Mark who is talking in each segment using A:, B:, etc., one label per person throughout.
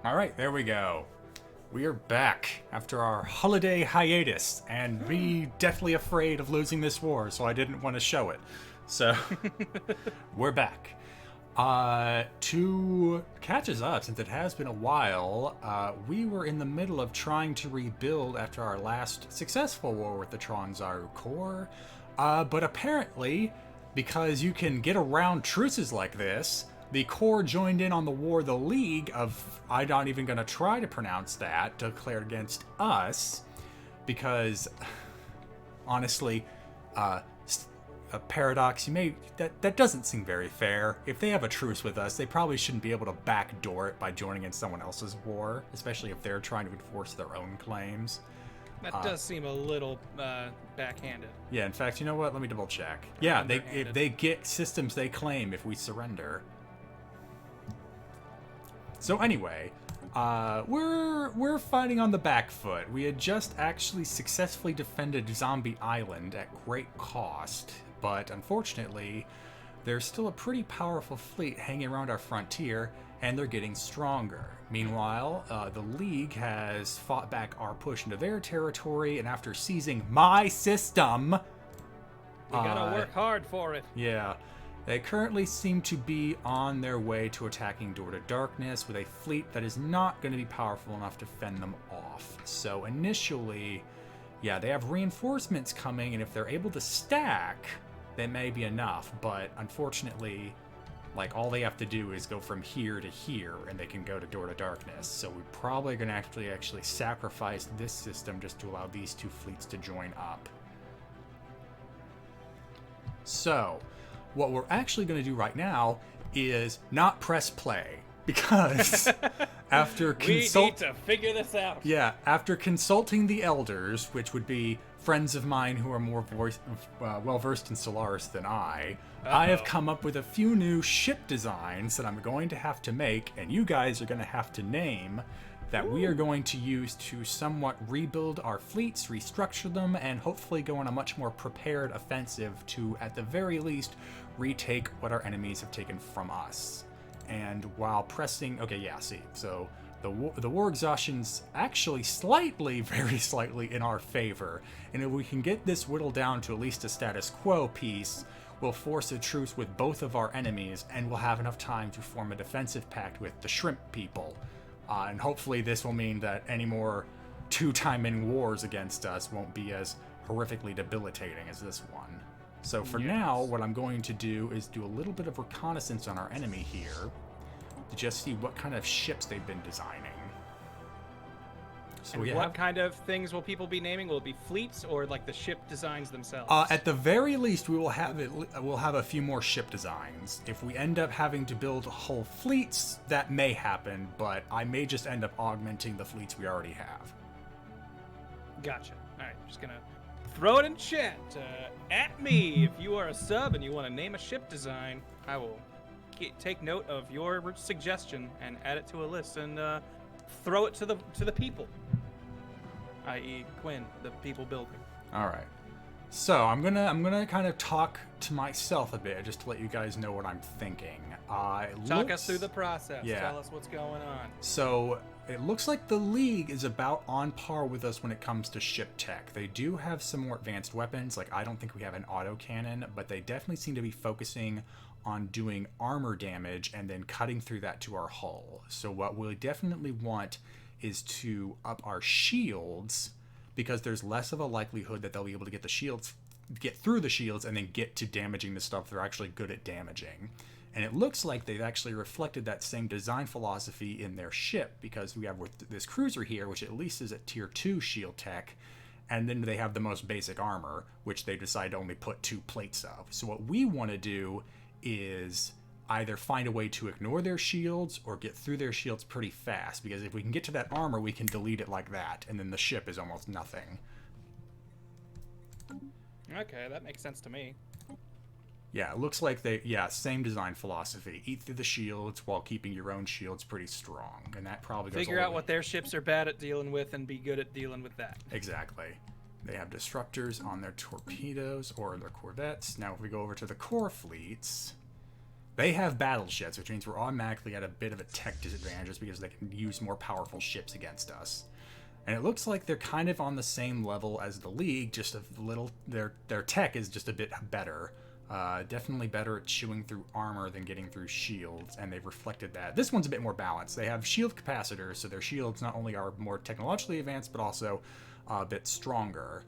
A: All right, there we go. We are back after our holiday hiatus, and me deathly afraid of losing this war, so I didn't want to show it. So, we're back. To catch us up, since it has been a while, we were in the middle of trying to rebuild after our last successful war with the Tronzaru Corps, but apparently, because you can get around truces like this, the Corps joined in on the war the League of, I'm not even going to try to pronounce that, declared against us, because, honestly, a Paradox, that doesn't seem very fair. If they have a truce with us, they probably shouldn't be able to backdoor it by joining in someone else's war, especially if they're trying to enforce their own claims.
B: That does seem a little backhanded.
A: Yeah, in fact, you know what? Let me double check. Yeah, they get systems they claim if we surrender. So anyway, we're fighting on the back foot. We had just actually successfully defended Zombie Island at great cost, but unfortunately, there's still a pretty powerful fleet hanging around our frontier, and they're getting stronger. Meanwhile, the League has fought back our push into their territory, and after seizing my system...
B: We gotta work hard for it.
A: Yeah. They currently seem to be on their way to attacking Door to Darkness with a fleet that is not going to be powerful enough to fend them off. So initially, yeah, they have reinforcements coming, and if they're able to stack, that may be enough. But unfortunately, like, all they have to do is go from here to here, and they can go to Door to Darkness. So we're probably going to actually sacrifice this system just to allow these two fleets to join up. So... what we're actually going to do right now is not press play, because after
B: we need to figure this out.
A: Yeah, after consulting the elders, which would be friends of mine who are more well-versed in Stellaris than I have come up with a few new ship designs that I'm going to have to make, and you guys are going to have to name, that we are going to use to somewhat rebuild our fleets, restructure them, and hopefully go on a much more prepared offensive to, at the very least, retake what our enemies have taken from us. And while pressing... okay, yeah, see. So the war exhaustion's actually very slightly in our favor. And if we can get this whittled down to at least a status quo piece, we'll force a truce with both of our enemies, and we'll have enough time to form a defensive pact with the shrimp people. And hopefully this will mean that any more two-timing wars against us won't be as horrifically debilitating as this one. So for now, what I'm going to do is do a little bit of reconnaissance on our enemy here to just see what kind of ships they've been designing. So
B: and what kind of things will people be naming? Will it be fleets or like the ship designs themselves?
A: At the very least, we'll have a few more ship designs. If we end up having to build whole fleets, that may happen, but I may just end up augmenting the fleets we already have.
B: Gotcha. All right, just gonna throw it in chat at me. If you are a sub and you want to name a ship design, I will take note of your suggestion and add it to a list and throw it to the people, i.e. Quinn, the people building.
A: All right. So I'm gonna kind of talk to myself a bit just to let you guys know what I'm thinking.
B: Talk us through the process.
A: Yeah.
B: Tell us what's going on.
A: So it looks like the League is about on par with us when it comes to ship tech. They do have some more advanced weapons. Like, I don't think we have an autocannon, but they definitely seem to be focusing on doing armor damage and then cutting through that to our hull. So what we definitely want is to up our shields, because there's less of a likelihood that they'll be able to get through the shields and then get to damaging the stuff they're actually good at damaging. And it looks like they've actually reflected that same design philosophy in their ship, because we have with this cruiser here, which at least is at tier 2 shield tech, and then they have the most basic armor, which they decide to only put 2 plates of. So what we want to do is either find a way to ignore their shields or get through their shields pretty fast, because if we can get to that armor, we can delete it like that, and then the ship is almost nothing.
B: Okay, that makes sense to me.
A: Yeah, it looks like same design philosophy. Eat through the shields while keeping your own shields pretty strong, and that probably goes
B: figure out what their ships are bad at dealing with and be good at dealing with that.
A: Exactly. They have disruptors on their torpedoes or their corvettes. Now, if we go over to the core fleets, They have battleships, which means we're automatically at a bit of a tech disadvantage just because they can use more powerful ships against us. And it looks like they're kind of on the same level as the League, just a little. Their tech is just a bit better. Definitely better at chewing through armor than getting through shields, and they've reflected that. This one's a bit more balanced. They have shield capacitors, so their shields not only are more technologically advanced, but also a bit stronger.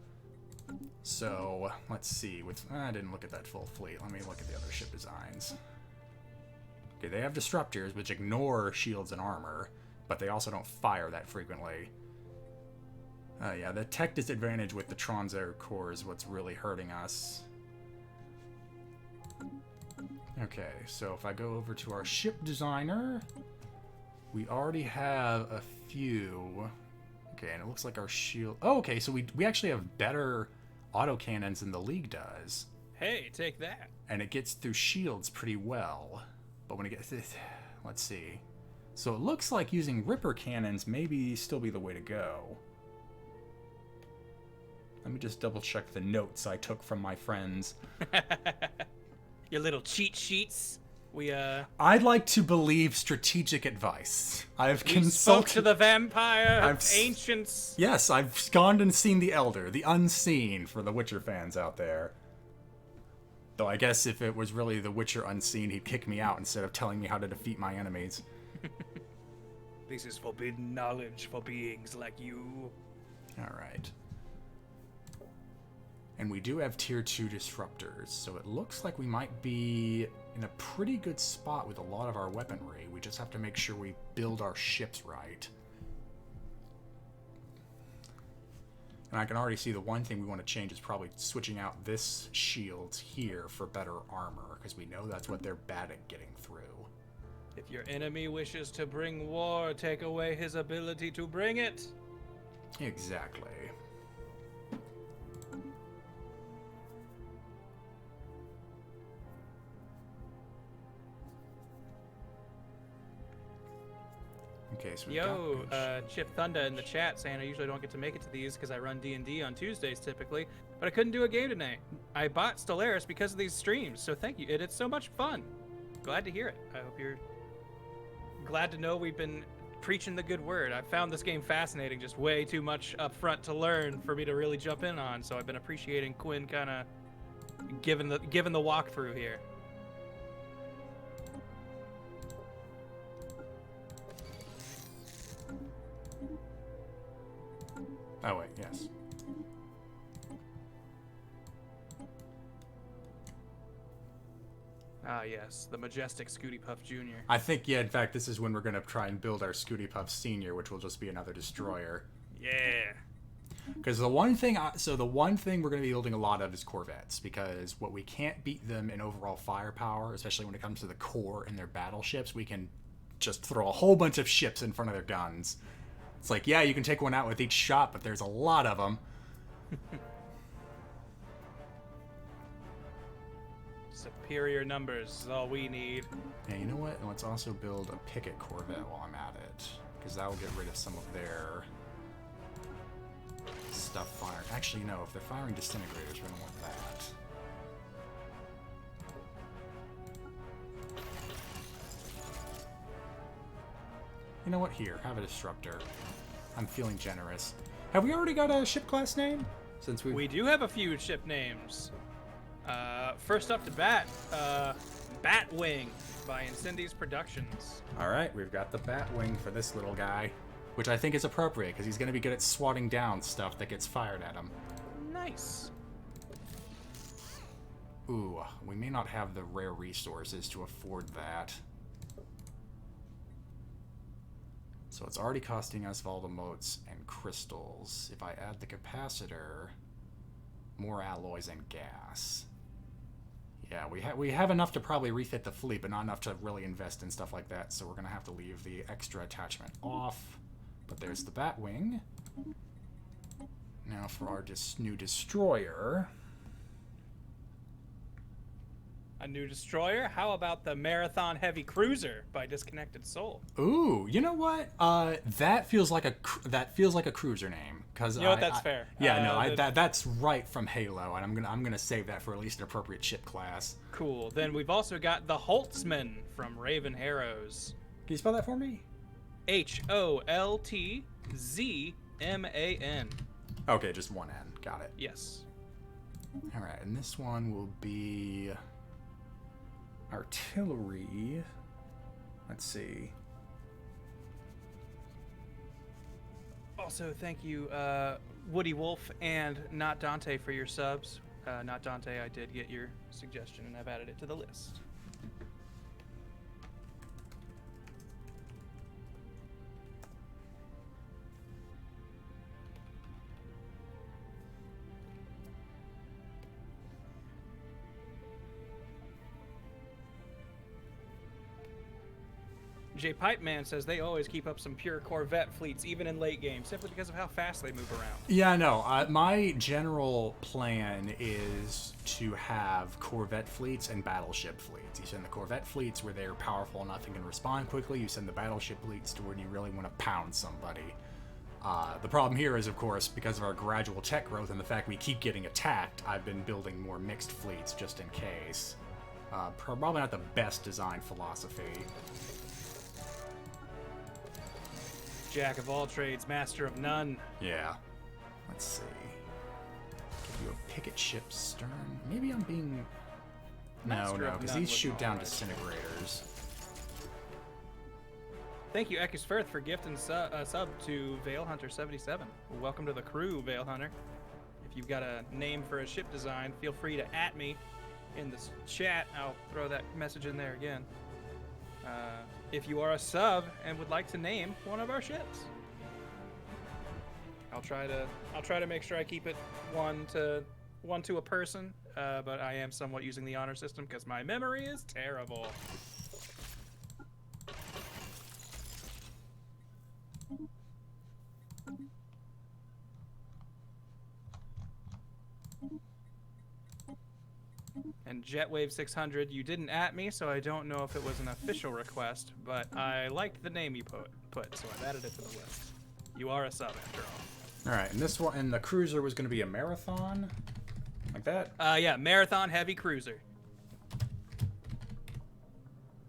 A: So, let's see. I didn't look at that full fleet. Let me look at the other ship designs. Okay, they have disruptors, which ignore shields and armor, but they also don't fire that frequently. Yeah, the tech disadvantage with the Tronzo core is what's really hurting us. Okay, so if I go over to our ship designer, we already have a few. Okay, and it looks like our shield... Oh, okay, so we actually have better autocannons than the League does.
B: Hey, take that.
A: And it gets through shields pretty well. But when it gets... Let's see. So it looks like using Ripper cannons maybe still be the way to go. Let me just double check the notes I took from my friends.
B: Your little cheat sheets.
A: I'd like to believe strategic advice. I've
B: We
A: consulted...
B: spoke to the vampire ancients.
A: Yes, I've gone and seen the Elder, the Unseen, for the Witcher fans out there. Though I guess if it was really the Witcher Unseen, he'd kick me out instead of telling me how to defeat my enemies.
B: This is forbidden knowledge for beings like you.
A: Alright. And we do have tier 2 disruptors, so it looks like we might be in a pretty good spot with a lot of our weaponry. We just have to make sure we build our ships right. And I can already see the one thing we want to change is probably switching out this shield here for better armor, because we know that's what they're bad at getting through.
B: If your enemy wishes to bring war, take away his ability to bring it.
A: Exactly. Okay, so
B: Yo, Chip Thunder in the chat saying I usually don't get to make it to these because I run D&D on Tuesdays typically, but I couldn't do a game tonight. I bought Stellaris because of these streams, so thank you. It's so much fun. Glad to hear it. I hope you're glad to know we've been preaching the good word. I found this game fascinating, just way too much up front to learn for me to really jump in on, so I've been appreciating Quinn kind of giving the walkthrough here.
A: Oh, wait, yes.
B: Ah, yes, the majestic Scooty Puff Jr.
A: I think, yeah, in fact, this is when we're going to try and build our Scooty Puff Senior, which will just be another destroyer.
B: Yeah.
A: Because the one thing we're going to be building a lot of is Corvettes, because what we can't beat them in overall firepower, especially when it comes to the core and their battleships, we can just throw a whole bunch of ships in front of their guns. It's like, yeah, you can take one out with each shot, but there's a lot of them.
B: Superior numbers is all we need.
A: Yeah, you know what? Let's also build a picket Corvette while I'm at it, because that will get rid of some of their stuff firing. Actually, no, if they're firing disintegrators, we don't want that. You know what? Here, have a disruptor. I'm feeling generous. Have we already got a ship class name? Since
B: We do have a few ship names. First up to bat, Batwing by Incendies Productions.
A: All right, we've got the Batwing for this little guy, which I think is appropriate because he's going to be good at swatting down stuff that gets fired at him.
B: Nice.
A: Ooh, we may not have the rare resources to afford that. So it's already costing us Voldemotes and crystals. If I add the capacitor, more alloys and gas. Yeah, we have enough to probably refit the fleet, but not enough to really invest in stuff like that, so we're going to have to leave the extra attachment off. But there's the Batwing. Now for our new destroyer.
B: A new destroyer? How about the Marathon Heavy Cruiser by Disconnected Soul?
A: Ooh, you know what? That feels like a cruiser name. Because
B: You know what? That's fair.
A: Yeah, no, that's right from Halo, and I'm gonna save that for at least an appropriate ship class.
B: Cool. Then we've also got the Holtzman from Raven Harrows.
A: Can you spell that for me?
B: Holtzman.
A: Okay, just one N. Got it.
B: Yes.
A: All right, and this one will be artillery. Let's see.
B: Also, thank you, Woody Wolf and Not Dante for your subs. Not Dante, I did get your suggestion and I've added it to the list. J Pipeman says they always keep up some pure Corvette fleets, even in late game, simply because of how fast they move around.
A: Yeah, I know. My general plan is to have Corvette fleets and battleship fleets. You send the Corvette fleets where they're powerful enough and can respond quickly. You send the battleship fleets to where you really want to pound somebody. The problem here is, of course, because of our gradual tech growth and the fact we keep getting attacked, I've been building more mixed fleets just in case. Probably not the best design philosophy.
B: Jack of all trades, master of none.
A: Yeah. Let's see. Give you a picket ship stern. Maybe I'm being... No, because these shoot down disintegrators.
B: Thank you, Ekis Firth, for gifting sub to Veil Hunter 77. Welcome to the crew, Veil Hunter. If you've got a name for a ship design, feel free to @ me in the chat. I'll throw that message in there again. If you are a sub and would like to name one of our ships, I'll try to make sure I keep it one to a person, but I am somewhat using the honor system because my memory is terrible. And Jetwave 600, you didn't @ me, so I don't know if it was an official request, but I liked the name you put, so I've added it to the list. You are a sub after all.
A: All right, and this one, and the cruiser was going to be a marathon, like that.
B: Yeah, marathon heavy cruiser.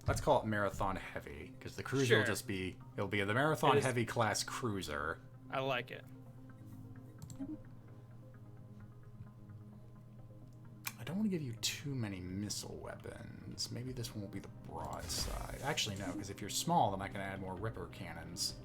A: Let's call it marathon heavy, because the cruiser will just be, it'll be the marathon heavy class cruiser.
B: I like it.
A: I don't want to give you too many missile weapons. Maybe this one will be the broadside. Actually, no, because if you're small, then I can add more Ripper cannons.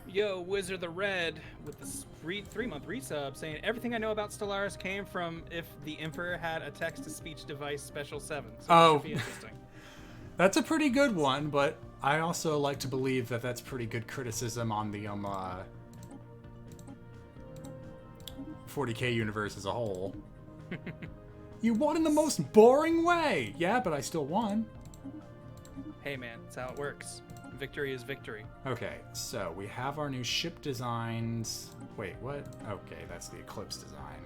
B: Yo, Wizard the Red with the 3-month resub saying everything I know about Stellaris came from if the Emperor had a text-to-speech device special 7. So
A: oh,
B: that should be interesting.
A: That's a pretty good one, but I also like to believe that that's pretty good criticism on the 40K universe as a whole. You won in the most boring way! Yeah, but I still won.
B: Hey man, that's how it works. Victory is victory.
A: Okay, so we have our new ship designs. Wait, what? Okay, that's the Eclipse design.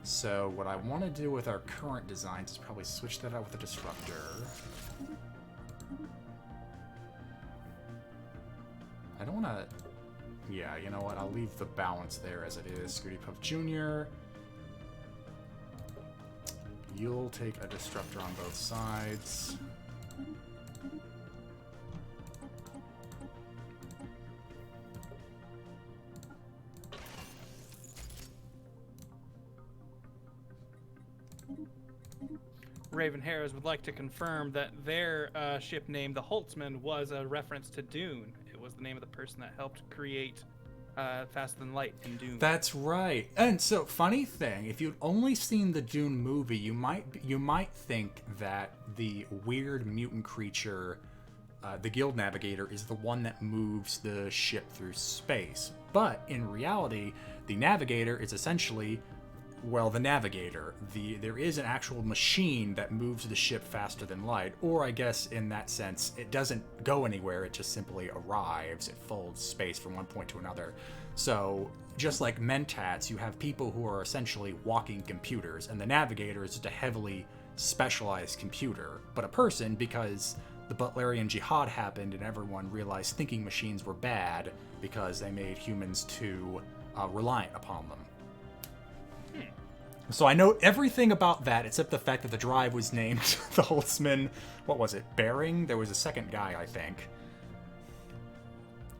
A: So what I want to do with our current designs is probably switch that out with a Disruptor. I don't want to... Yeah, you know what? I'll leave the balance there as it is. Scooty Puff Jr. You'll take a Disruptor on both sides.
B: Raven Harrows would like to confirm that their ship name, the Holtzman, was a reference to Dune. It was the name of the person that helped create Faster Than Light in Dune.
A: That's right. And so, funny thing, if you'd only seen the Dune movie, you might think that the weird mutant creature, the Guild Navigator, is the one that moves the ship through space. But in reality, the Navigator is essentially Well, the navigator. There is an actual machine that moves the ship faster than light, or I guess in that sense, it doesn't go anywhere, it just simply arrives. It folds space from one point to another. So, just like mentats, you have people who are essentially walking computers, and the navigator is just a heavily specialized computer. But a person, because the Butlerian Jihad happened and everyone realized thinking machines were bad because they made humans too reliant upon them. So I know everything about that except the fact that the drive was named the Holtzman, what was it, Bearing? There was a second guy, I think.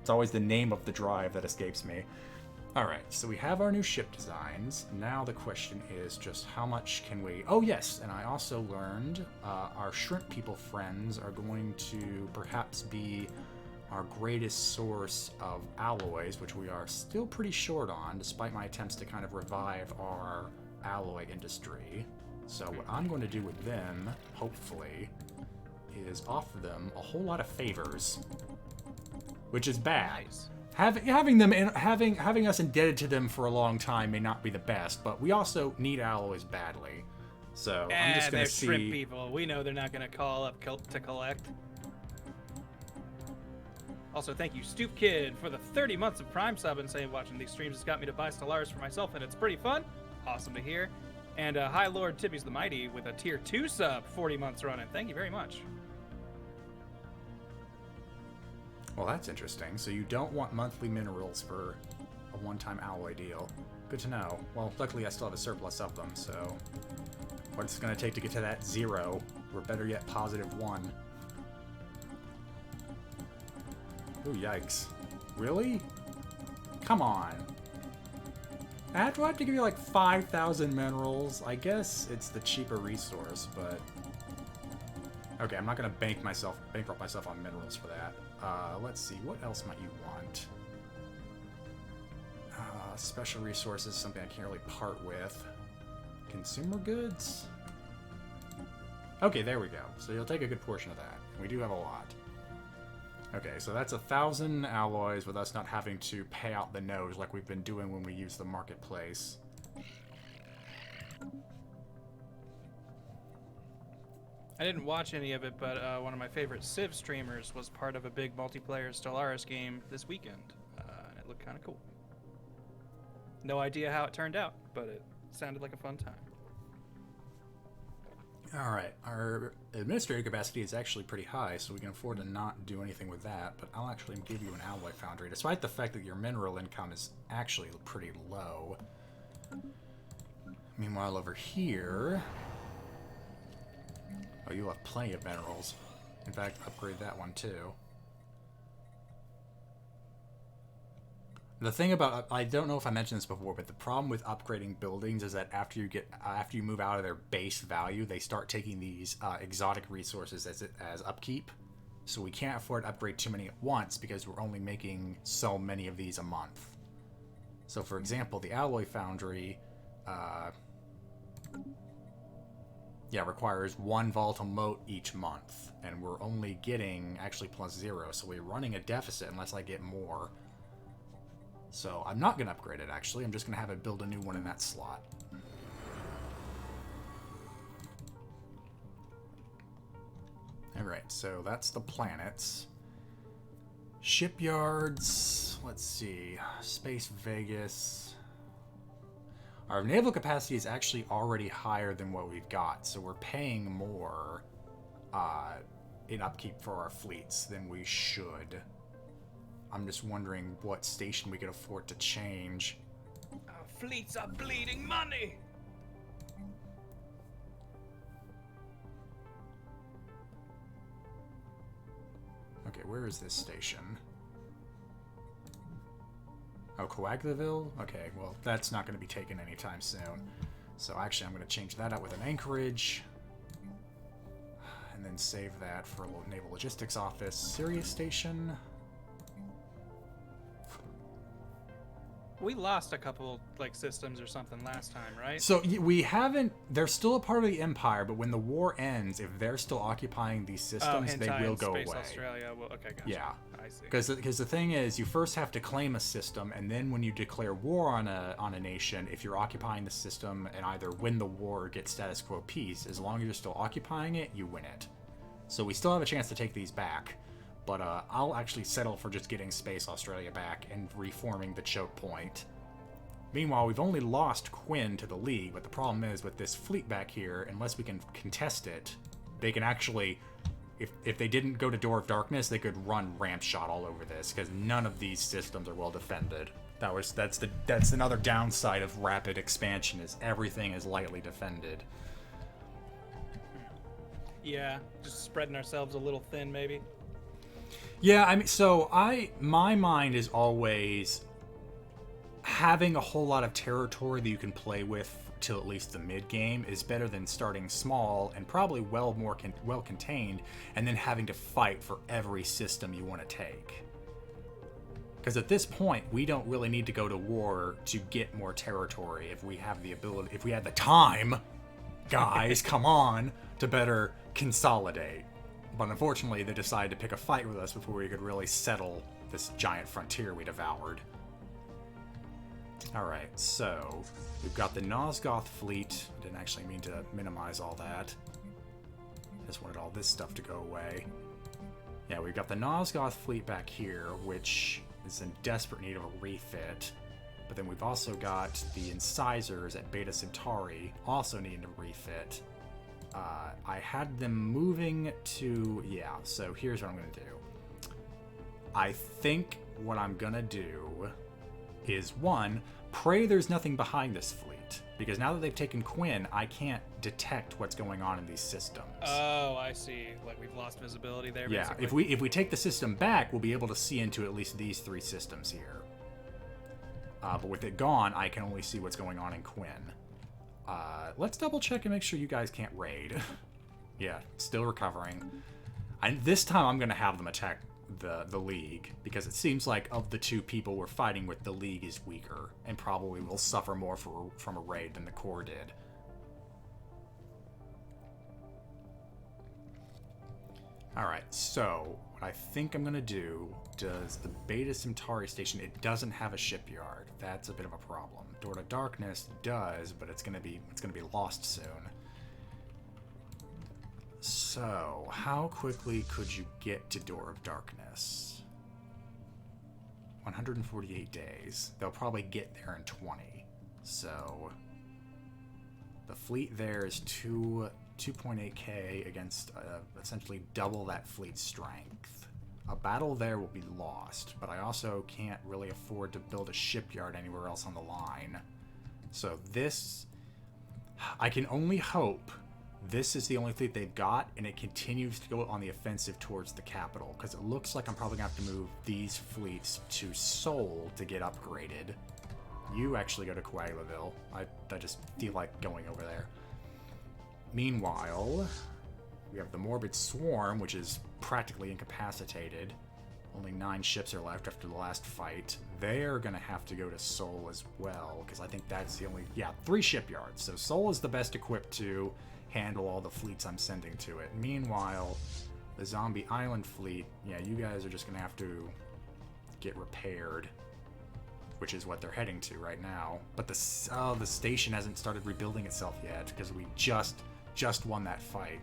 A: It's always the name of the drive that escapes me. Alright, so we have our new ship designs. Now the question is just how much can we... Oh yes, and I also learned our shrimp people friends are going to perhaps be our greatest source of alloys, which we are still pretty short on, despite my attempts to kind of revive our alloy industry. So what I'm going to do with them, hopefully, is offer them a whole lot of favors, which is bad.
B: Nice.
A: Having us indebted to them for a long time may not be the best, but we also need alloys badly. So I'm just going to see.
B: Shrimp people. We know they're not going to call up to collect. Also, thank you, Stoop Kid, for the 30 months of Prime sub and saying watching these streams has got me to buy Stellaris for myself, and it's pretty fun. Awesome to hear. And High Lord Tippies the Mighty with a tier 2 sub, 40 months running. Thank you very much.
A: Well, that's interesting. So you don't want monthly minerals for a one-time alloy deal. Good to know. Well, luckily I still have a surplus of them, so what's it going to take to get to that 0, or better yet, +1? Ooh, yikes. Really? Come on. Do I have to give you like 5,000 minerals? I guess it's the cheaper resource, but... Okay, I'm not going to bankrupt myself on minerals for that. Let's see, what else might you want? Special resources, something I can't really part with. Consumer goods? Okay, there we go. So you'll take a good portion of that. We do have a lot. Okay, so that's 1,000 alloys with us not having to pay out the nose like we've been doing when we use the marketplace.
B: I didn't watch any of it, but one of my favorite Civ streamers was part of a big multiplayer Stellaris game this weekend, and it looked kind of cool. No idea how it turned out, but it sounded like a fun time.
A: Alright, our administrative capacity is actually pretty high, so we can afford to not do anything with that, but I'll actually give you an alloy foundry, despite the fact that your mineral income is actually pretty low. Meanwhile, over here... Oh, you'll have plenty of minerals. In fact, upgrade that one too. The thing about, I don't know if I mentioned this before, but the problem with upgrading buildings is that after you move out of their base value, they start taking these exotic resources as upkeep. So we can't afford to upgrade too many at once because we're only making so many of these a month. So for example, the alloy foundry requires 1 volatile mote each month, and we're only getting actually +0, so we're running a deficit unless I get more. So I'm not going to upgrade it, actually. I'm just going to have it build a new one in that slot. Alright, so that's the planets. Shipyards, let's see, Space Vegas. Our naval capacity is actually already higher than what we've got, so we're paying more in upkeep for our fleets than we should. I'm just wondering what station we could afford to change.
B: Our fleets are bleeding money!
A: Okay, where is this station? Oh, Coaguleville? Okay, well, that's not going to be taken anytime soon. So actually, I'm going to change that out with an anchorage. And then save that for a little Naval Logistics Office. Sirius Station.
B: We lost a couple like systems or something last time, right?
A: So we haven't. They're still a part of the Empire, but when the war ends, if they're still occupying these systems, they
B: Hentai
A: will
B: and
A: go
B: Space
A: away.
B: Australia. Well, okay, gotcha.
A: Yeah.
B: I see.
A: Because the thing is, you first have to claim a system, and then when you declare war on a nation, if you're occupying the system and either win the war or get status quo peace, as long as you're still occupying it, you win it. So we still have a chance to take these back, but I'll actually settle for just getting Space Australia back and reforming the choke point. Meanwhile, we've only lost Quinn to the League, but the problem is with this fleet back here, unless we can contest it, they can actually, if they didn't go to Door of Darkness, they could run ramp shot all over this, because none of these systems are well defended. That's another downside of rapid expansion, is everything is lightly defended.
B: Yeah, just spreading ourselves a little thin, maybe.
A: Yeah, I mean, so my mind is always having a whole lot of territory that you can play with till at least the mid game is better than starting small and probably well contained and then having to fight for every system you want to take. Because at this point, we don't really need to go to war to get more territory if we have the ability, if we had the time, guys, come on, to better consolidate. But unfortunately, they decided to pick a fight with us before we could really settle this giant frontier we devoured. Alright, so we've got the Nosgoth fleet. I didn't actually mean to minimize all that. Just wanted all this stuff to go away. Yeah, we've got the Nosgoth fleet back here, which is in desperate need of a refit. But then we've also got the Incisors at Beta Centauri, also needing a refit. I had them moving to... yeah, so here's what I'm going to do. I think what I'm going to do is, one, pray there's nothing behind this fleet. Because now that they've taken Quinn, I can't detect what's going on in these systems.
B: Oh, I see. Like we've lost visibility there,
A: yeah,
B: basically.
A: if we take the system back, we'll be able to see into at least these three systems here. But with it gone, I can only see what's going on in Quinn. Let's double check and make sure you guys can't raid. Yeah, still recovering. And this time I'm going to have them attack the League, because it seems like of the two people we're fighting with, the League is weaker and probably will suffer more from a raid than the Core did. Alright, so what I think I'm going to do, does the Beta Centauri station, it doesn't have a shipyard. That's a bit of a problem. Door to Darkness does, but it's going to be lost soon. So, how quickly could you get to Door of Darkness? 148 days. They'll probably get there in 20. So, the fleet there is 2.8k against essentially double that fleet's strength. A battle there will be lost, but I also can't really afford to build a shipyard anywhere else on the line. So this, I can only hope this is the only fleet they've got, and it continues to go on the offensive towards the capital, because it looks like I'm probably going to have to move these fleets to Seoul to get upgraded. You actually go to Coagulaville. I just feel like going over there. Meanwhile, we have the Morbid Swarm, which is practically incapacitated. Only 9 ships are left after the last fight. They're going to have to go to Seoul as well, because I think that's the only... yeah, 3 shipyards. So Seoul is the best equipped to handle all the fleets I'm sending to it. Meanwhile, the Zombie Island fleet, yeah, you guys are just going to have to get repaired, which is what they're heading to right now. But the station hasn't started rebuilding itself yet, because we just won that fight.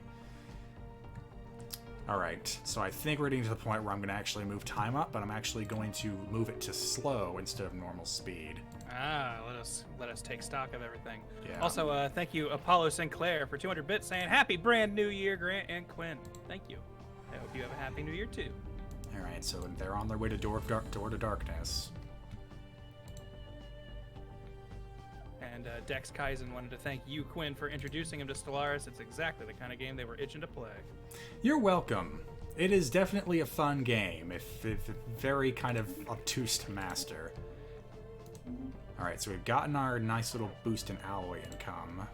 A: Alright, so I think we're getting to the point where I'm going to actually move time up, but I'm actually going to move it to slow instead of normal speed.
B: Ah, let us take stock of everything.
A: Yeah.
B: Also, thank you, Apollo Sinclair, for 200 bits, saying Happy Brand New Year, Grant and Quinn. Thank you. I hope you have a Happy New Year, too.
A: Alright, so they're on their way to Door to Darkness.
B: And Dex Kaizen wanted to thank you, Quinn, for introducing him to Stellaris. It's exactly the kind of game they were itching to play.
A: You're welcome. It is definitely a fun game, if very kind of obtuse to master. Alright, so we've gotten our nice little boost in alloy income.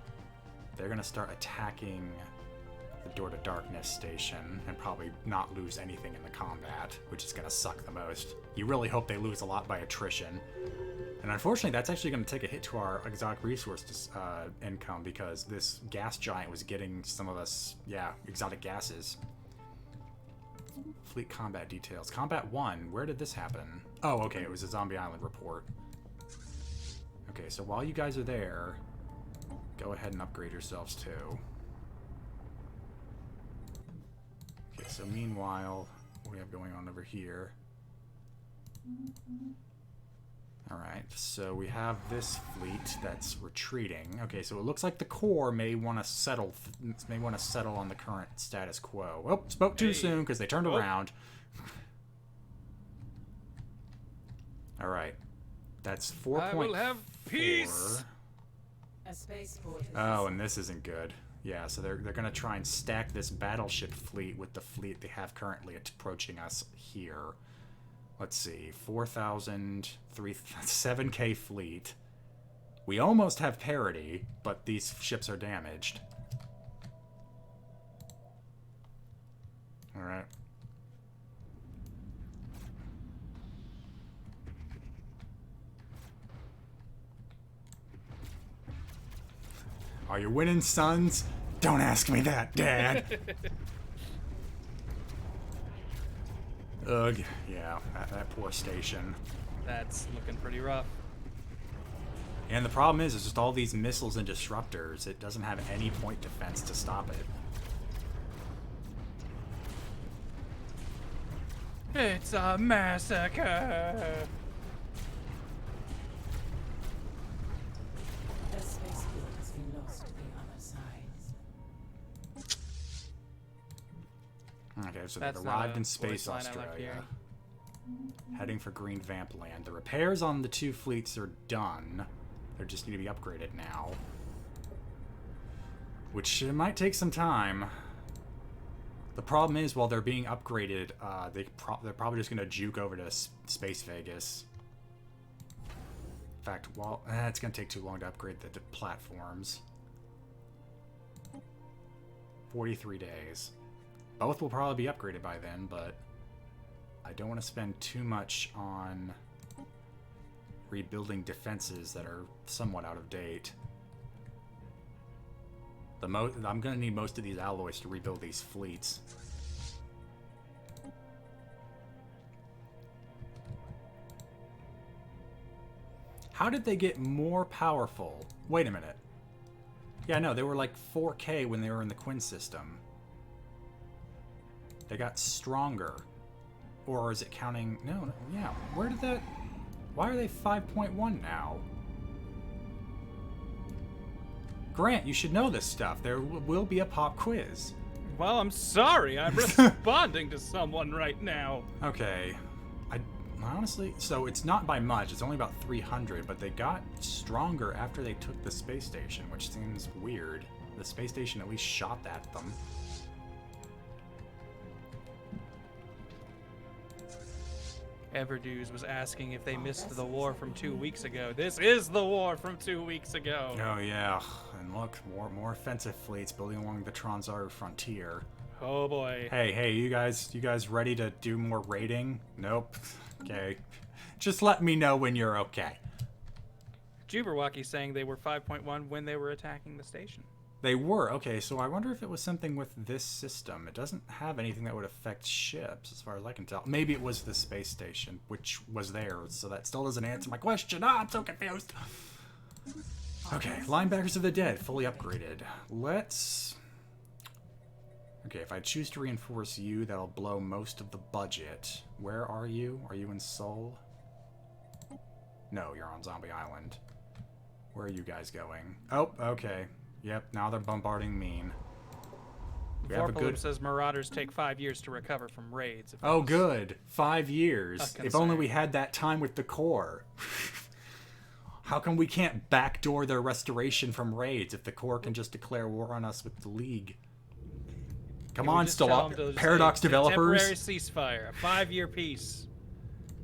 A: They're going to start attacking the Door to Darkness station and probably not lose anything in the combat, which is going to suck the most. You really hope they lose a lot by attrition. And unfortunately, that's actually going to take a hit to our exotic resource income because this gas giant was getting some of us, exotic gases. Fleet combat details. Combat 1, where did this happen? Oh, okay, it was a Zombie Island report. Okay, so while you guys are there, go ahead and upgrade yourselves too. Okay, so meanwhile, what do we have going on over here? Alright, so we have this fleet that's retreating. Okay, so it looks like the core may want to settle on the current status quo. Oh, spoke too soon because they turned around. Alright. That's 4.4.
B: I will have peace.
C: A spaceport.
A: Oh, and this isn't good. Yeah, so they're going to try and stack this battleship fleet with the fleet they have currently approaching us here. Let's see, 4,000, 7K fleet. We almost have parity, but these ships are damaged. Alright. Are you winning, sons? Don't ask me that, Dad. Ugh, yeah, that poor station.
B: That's looking pretty rough.
A: And the problem is, it's just all these missiles and disruptors. It doesn't have any point defense to stop it.
B: It's a massacre.
C: A spaceport has been lost to the other side.
A: Okay, so
B: That's
A: they've
B: not
A: arrived
B: a
A: in space
B: voice line I like
A: Australia.
B: hearing.
A: Heading for Green Vamp Land. The repairs on the two fleets are done. They just need to be upgraded now. Which might take some time. The problem is, while they're being upgraded, they're probably just going to juke over to Space Vegas. In fact, it's going to take too long to upgrade the platforms. 43 days. Both will probably be upgraded by then, but I don't want to spend too much on rebuilding defenses that are somewhat out of date. I'm going to need most of these alloys to rebuild these fleets. How did they get more powerful? Wait a minute. Yeah, no, they were like 4K when they were in the Quinn system. They got stronger. Or is it counting... No, yeah. Where did that... Why are they 5.1 now? Grant, you should know this stuff. There will be a pop quiz.
B: Well, I'm sorry. I'm responding to someone right now.
A: Okay. Honestly... So it's not by much. It's only about 300, but they got stronger after they took the space station, which seems weird. The space station at least shot at them.
B: Everdews was asking if they missed the war from 2 weeks ago. This is the war from 2 weeks ago.
A: Oh yeah, and look, more offensive fleets building along the Transaru frontier.
B: Oh boy.
A: Hey, you guys ready to do more raiding? Nope. Okay. Just let me know when you're okay.
B: Jubberwocky's saying they were 5.1 when they were attacking the station.
A: They were. Okay, so I wonder if it was something with this system. It doesn't have anything that would affect ships, as far as I can tell. Maybe it was the space station, which was theirs, so that still doesn't answer my question. I'm so confused. Okay, Linebackers of the Dead, fully upgraded. Let's... Okay, if I choose to reinforce you, that'll blow most of the budget. Where are you? Are you in Seoul? No, you're on Zombie Island. Where are you guys going? Oh, okay. Yep, now they're bombarding Mean. We have a good...
B: says Marauders take 5 years to recover from raids.
A: Oh, good. 5 years. If only we had that time with the core. How come we can't backdoor their restoration from raids if the core can just declare war on us with the League? Come on, Paradox developers.
B: Temporary ceasefire, a 5-year peace.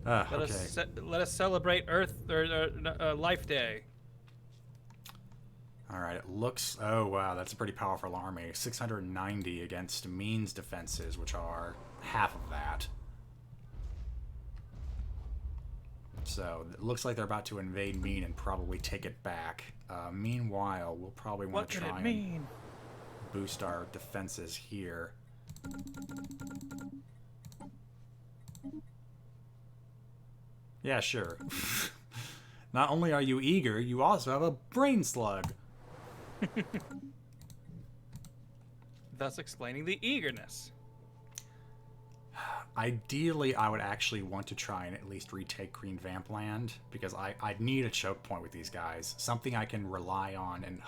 A: Okay.
B: Let us celebrate Earth Life Day.
A: Alright, it looks... Oh, wow, that's a pretty powerful army. 690 against Mean's defenses, which are half of that. So it looks like they're about to invade Mean and probably take it back. Meanwhile, we'll probably want
B: What
A: to
B: could
A: try
B: it mean?
A: and boost our defenses here. Yeah, sure. Not only are you eager, you also have a brain slug.
B: Thus explaining the eagerness.
A: Ideally, I would actually want to try and at least retake Green Vampland, because I'd need a choke point with these guys. Something I can rely on and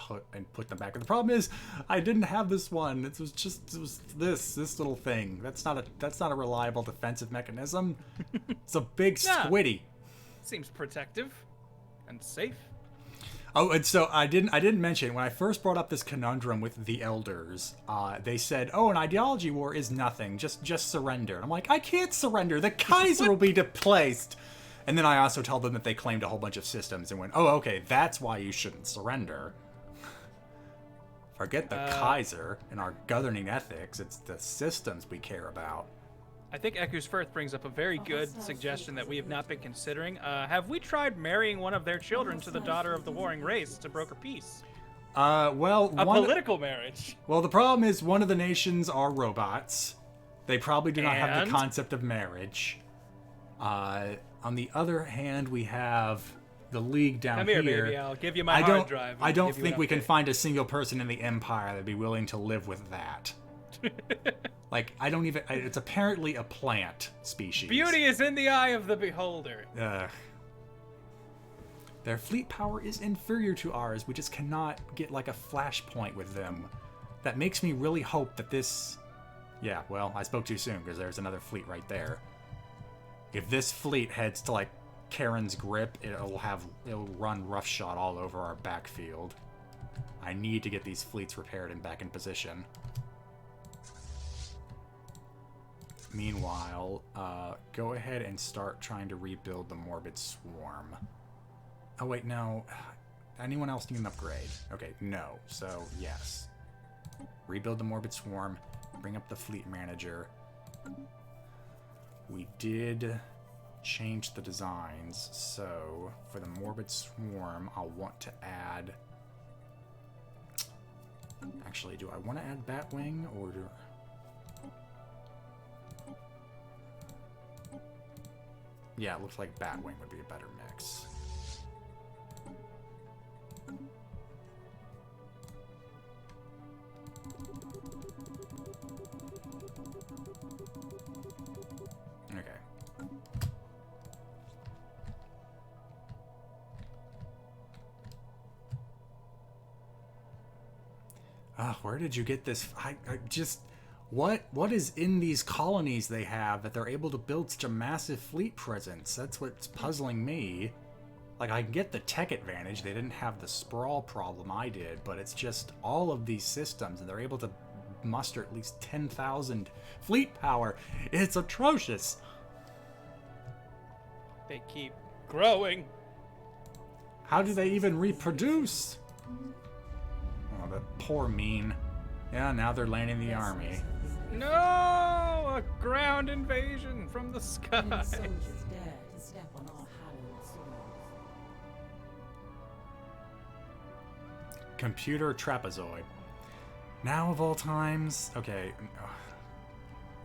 A: put them back. And the problem is, I didn't have this one. It was this little thing. That's not a reliable defensive mechanism. It's a big squiddy.
B: Seems protective and safe.
A: Oh, and so I didn't mention, when I first brought up this conundrum with the elders, they said, "Oh, an ideology war is nothing. Just surrender." And I'm like, I can't surrender. The Kaiser will be displaced. And then I also told them that they claimed a whole bunch of systems and went, "Oh, okay, that's why you shouldn't surrender." Forget the Kaiser and our governing ethics. It's the systems we care about.
B: I think Eku's Firth brings up a very good suggestion that we have not been considering. Have we tried marrying one of their children to the daughter of the warring race to broker peace?
A: Well,
B: a political marriage.
A: Well, the problem is one of the nations are robots. They probably do not have the concept of marriage. On the other hand, we have the League down here.
B: Come here, baby. I'll give you my hard drive.
A: I don't think we can find a single person in the Empire that'd be willing to live with that. Like, I don't even... It's apparently a plant species.
B: Beauty is in the eye of the beholder.
A: Their fleet power is inferior to ours. We just cannot get, like, a flashpoint with them. That makes me really hope that this... Yeah, well, I spoke too soon, because there's another fleet right there. If this fleet heads to, like, Karen's grip, it'll run roughshod all over our backfield. I need to get these fleets repaired and back in position. Meanwhile, go ahead and start trying to rebuild the Morbid Swarm. Oh, wait, no. Anyone else need an upgrade? Okay, no. So, yes. Rebuild the Morbid Swarm. Bring up the Fleet Manager. We did change the designs. So, for the Morbid Swarm, I'll want to add... Actually, do I want to add Batwing, or... Yeah, it looks like Batwing would be a better mix. Okay. Where did you get this? I just... What is in these colonies they have that they're able to build such a massive fleet presence? That's what's puzzling me. Like, I can get the tech advantage. They didn't have the sprawl problem I did, but it's just all of these systems, and they're able to muster at least 10,000 fleet power. It's atrocious.
B: They keep growing.
A: How do they even reproduce? Oh, the poor Mean. Yeah, now they're landing the army.
B: No! A ground invasion from the sky.
C: And soldiers dare to step on our hallowed swords.
A: Computer trapezoid. Now of all times... Okay.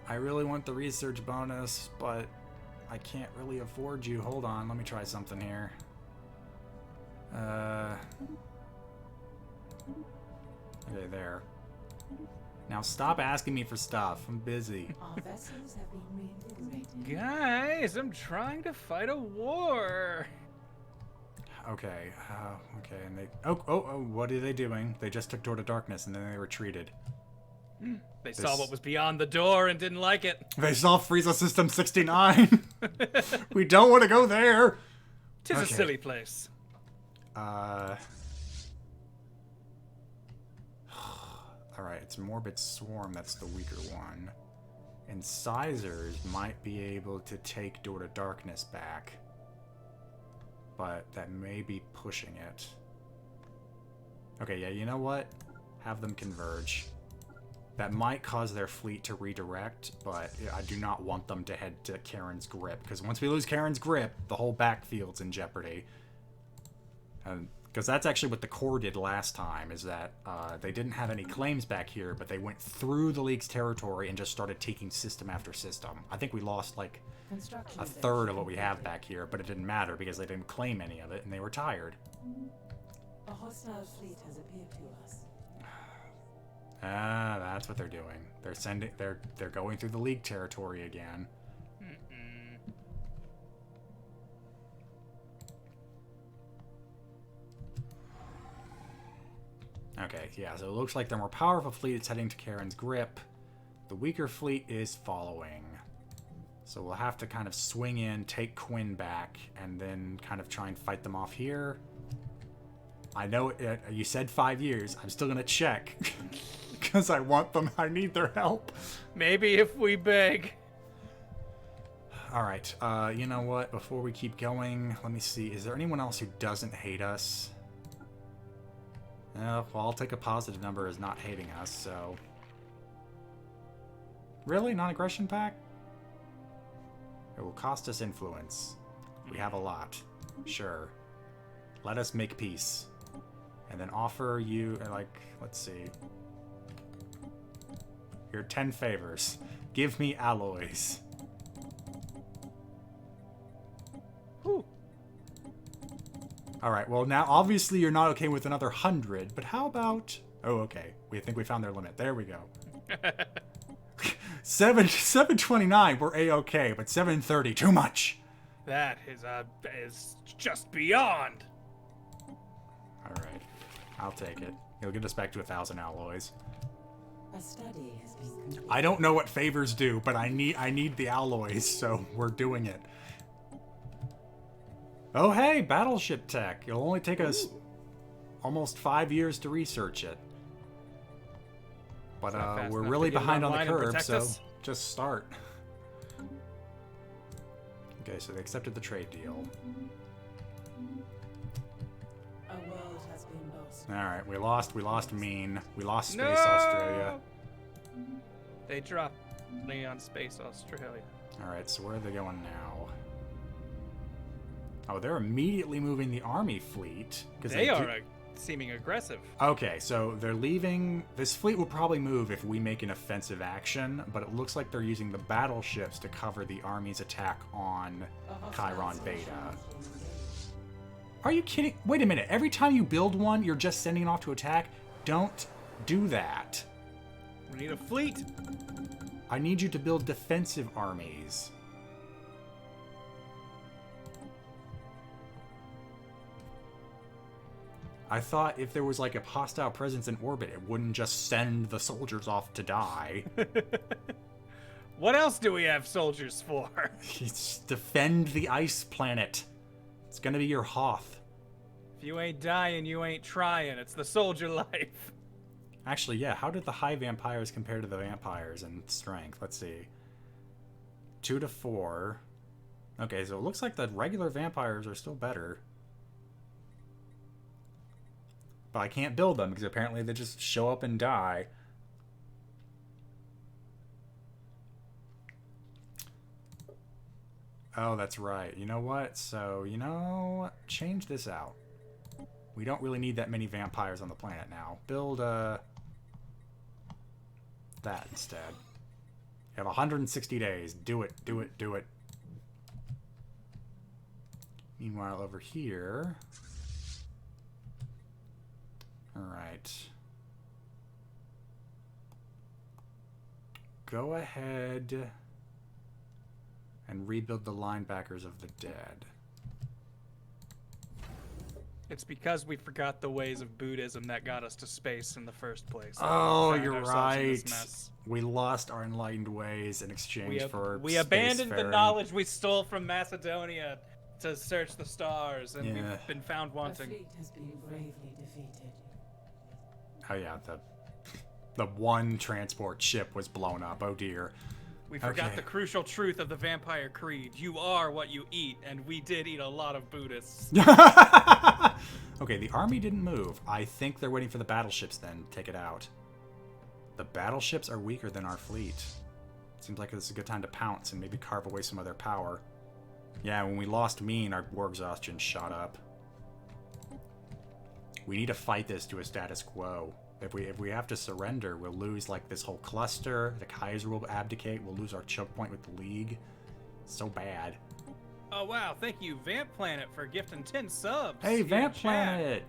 A: I really want the research bonus, but I can't really afford you. Hold on, let me try something here. Okay, there. Now stop asking me for stuff. I'm busy.
C: Our vessels have been reinvigorated.
B: Guys, I'm trying to fight a war.
A: Okay. Okay, and they... Oh, what are they doing? They just took Door to Darkness, and then they retreated.
B: They saw what was beyond the door and didn't like it.
A: They saw Frieza System 69. We don't want to go there.
B: 'Tis a silly place.
A: Alright, it's Morbid Swarm, that's the weaker one. Incisors might be able to take Door to Darkness back. But that may be pushing it. Okay, yeah, you know what? Have them converge. That might cause their fleet to redirect, but I do not want them to head to Karen's Grip, because once we lose Karen's Grip, the whole backfield's in jeopardy. Because that's actually what the Corps did last time, is that they didn't have any claims back here, but they went through the League's territory and just started taking system after system. I think we lost, like, a third of what we have back here, but it didn't matter because they didn't claim any of it, and they were tired.
C: A hostile fleet has appeared to us.
A: Ah, that's what they're doing. They're going through the League territory again. Okay, yeah, so it looks like the more powerful fleet is heading to Karen's Grip. The weaker fleet is following. So we'll have to kind of swing in, take Quinn back, and then kind of try and fight them off here. I know you said 5 years. I'm still going to check. Because I want them. I need their help.
B: Maybe if we beg.
A: Alright, you know what? Before we keep going, let me see. Is there anyone else who doesn't hate us? Well, I'll take a positive number as not hating us, so... Really? Non-aggression pact? It will cost us influence. We have a lot. Sure. Let us make peace. And then offer you, like, let's see. Here, 10 favors. Give me alloys.
B: Whew.
A: Alright, well now, obviously you're not okay with another 100, but how about... Oh, okay. We think we found their limit. There we go. 729, we're A-okay, but 730, too much.
B: That is just beyond.
A: Alright, I'll take it. It'll get us back to 1,000 alloys.
C: A study has been completed.
A: I don't know what favors do, but I need the alloys, so we're doing it. Oh hey, battleship tech. It'll only take us almost 5 years to research it. But we're really behind on the curve, so just start. Okay, so they accepted the trade deal.
C: A world has been lost.
A: Alright, we lost Mean. We lost Space
B: No!
A: Australia.
B: They dropped me on Space Australia.
A: Alright, so where are they going now? Oh, they're immediately moving the army fleet.
B: They are seeming aggressive.
A: Okay, so they're leaving... This fleet will probably move if we make an offensive action, but it looks like they're using the battleships to cover the army's attack on Chiron Beta. Are you kidding? Wait a minute. Every time you build one, you're just sending it off to attack? Don't do that.
B: We need a fleet.
A: I need you to build defensive armies. I thought if there was like a hostile presence in orbit, it wouldn't just send the soldiers off to die.
B: What else do we have soldiers for?
A: It's defend the ice planet. It's gonna be your Hoth.
B: If you ain't dying, you ain't trying. It's the soldier life.
A: Actually, yeah, how did the high vampires compare to the vampires in strength? Let's see. 2 to 4. Okay, so it looks like the regular vampires are still better. But I can't build them because apparently they just show up and die. Oh, that's right. You know what? So, change this out. We don't really need that many vampires on the planet now. Build, that instead. You have 160 days. Do it, do it, do it. Meanwhile, over here... Alright. Go ahead and rebuild the linebackers of the dead.
B: It's because we forgot the ways of Buddhism that got us to space in the first place.
A: Oh,
B: We found
A: you're
B: ourselves in this
A: right.
B: mess.
A: We lost our enlightened ways in exchange for
B: We abandoned the
A: spacefaring.
B: knowledge we stole from Macedonia to search the stars, and
A: Yeah.
B: we've been found
C: A
B: wanting.
C: fleet has been bravely defeated.
A: Oh yeah, the one transport ship was blown up. Oh dear.
B: We forgot
A: Okay.
B: the crucial truth of the vampire creed. You are what you eat, and we did eat a lot of Buddhists.
A: Okay, the army didn't move. I think they're waiting for the battleships then. Take it out. The battleships are weaker than our fleet. Seems like this is a good time to pounce and maybe carve away some of their power. Yeah, when we lost Mean, our war exhaustion shot up. We need to fight this to a status quo. If we have to surrender, we'll lose like this whole cluster. The Kaiser will abdicate. We'll lose our choke point with the League. So bad.
B: Oh wow, thank you, Vamp Planet, for gifting 10 subs.
A: Hey,
B: here
A: Vamp
B: in chat.
A: Planet!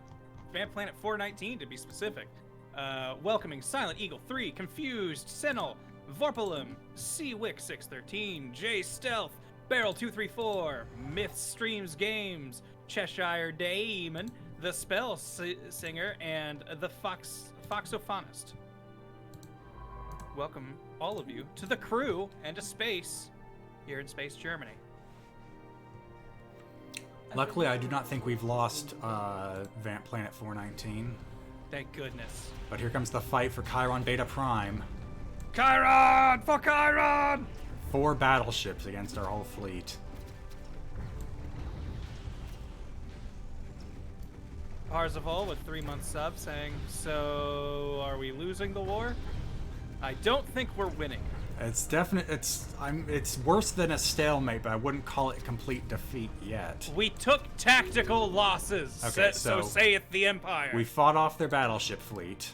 B: Vamp Planet 419 to be specific. Welcoming Silent Eagle 3, Confused, Senel, Vorpalum, Seawick 613, J Stealth, Barrel 234, Myth Streams Games, Cheshire Damon, The Spell Singer, and the Foxophonist. Welcome all of you to the crew and to space here in Space Germany.
A: Luckily, I do not think we've lost Vamp Planet 419.
B: Thank goodness.
A: But here comes the fight for Chiron Beta Prime.
B: Chiron! For Chiron!
A: 4 battleships against our whole fleet.
B: Parzival with 3-month sub saying, so are we losing the war? I don't think we're winning.
A: It's definite. It's worse than a stalemate, but I wouldn't call it complete defeat yet.
B: We took tactical losses.
A: Okay,
B: so saith the Empire.
A: We fought off their battleship fleet.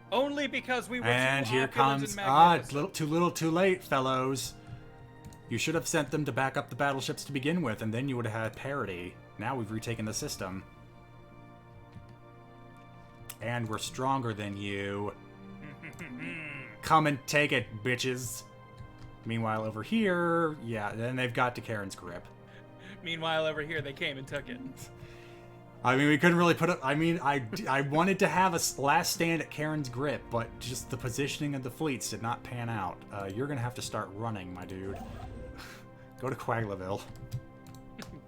B: Only because we were
A: And
B: too
A: here
B: opulent
A: comes
B: and magnificent.
A: too little, too late, fellows. You should have sent them to back up the battleships to begin with, and then you would have had parity. Now we've retaken the system. And we're stronger than you. Come and take it, bitches. Meanwhile, over here, yeah, then they've got to Karen's grip.
B: Meanwhile, over here, they came and took it.
A: I mean, we couldn't really put it. I mean, I wanted to have a last stand at Karen's grip, but just the positioning of the fleets did not pan out. You're gonna have to start running, my dude. Go to Quaglaville.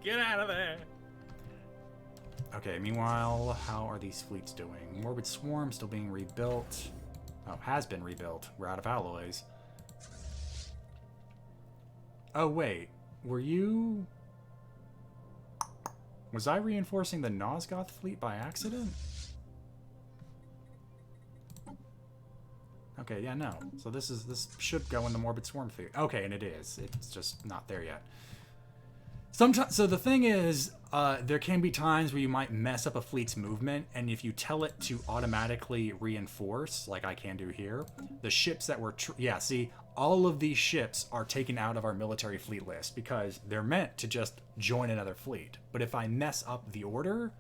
B: Get out of there.
A: Okay, meanwhile, how are these fleets doing? Morbid Swarm still being rebuilt. Oh, has been rebuilt. We're out of alloys. Oh, wait. Were you... Was I reinforcing the Nosgoth fleet by accident? Okay, yeah, no. So this should go in the Morbid Swarm fleet. Okay, and it is. It's just not there yet. Sometimes, so the thing is, there can be times where you might mess up a fleet's movement, and if you tell it to automatically reinforce, like I can do here, the ships that were... yeah, see, all of these ships are taken out of our military fleet list because they're meant to just join another fleet. But if I mess up the order,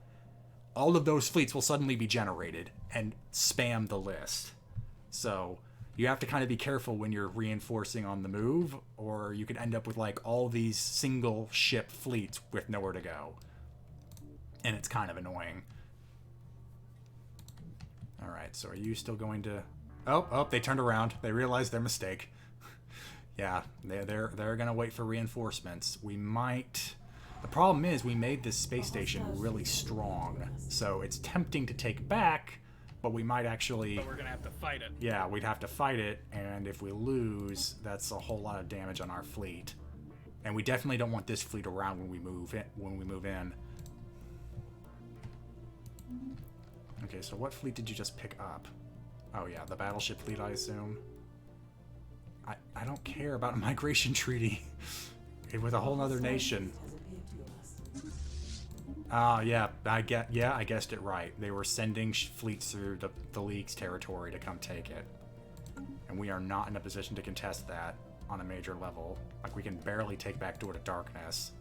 A: all of those fleets will suddenly be generated and spam the list. So... you have to kind of be careful when you're reinforcing on the move, or you could end up with like all these single ship fleets with nowhere to go. And it's kind of annoying. All right, so are you still going to... Oh, they turned around. They realized their mistake. Yeah, they're going to wait for reinforcements. We might... The problem is we made this space station really strong, so it's tempting to take back... but we might actually...
B: But we're going to have to fight it.
A: Yeah, we'd have to fight it, and if we lose, that's a whole lot of damage on our fleet. And we definitely don't want this fleet around when we move in. Okay, so what fleet did you just pick up? Oh yeah, the battleship fleet, I assume. I don't care about a migration treaty with a whole other nation. Yeah, I guessed it right. They were sending fleets through the League's territory to come take it. And we are not in a position to contest that on a major level. Like, we can barely take back Door to Darkness.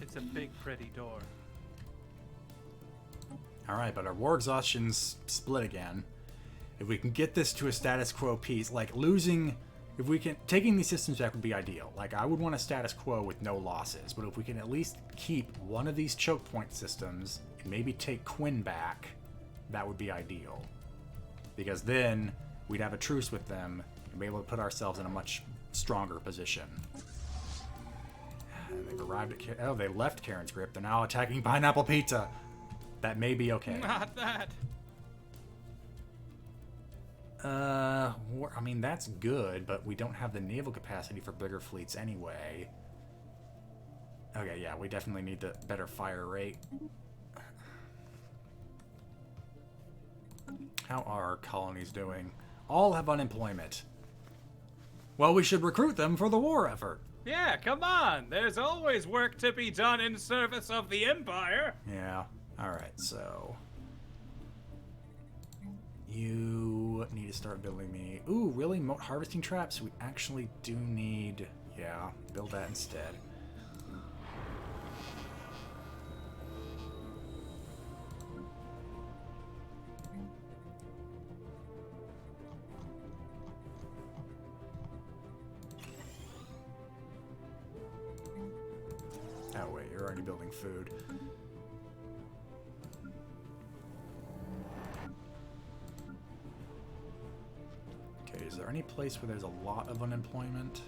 B: It's a big, pretty door.
A: Alright, but our war exhaustion's split again. If we can get this to a status quo piece, like losing... If we can... Taking these systems back would be ideal. Like, I would want a status quo with no losses, but if we can at least keep one of these choke point systems and maybe take Quinn back, that would be ideal. Because then we'd have a truce with them and be able to put ourselves in a much stronger position. They've arrived at... Oh, they left Karen's grip. They're now attacking Pineapple Pizza. That may be okay.
B: Not that.
A: I mean, that's good, but we don't have the naval capacity for bigger fleets anyway. Okay, yeah, we definitely need the better fire rate. How are our colonies doing? All have unemployment. Well, we should recruit them for the war effort.
B: Yeah, come on. There's always work to be done in service of the Empire.
A: Yeah. Alright, so... You need to start building me... Ooh, really? Moat harvesting traps? We actually do need... Yeah, build that instead. Oh wait, you're already building food. Okay, is there any place where there's a lot of unemployment?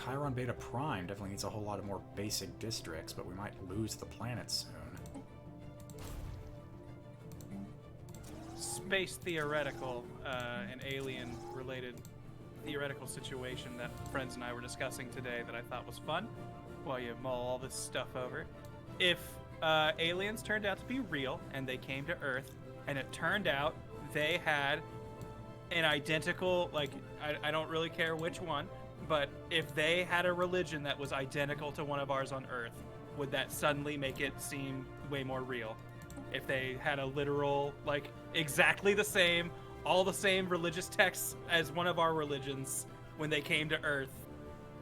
A: Chiron Beta Prime definitely needs a whole lot of more basic districts, but we might lose the planet soon.
B: Space theoretical, an alien-related theoretical situation that friends and I were discussing today that I thought was fun while you mull all this stuff over. If aliens turned out to be real and they came to Earth and it turned out they had an identical, like, I don't really care which one, but if they had a religion that was identical to one of ours on Earth, would that suddenly make it seem way more real? If they had a literal, like, exactly the same, all the same religious texts as one of our religions when they came to Earth,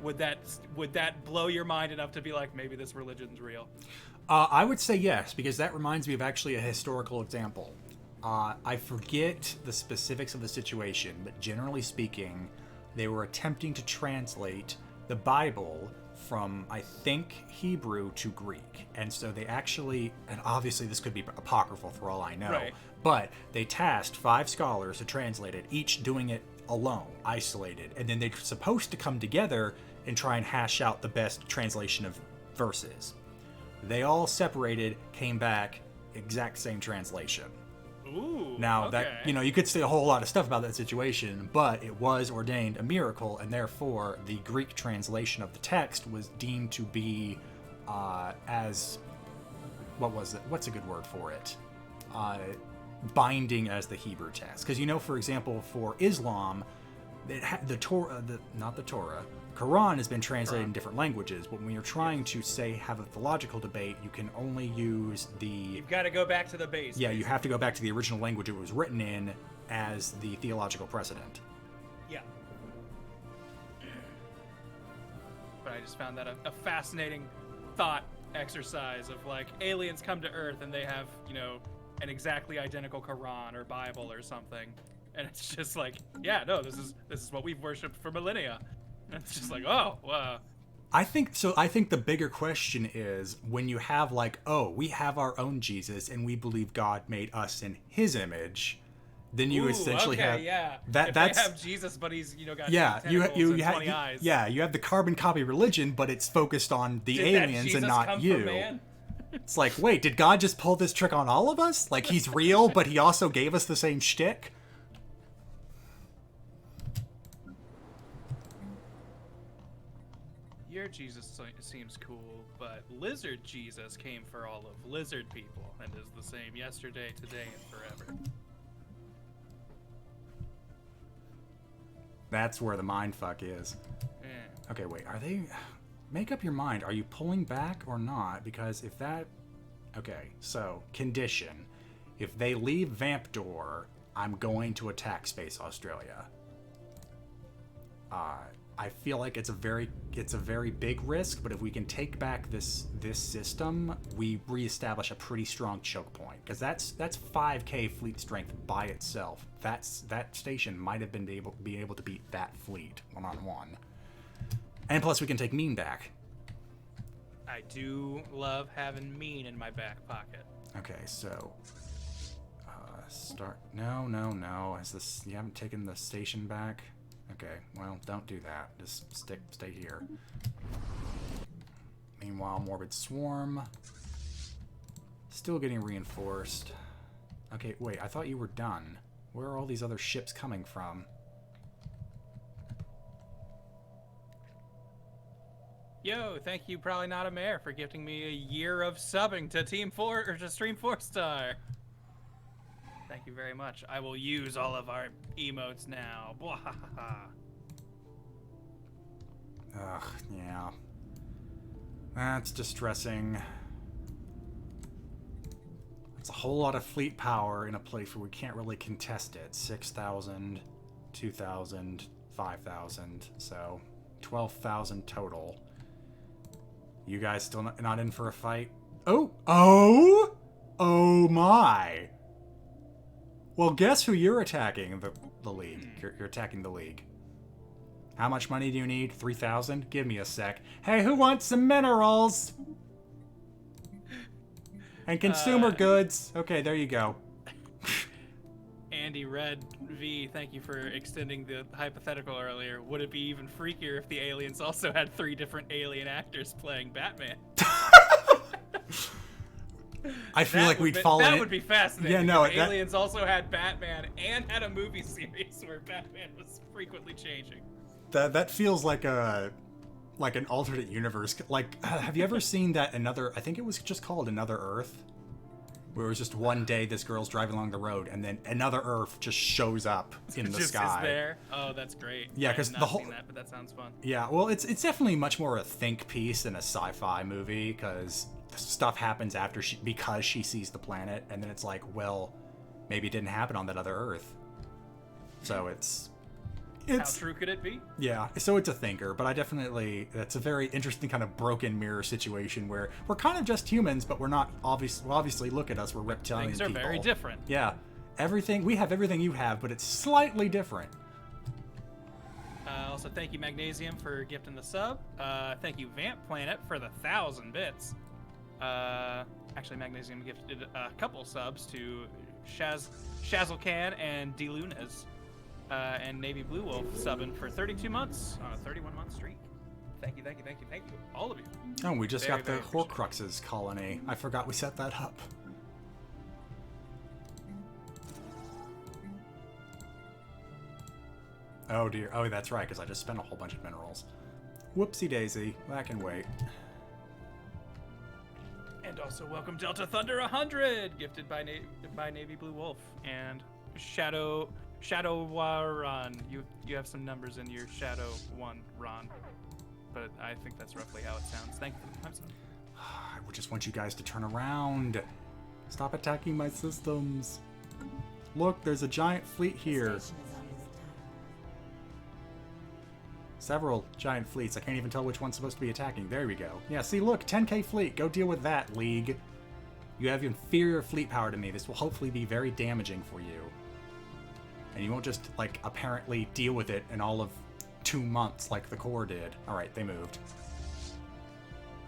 B: would that blow your mind enough to be like, maybe this religion's real?
A: I would say yes, because that reminds me of actually a historical example. I forget the specifics of the situation, but generally speaking, they were attempting to translate the Bible from, I think, Hebrew to Greek. And so they actually, and obviously this could be apocryphal for all I know,
B: right,
A: but they tasked 5 scholars to translate it, each doing it alone, isolated. And then they're supposed to come together and try and hash out the best translation of verses. They all separated, came back, exact same translation.
B: Ooh,
A: now
B: okay.
A: that, you could say a whole lot of stuff about that situation, but it was ordained a miracle, and therefore the Greek translation of the text was deemed to be as, what was it? What's a good word for it? Binding as the Hebrew text. Because, for example, for Islam, the Torah, not the Torah, Quran has been translated in different languages, but when you're trying to, say, have a theological debate, you can only use the...
B: You've got to go back to the base.
A: Yeah, you have to go back to the original language it was written in as the theological precedent.
B: Yeah. But I just found that a fascinating thought exercise of, like, aliens come to Earth and they have, an exactly identical Quran or Bible or something. And it's just like, yeah, no, this is what we've worshipped for millennia. And it's just like, oh, wow.
A: I think the bigger question is when you have like, oh, we have our own Jesus and we believe God made us in his image, then you essentially have
B: that's they have Jesus, but he's got tentacles and 20 eyes.
A: Yeah, you have the carbon copy religion, but it's focused on the aliens and not you. It's like, wait, did God just pull this trick on all of us? Like, he's real, but he also gave us the same shtick?
B: Your Jesus seems cool, but Lizard Jesus came for all of lizard people and is the same yesterday, today, and forever.
A: That's where the mindfuck is.
B: Yeah.
A: Okay, wait, are they... Make up your mind. Are you pulling back or not? Because if that... Okay, so, condition. If they leave Vamp Door, I'm going to attack Space Australia. I feel like it's a very big risk, but if we can take back this system, we reestablish a pretty strong choke point. Because that's 5k fleet strength by itself. That station might have been able to beat that fleet one-on-one. And plus, we can take Mean back.
B: I do love having Mean in my back pocket.
A: Okay, so start. No. You haven't taken the station back? Okay, well, don't do that. Just stay here. Meanwhile, Morbid Swarm. Still getting reinforced. Okay, wait, I thought you were done. Where are all these other ships coming from?
B: Yo, thank you, Probably Not a Mayor, for gifting me a year of subbing to Team 4 or to Stream 4 Star. Thank you very much. I will use all of our emotes now. Bwahaha.
A: Ugh, yeah. That's distressing. It's a whole lot of fleet power in a place where we can't really contest it. 6,000, 2,000, 5,000, so 12,000 total. You guys still not in for a fight? Oh! Oh my! Well, guess who you're attacking? The League. You're attacking the League. How much money do you need? 3,000? Give me a sec. Hey, who wants some minerals? And consumer goods. Okay, there you go.
B: Andy Red V, thank you for extending the hypothetical earlier. Would it be even freakier if the aliens also had 3 different alien actors playing Batman?
A: I feel like we'd fall in.
B: That would be fascinating.
A: Yeah, no,
B: if aliens also had Batman and had a movie series where Batman was frequently changing.
A: That feels like an alternate universe. Like, have you ever seen that I think it was just called Another Earth, where it was just one day this girl's driving along the road and then another Earth just shows up in the sky.
B: Is there? Oh, that's great.
A: Yeah, because the whole.
B: Seen that, but that sounds fun.
A: Yeah, well, it's definitely much more a think piece than a sci-fi movie, because stuff happens because she sees the planet, and then it's like, well, maybe it didn't happen on that other Earth. So it's
B: how true could it be?
A: Yeah, so it's a thinker, but that's a very interesting kind of broken mirror situation where we're kind of just humans, but we're not obviously look at us, we're reptilian
B: Things are
A: people.
B: very different.
A: Yeah, we have everything you have, but it's slightly different.
B: Also, thank you, Magnesium, for gifting the sub. Thank you, Vamp Planet, for the 1,000 bits. Actually, Magnesium gifted a couple subs to Shazzlecan and D Lunas. And Navy Blue Wolf subbing for 32 months on a 31-month streak. Thank you, all of you.
A: Oh, we just got the Horcruxes colony. I forgot we set that up. Oh dear. Oh, that's right, because I just spent a whole bunch of minerals. Whoopsie daisy. That can wait.
B: And also welcome Delta Thunder 100, gifted by Navy Blue Wolf and Shadow Ron. You have some numbers in your Shadow 1 Ron, but I think that's roughly how it sounds. Thank you for the time, son.
A: I just want you guys to turn around. Stop attacking my systems. Look, there's a giant fleet here. Several giant fleets. I can't even tell which one's supposed to be attacking. There we go. Yeah, see, look, 10k fleet. Go deal with that, League. You have inferior fleet power to me. This will hopefully be very damaging for you. And you won't just, like, apparently deal with it in all of 2 months like the Corps did. Alright, they moved.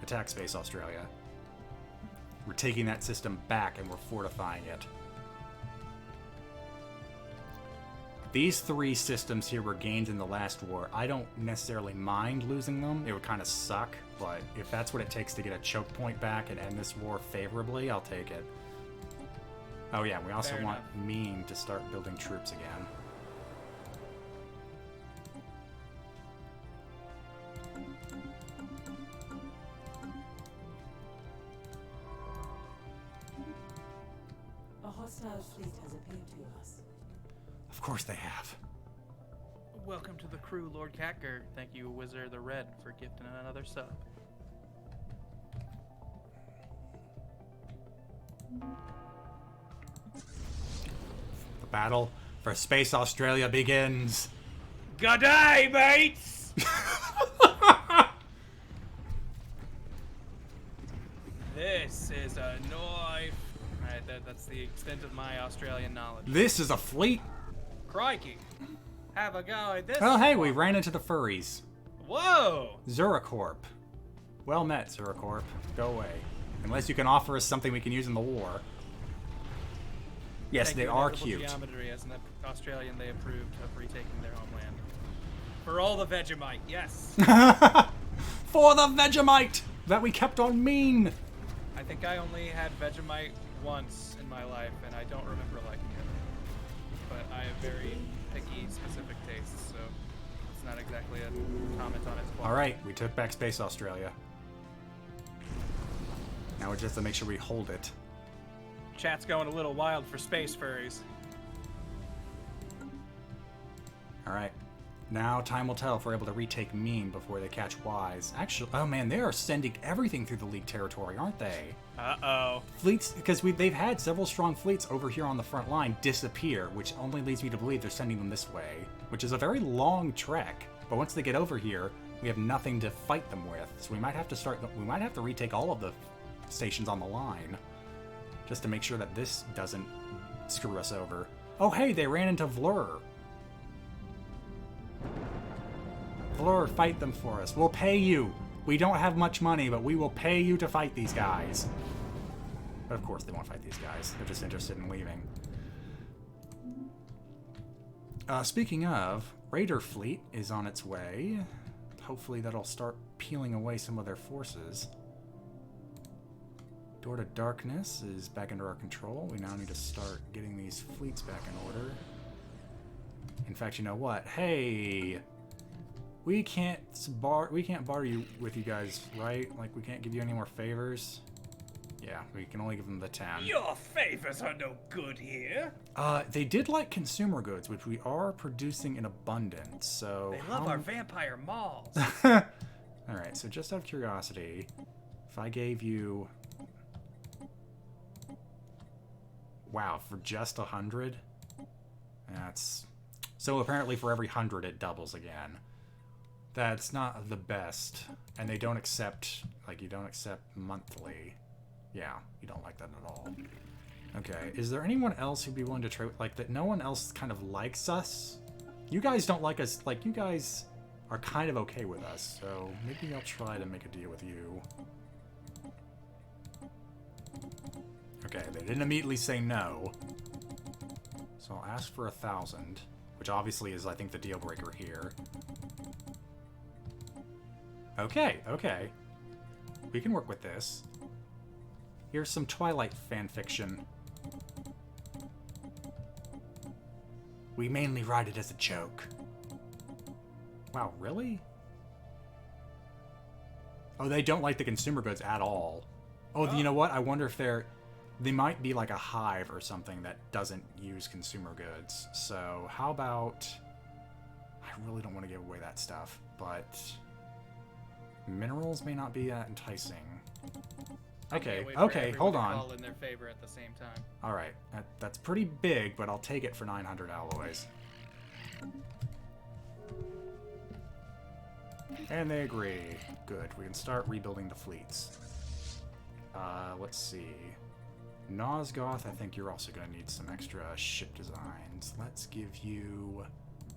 A: Attack Space Australia. We're taking that system back and we're fortifying it. These 3 systems here were gained in the last war. I don't necessarily mind losing them. It would kind of suck, but if that's what it takes to get a choke point back and end this war favorably, I'll take it. Oh yeah, we also want Mean to start building troops again.
C: A hostile fleet has appeared to us.
A: Of course they have.
B: Welcome to the crew, Lord Catger. Thank you, Wizard the Red, for gifting another sub.
A: The battle for Space Australia begins.
B: Good day, mates! This is a knife. Alright, that's the extent of my Australian knowledge.
A: This is a fleet.
B: Crikey. Have a go at this.
A: Oh, hey, we ran into the furries.
B: Whoa!
A: Zuracorp. Well met, Zuracorp. Go away. Unless you can offer us something we can use in the war. Yes,
B: Thank
A: they
B: you,
A: are
B: Inevitable
A: cute.
B: Geometry, as an Australian, they approved of retaking their homeland. For all the Vegemite, yes.
A: For the Vegemite that we kept on Mean.
B: I think I only had Vegemite once in my life, and I don't remember liking it. But I have very picky, specific tastes, so let's not exactly a comment on its quality.
A: All right, we took back Space Australia. Now we just have to make sure we hold it.
B: Chat's going a little wild for space furries.
A: All right. Now time will tell if we're able to retake Mean before they catch Wise. Actually, oh man, they are sending everything through the League territory, aren't they?
B: Uh-oh.
A: Fleets, because they've had several strong fleets over here on the front line disappear, which only leads me to believe they're sending them this way, which is a very long trek. But once they get over here, we have nothing to fight them with, so we might have to retake all of the stations on the line, just to make sure that this doesn't screw us over. Oh hey, they ran into Vlur. Vlur, fight them for us. We'll pay you. We don't have much money, but we will pay you to fight these guys. But of course they won't fight these guys. They're just interested in leaving. Speaking of, Raider Fleet is on its way. Hopefully that'll start peeling away some of their forces. Door to Darkness is back under our control. We now need to start getting these fleets back in order. In fact, you know what? Hey, we can't barter you with you guys, right? Like, we can't give you any more favors. Yeah, we can only give them the 10.
B: Your favors are no good here.
A: They did like consumer goods, which we are producing in abundance. So
B: They love our vampire malls.
A: All right. So just out of curiosity, if I gave you, wow, for just 100, that's so apparently for every 100 it doubles again. That's not the best, and they don't accept, like, you don't accept monthly. Yeah, you don't like that at all. Okay, is there anyone else who'd be willing to trade, like, that no one else kind of likes us? You guys don't like us, like, you guys are kind of okay with us, so maybe I'll try to make a deal with you. Okay, they didn't immediately say no. So I'll ask for 1,000, which obviously is, I think, the deal breaker here. Okay, okay. We can work with this. Here's some Twilight fanfiction. We mainly write it as a joke. Wow, really? Oh, they don't like the consumer goods at all. Oh, you know what? I wonder if they might be like a hive or something that doesn't use consumer goods. So how about, I really don't want to give away that stuff, but minerals may not be that enticing. Okay, okay, hold on.
B: All in their favor at the same time.
A: All right, that's pretty big, but I'll take it for 900 alloys. And they agree. Good, we can start rebuilding the fleets. Let's see. Nosgoth, I think you're also going to need some extra ship designs. Let's give you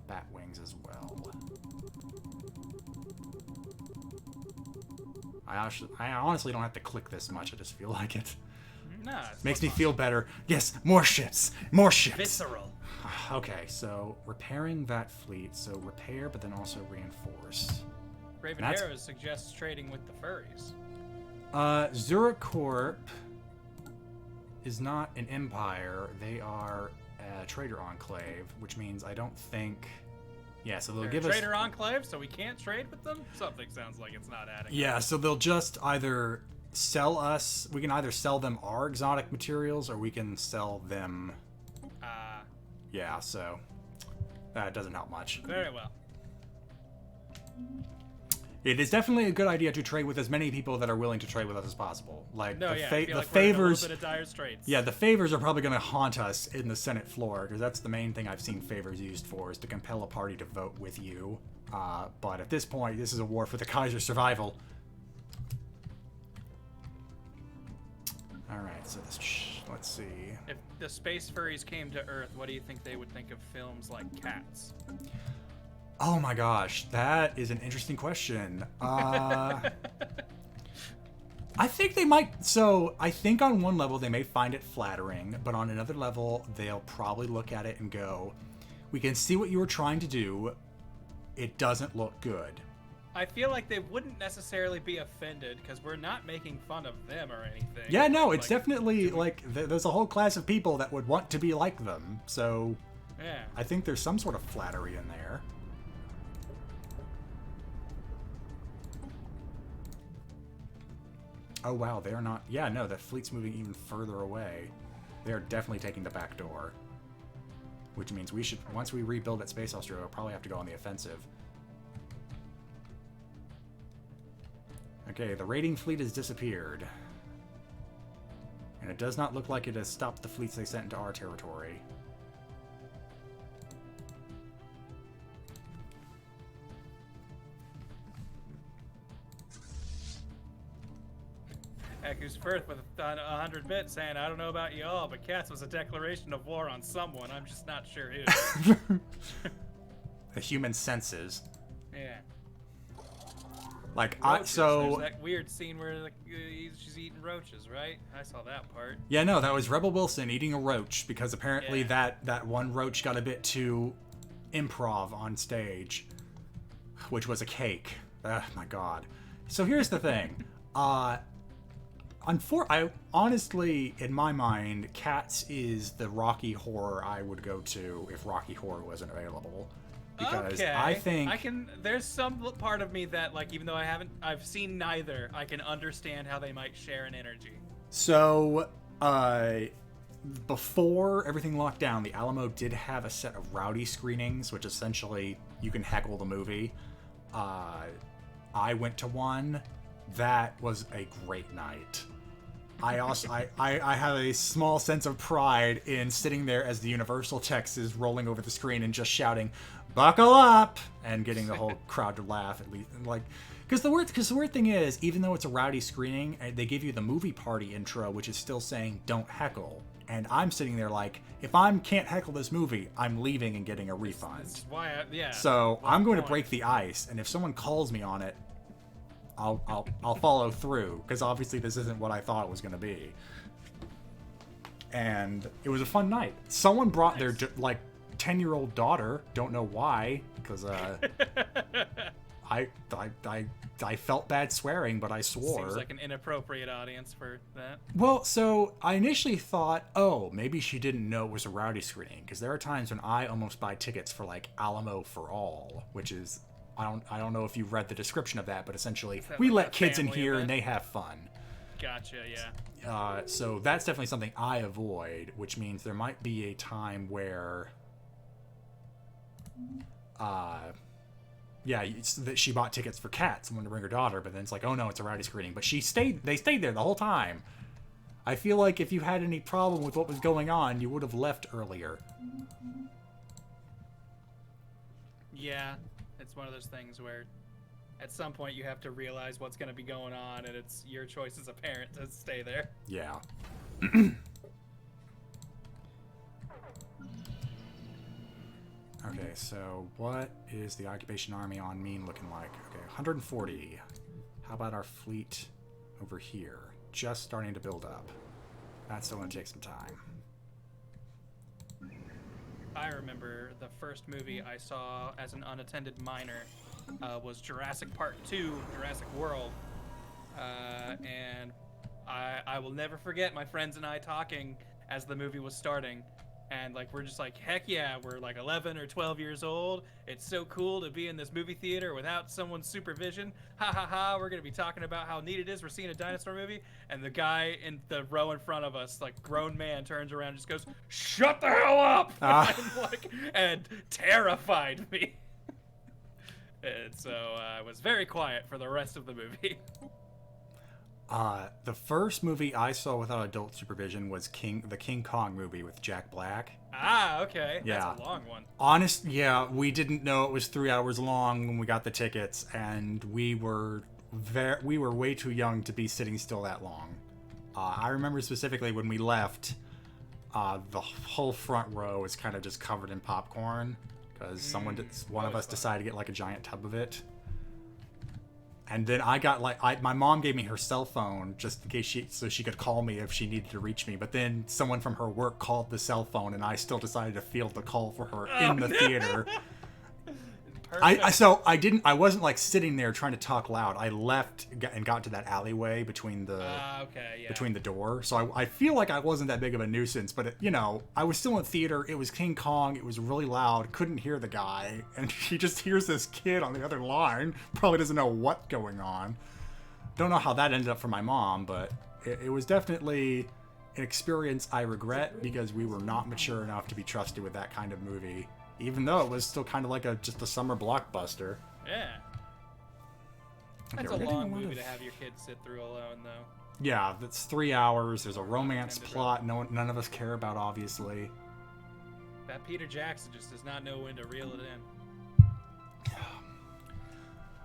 A: bat wings as well. I honestly don't have to click this much. I just feel like it.
B: Nah,
A: Makes me feel better. Yes, more ships! More ships!
B: visceral.
A: Okay, so repairing that fleet. So repair, but then also reinforce.
B: Raven
A: That's-
B: Arrows suggests trading with the furries.
A: Zurich Corp is not an empire. They are a trader enclave, which means I don't think... Yeah, so they'll
B: They're
A: give
B: a
A: us...
B: trader enclave, so we can't trade with them? Something sounds like it's not adding.
A: Yeah, so they'll just either sell us... We can either sell them our exotic materials, or we can sell them... Yeah, so... That doesn't help much.
B: Very well.
A: It is definitely a good idea to trade with as many people that are willing to trade with us as possible. Like,
B: No,
A: the,
B: yeah,
A: fa-
B: I feel
A: the
B: like we're in a
A: favors...
B: little bit of dire straits.
A: Yeah, the favors are probably going to haunt us in the Senate floor, because that's the main thing I've seen favors used for, is to compel a party to vote with you. But at this point, this is a war for the Kaiser's survival. Alright, so this... let's see.
B: If the space furries came to Earth, what do you think they would think of films like Cats?
A: Oh my gosh, that is an interesting question. I think they might... So, I think on one level they may find it flattering, but on another level they'll probably look at it and go, we can see what you were trying to do. It doesn't look good.
B: I feel like they wouldn't necessarily be offended because we're not making fun of them or anything.
A: Yeah, no, it's
B: Like,
A: definitely, like, there's a whole class of people that would want to be like them. So,
B: Yeah.
A: I think there's some sort of flattery in there. Oh, wow, they're not... Yeah, no, the fleet's moving even further away. They're definitely taking the back door. Which means we should... Once we rebuild at Space Austria, we'll probably have to go on the offensive. Okay, the raiding fleet has disappeared. And it does not look like it has stopped the fleets they sent into our territory.
B: Eku's Firth with 100 bits saying, I don't know about y'all, but Cats was a declaration of war on someone. I'm just not sure who.
A: The human senses.
B: Yeah.
A: Like,
B: Roaches. There's that weird scene where she's eating roaches, right? I saw that part.
A: Yeah, no, that was Rebel Wilson eating a roach, because apparently that one roach got a bit too improv on stage, which was a cake. Oh my god. So here's the thing. I honestly, in my mind, Cats is the Rocky Horror I would go to if Rocky Horror wasn't available. Because
B: okay.
A: I think
B: there's some part of me that, like, even though I've seen neither, I can understand how they might share an energy.
A: So, before everything locked down, the Alamo did have a set of rowdy screenings, which essentially you can heckle the movie. I went to one. That was a great night. I also I have a small sense of pride in sitting there as the Universal text is rolling over the screen and just shouting, "Buckle up!" and getting the whole crowd to laugh at least. And like, because the weird thing is, even though it's a rowdy screening, they give you the movie party intro, which is still saying "Don't heckle." And I'm sitting there like, if I can't heckle this movie, I'm leaving and getting a refund.
B: That's why,
A: So I'm going to break the ice, and if someone calls me on it, I'll follow through, because obviously this isn't what I thought it was going to be. And it was a fun night. Someone brought their 10-year-old daughter. Don't know why, because I felt bad swearing, but I swore.
B: Seems like an inappropriate audience for that.
A: Well, so I initially thought, oh, maybe she didn't know it was a rowdy screening, because there are times when I almost buy tickets for like Alamo for All, which is I don't know if you've read the description of that, but essentially we
B: like
A: let kids in here
B: event?
A: and they have fun.
B: Gotcha, yeah.
A: So that's definitely something I avoid, which means there might be a time where, that she bought tickets for Cats and wanted to bring her daughter, but then it's like, oh no, it's a rowdy screening. But they stayed there the whole time. I feel like if you had any problem with what was going on, you would have left earlier.
B: Yeah, it's one of those things where at some point you have to realize what's going to be going on, and it's your choice as a parent to stay there.
A: Yeah. Okay, so what is the occupation army on Mean looking like? Okay, 140. How about our fleet over here? Just starting to build up. That's still going to take some time.
B: I remember the first movie I saw as an unattended minor was Jurassic Park 2, Jurassic World. And I will never forget my friends and I talking as the movie was starting. And like, we're just like, heck yeah, we're like 11 or 12 years old. It's so cool to be in this movie theater without someone's supervision. Ha ha ha, we're going to be talking about how neat it is. We're seeing a dinosaur movie. And the guy in the row in front of us, like grown man, turns around and just goes, shut the hell up! And terrified me. And so I was very quiet for the rest of the movie.
A: The first movie I saw without adult supervision was the King Kong movie with Jack Black.
B: Ah, okay.
A: Yeah.
B: That's a long one.
A: We didn't know it was 3 hours long when we got the tickets, and we were way too young to be sitting still that long. I remember specifically when we left, the whole front row was kind of just covered in popcorn because one of us decided to get like a giant tub of it. And then I got my mom gave me her cell phone just in case so she could call me if she needed to reach me. But then someone from her work called the cell phone, and I still decided to field the call for her in the theater. I wasn't like sitting there trying to talk loud. I left and got to that alleyway between the door. So I feel like I wasn't that big of a nuisance, but I was still in theater. It was King Kong. It was really loud. Couldn't hear the guy, and he just hears this kid on the other line. Probably doesn't know what's going on. Don't know how that ended up for my mom, but it was definitely an experience I regret because we were not mature enough to be trusted with that kind of movie, even though it was still kind of like just a summer blockbuster.
B: Yeah.
A: Okay,
B: That's
A: we're
B: a
A: getting
B: long
A: lot
B: movie
A: of-
B: to have your kids sit through alone, though.
A: Yeah, that's 3 hours. There's a romance
B: Intended
A: plot none of us care about, obviously.
B: That Peter Jackson just does not know when to reel it in.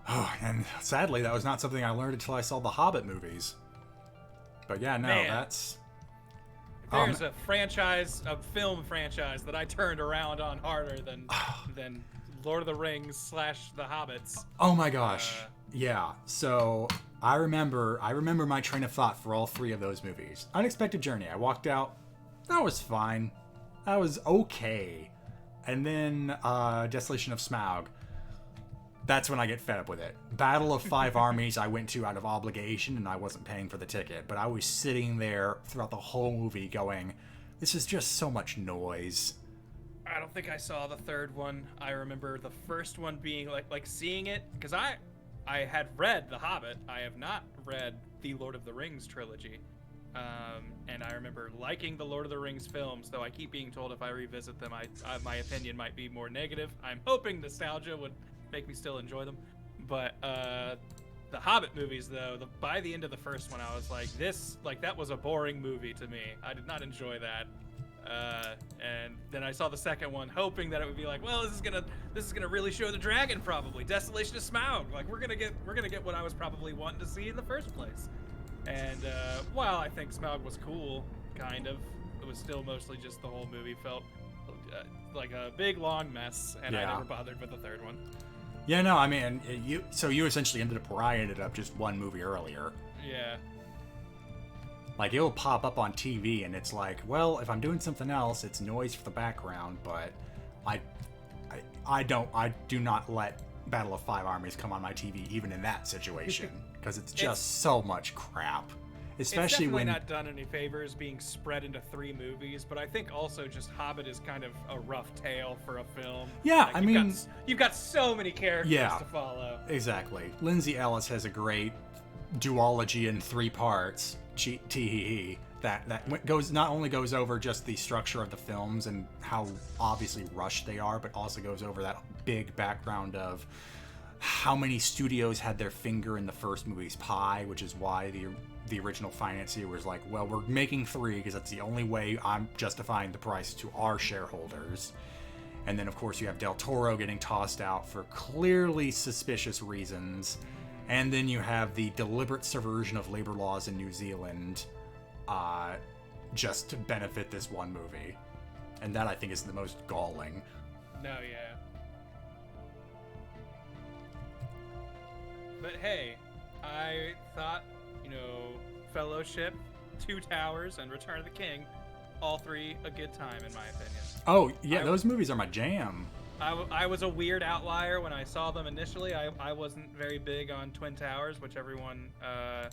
A: Oh, and sadly, that was not something I learned until I saw the Hobbit movies. But yeah, no,
B: Man.
A: that's...
B: If there's a film franchise that I turned around on harder than Lord of the Rings / The Hobbits.
A: Oh my gosh. Yeah. So I remember my train of thought for all 3 of those movies. Unexpected Journey. I walked out. That was fine. That was okay. And then Desolation of Smaug. That's when I get fed up with it. Battle of Five Armies I went to out of obligation and I wasn't paying for the ticket. But I was sitting there throughout the whole movie going, this is just so much noise.
B: I don't think I saw the third one. I remember the first one being like seeing it because I had read The Hobbit. I have not read the Lord of the Rings trilogy. And I remember liking the Lord of the Rings films, though I keep being told if I revisit them, my opinion might be more negative. I'm hoping nostalgia would make me still enjoy them. But the Hobbit movies, though, by the end of the first one, I was like, that was a boring movie to me. I did not enjoy that. And then I saw the second one, hoping that it would be like, well, this is gonna really show the dragon, probably Desolation of Smaug. Like we're gonna get what I was probably wanting to see in the first place. And while I think Smaug was cool, kind of, it was still mostly just the whole movie felt like a big long mess, and I
A: Yeah.
B: never bothered with the third one.
A: Yeah, no, I mean, you essentially ended up where I ended up just one movie earlier.
B: Yeah.
A: Like, it'll pop up on TV, and it's like, well, if I'm doing something else, it's noise for the background, but I do not let Battle of Five Armies come on my TV, even in that situation, because it's just so much crap. Especially
B: it's definitely
A: when...
B: not done any favors being spread into 3 movies, but I think also just Hobbit is kind of a rough tale for a film.
A: Yeah,
B: Like,
A: I mean...
B: you've got so many characters
A: Yeah.
B: to follow.
A: Exactly. Lindsay Ellis has a great duology in 3 parts, Tee-hee-hee, that goes not only goes over just the structure of the films and how obviously rushed they are, but also goes over that big background of how many studios had their finger in the first movie's pie, which is why the original financier was like, well, we're making 3 because that's the only way I'm justifying the price to our shareholders. And then, of course, you have Del Toro getting tossed out for clearly suspicious reasons. And then you have the deliberate subversion of labor laws in New Zealand just to benefit this one movie. And that, I think, is the most galling.
B: No, yeah. But hey, I thought, Fellowship, Two Towers, and Return of the King, all 3 a good time, in my opinion.
A: Oh, yeah, those movies are my jam.
B: I was a weird outlier when I saw them initially. I wasn't very big on Twin Towers, which everyone, or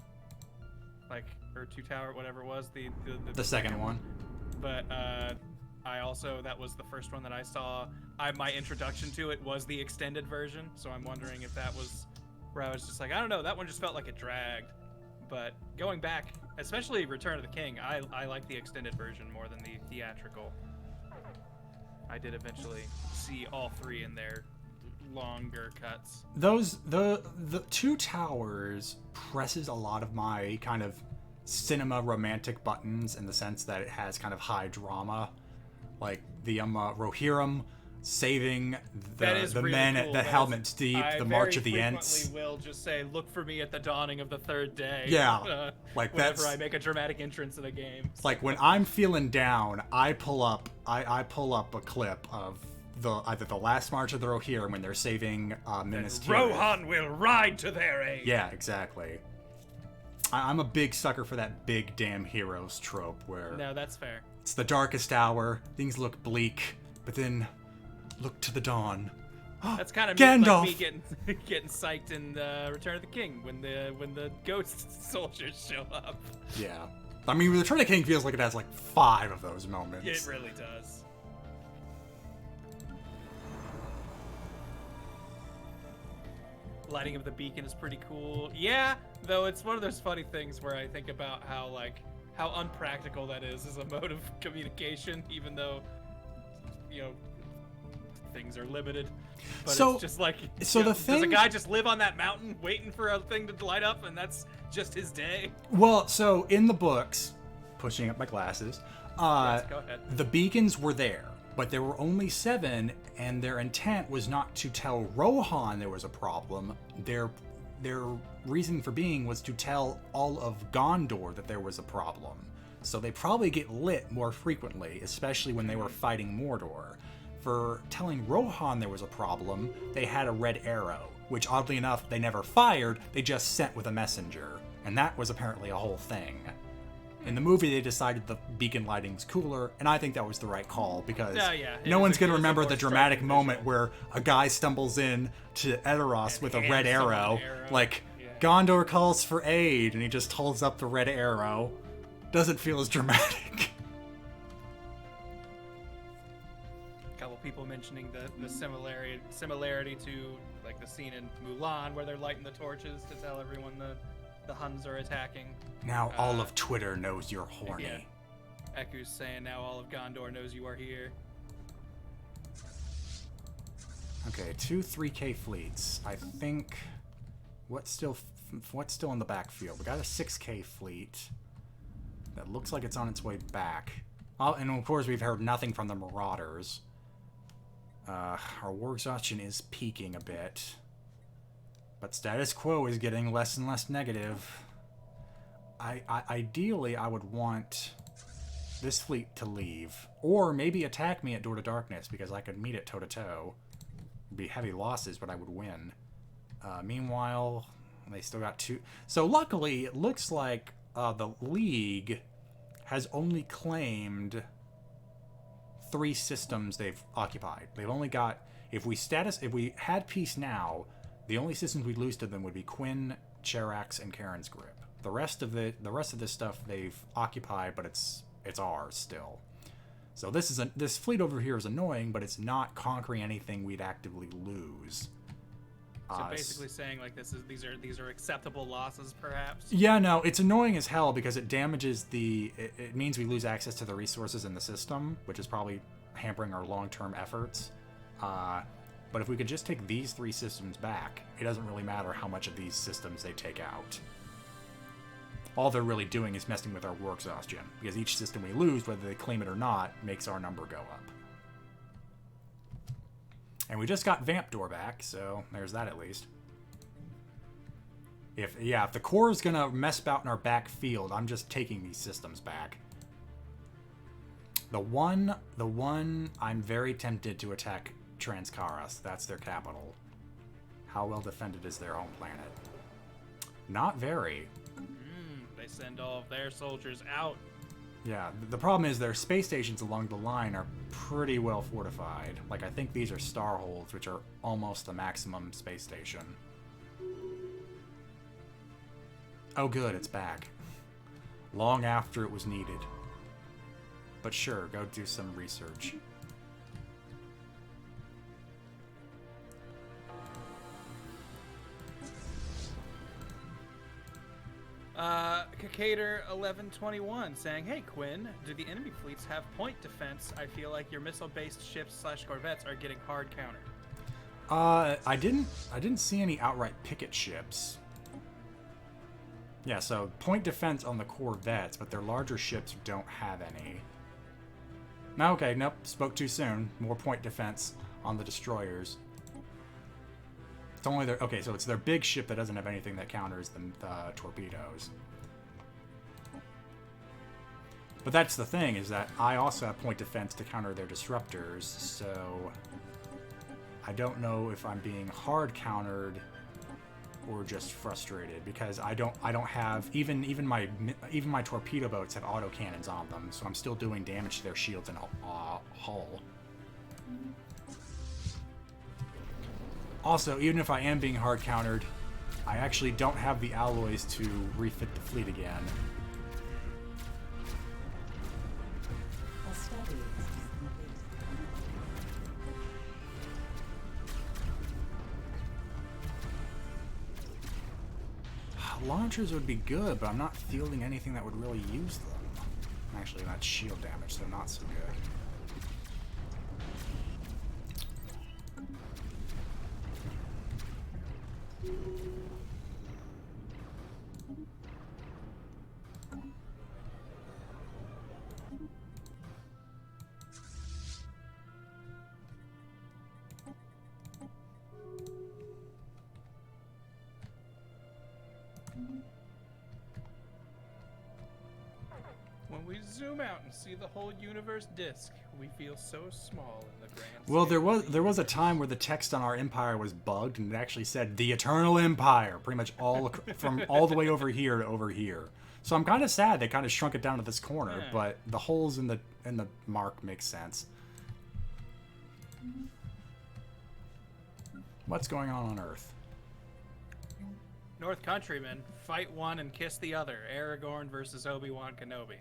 B: Two Tower, whatever it was,
A: The second one.
B: But I also, that was the first one that I saw. My introduction to it was the extended version, so I'm wondering if that was where I was just like, I don't know, that one just felt like it dragged. But going back, especially Return of the King, I like the extended version more than the theatrical. I did eventually see all 3 in their longer cuts.
A: The Two Towers presses a lot of my kind of cinema romantic buttons in the sense that it has kind of high drama, like the Rohirrim saving the
B: really
A: men
B: cool.
A: at the Helmet's Deep, the March of the Ents.
B: I will just say, look for me at the dawning of the 3rd day.
A: Yeah, like
B: whenever I make a dramatic entrance in a game.
A: It's like when I'm feeling down, I pull up a clip of either the last March of the Rohirrim when they're saving Minas Tirith.
B: Rohan will ride to their aid.
A: Yeah, exactly. I'm a big sucker for that big damn heroes trope where
B: No, that's fair.
A: it's the darkest hour, things look bleak, but then look to the dawn.
B: That's kind of
A: Gandalf!
B: like me getting psyched in Return of the King when the ghost soldiers show up.
A: Yeah. I mean, Return of the King feels like it has like 5 of those moments.
B: It really does. lighting of the beacon is pretty cool. Yeah, though it's one of those funny things where I think about how unpractical that is as a mode of communication, even though, things are limited. But
A: So-
B: it's just like,
A: so the
B: does a
A: thing-
B: guy just live on that mountain waiting for a thing to light up, and that's just his day?
A: Well, so in the books, pushing up my glasses,
B: Yes, go ahead.
A: the beacons were there, but there were only 7, and their intent was not to tell Rohan there was a problem. Their reason for being was to tell all of Gondor that there was a problem. So they probably get lit more frequently, especially when they were fighting Mordor. For telling Rohan there was a problem, they had a red arrow, which oddly enough they never fired, they just sent with a messenger. And that was apparently a whole thing. In the movie, they decided the beacon lighting's cooler, and I think that was the right call, because
B: It
A: no
B: was
A: one's
B: a-
A: going to
B: it was a
A: remember
B: more
A: the dramatic
B: striking
A: moment
B: visual.
A: where a guy stumbles in to Edoras with a
B: hands
A: red
B: someone
A: arrow.
B: an arrow.
A: Like,
B: Yeah.
A: Gondor calls for aid, and he just holds up the red arrow. Doesn't feel as dramatic.
B: A couple people mentioning the similarity to like the scene in Mulan where they're lighting the torches to tell everyone the Huns are attacking.
A: Now all of Twitter knows you're horny.
B: Yeah. Eku's saying now all of Gondor knows you are here.
A: Okay, 2 3K fleets. I think what's still in the backfield? We got a 6K fleet that looks like it's on its way back. Oh, and of course we've heard nothing from the Marauders. Our war exhaustion is peaking a bit, but status quo is getting less and less negative. Ideally, I would want this fleet to leave, or maybe attack me at Door to Darkness, because I could meet it toe to toe. It'd be heavy losses, but I would win. Meanwhile, they still got 2. So luckily, it looks like the League has only claimed 3 systems they've occupied. They've only got, if we had peace now, the only systems we'd lose to them would be Quinn, Cherax, and Karen's Grip. The rest of this stuff they've occupied, but it's ours still. So this fleet over here is annoying, but it's not conquering anything we'd actively lose.
B: So basically saying like these are acceptable losses, perhaps.
A: Yeah, no, it's annoying as hell because it damages it means we lose access to the resources in the system, which is probably hampering our long-term efforts. But if we could just take these 3 systems back, it doesn't really matter how much of these systems they take out. All they're really doing is messing with our war exhaustion, because each system we lose, whether they claim it or not, makes our number go up. And we just got Vamp Door back, so there's that at least. If the core is gonna mess about in our back field, I'm just taking these systems back. The one I'm very tempted to attack Transkaras. That's their capital. How well defended is their home planet? Not very.
B: They send all of their soldiers out.
A: Yeah, the problem is their space stations along the line are pretty well fortified. Like, I think these are Starholds, which are almost the maximum space station. Oh good, it's back. Long after it was needed. But sure, go do some research.
B: Cacader 1121 saying, "Hey Quinn, do the enemy fleets have point defense? I feel like your missile-based ships / corvettes are getting hard countered."
A: I didn't see any outright picket ships. Yeah, so point defense on the corvettes, but their larger ships don't have any. Okay, nope, spoke too soon. More point defense on the destroyers. It's only their, okay, so it's their big ship that doesn't have anything that counters the torpedoes. But that's the thing, is that I also have point defense to counter their disruptors, so I don't know if I'm being hard countered or just frustrated, because I don't have even my torpedo boats have autocannons on them, so I'm still doing damage to their shields and hull. Also, even if I am being hard countered, I actually don't have the alloys to refit the fleet again.
C: A study is complete.
A: Launchers would be good, but I'm not fielding anything that would really use them. Actually, that's shield damage, so not so good.
B: When we zoom out and see the whole universe disk, we feel so small in the grand
A: Well,
B: scheme.
A: there was a time where the text on our Empire was bugged, and it actually said the Eternal Empire, pretty much all from all the way over here to over here. So I'm kind of sad they kind of shrunk it down to this corner,
B: Yeah.
A: but the holes in the mark make sense. What's going on Earth?
B: North Countrymen, fight one and kiss the other. Aragorn versus Obi-Wan Kenobi.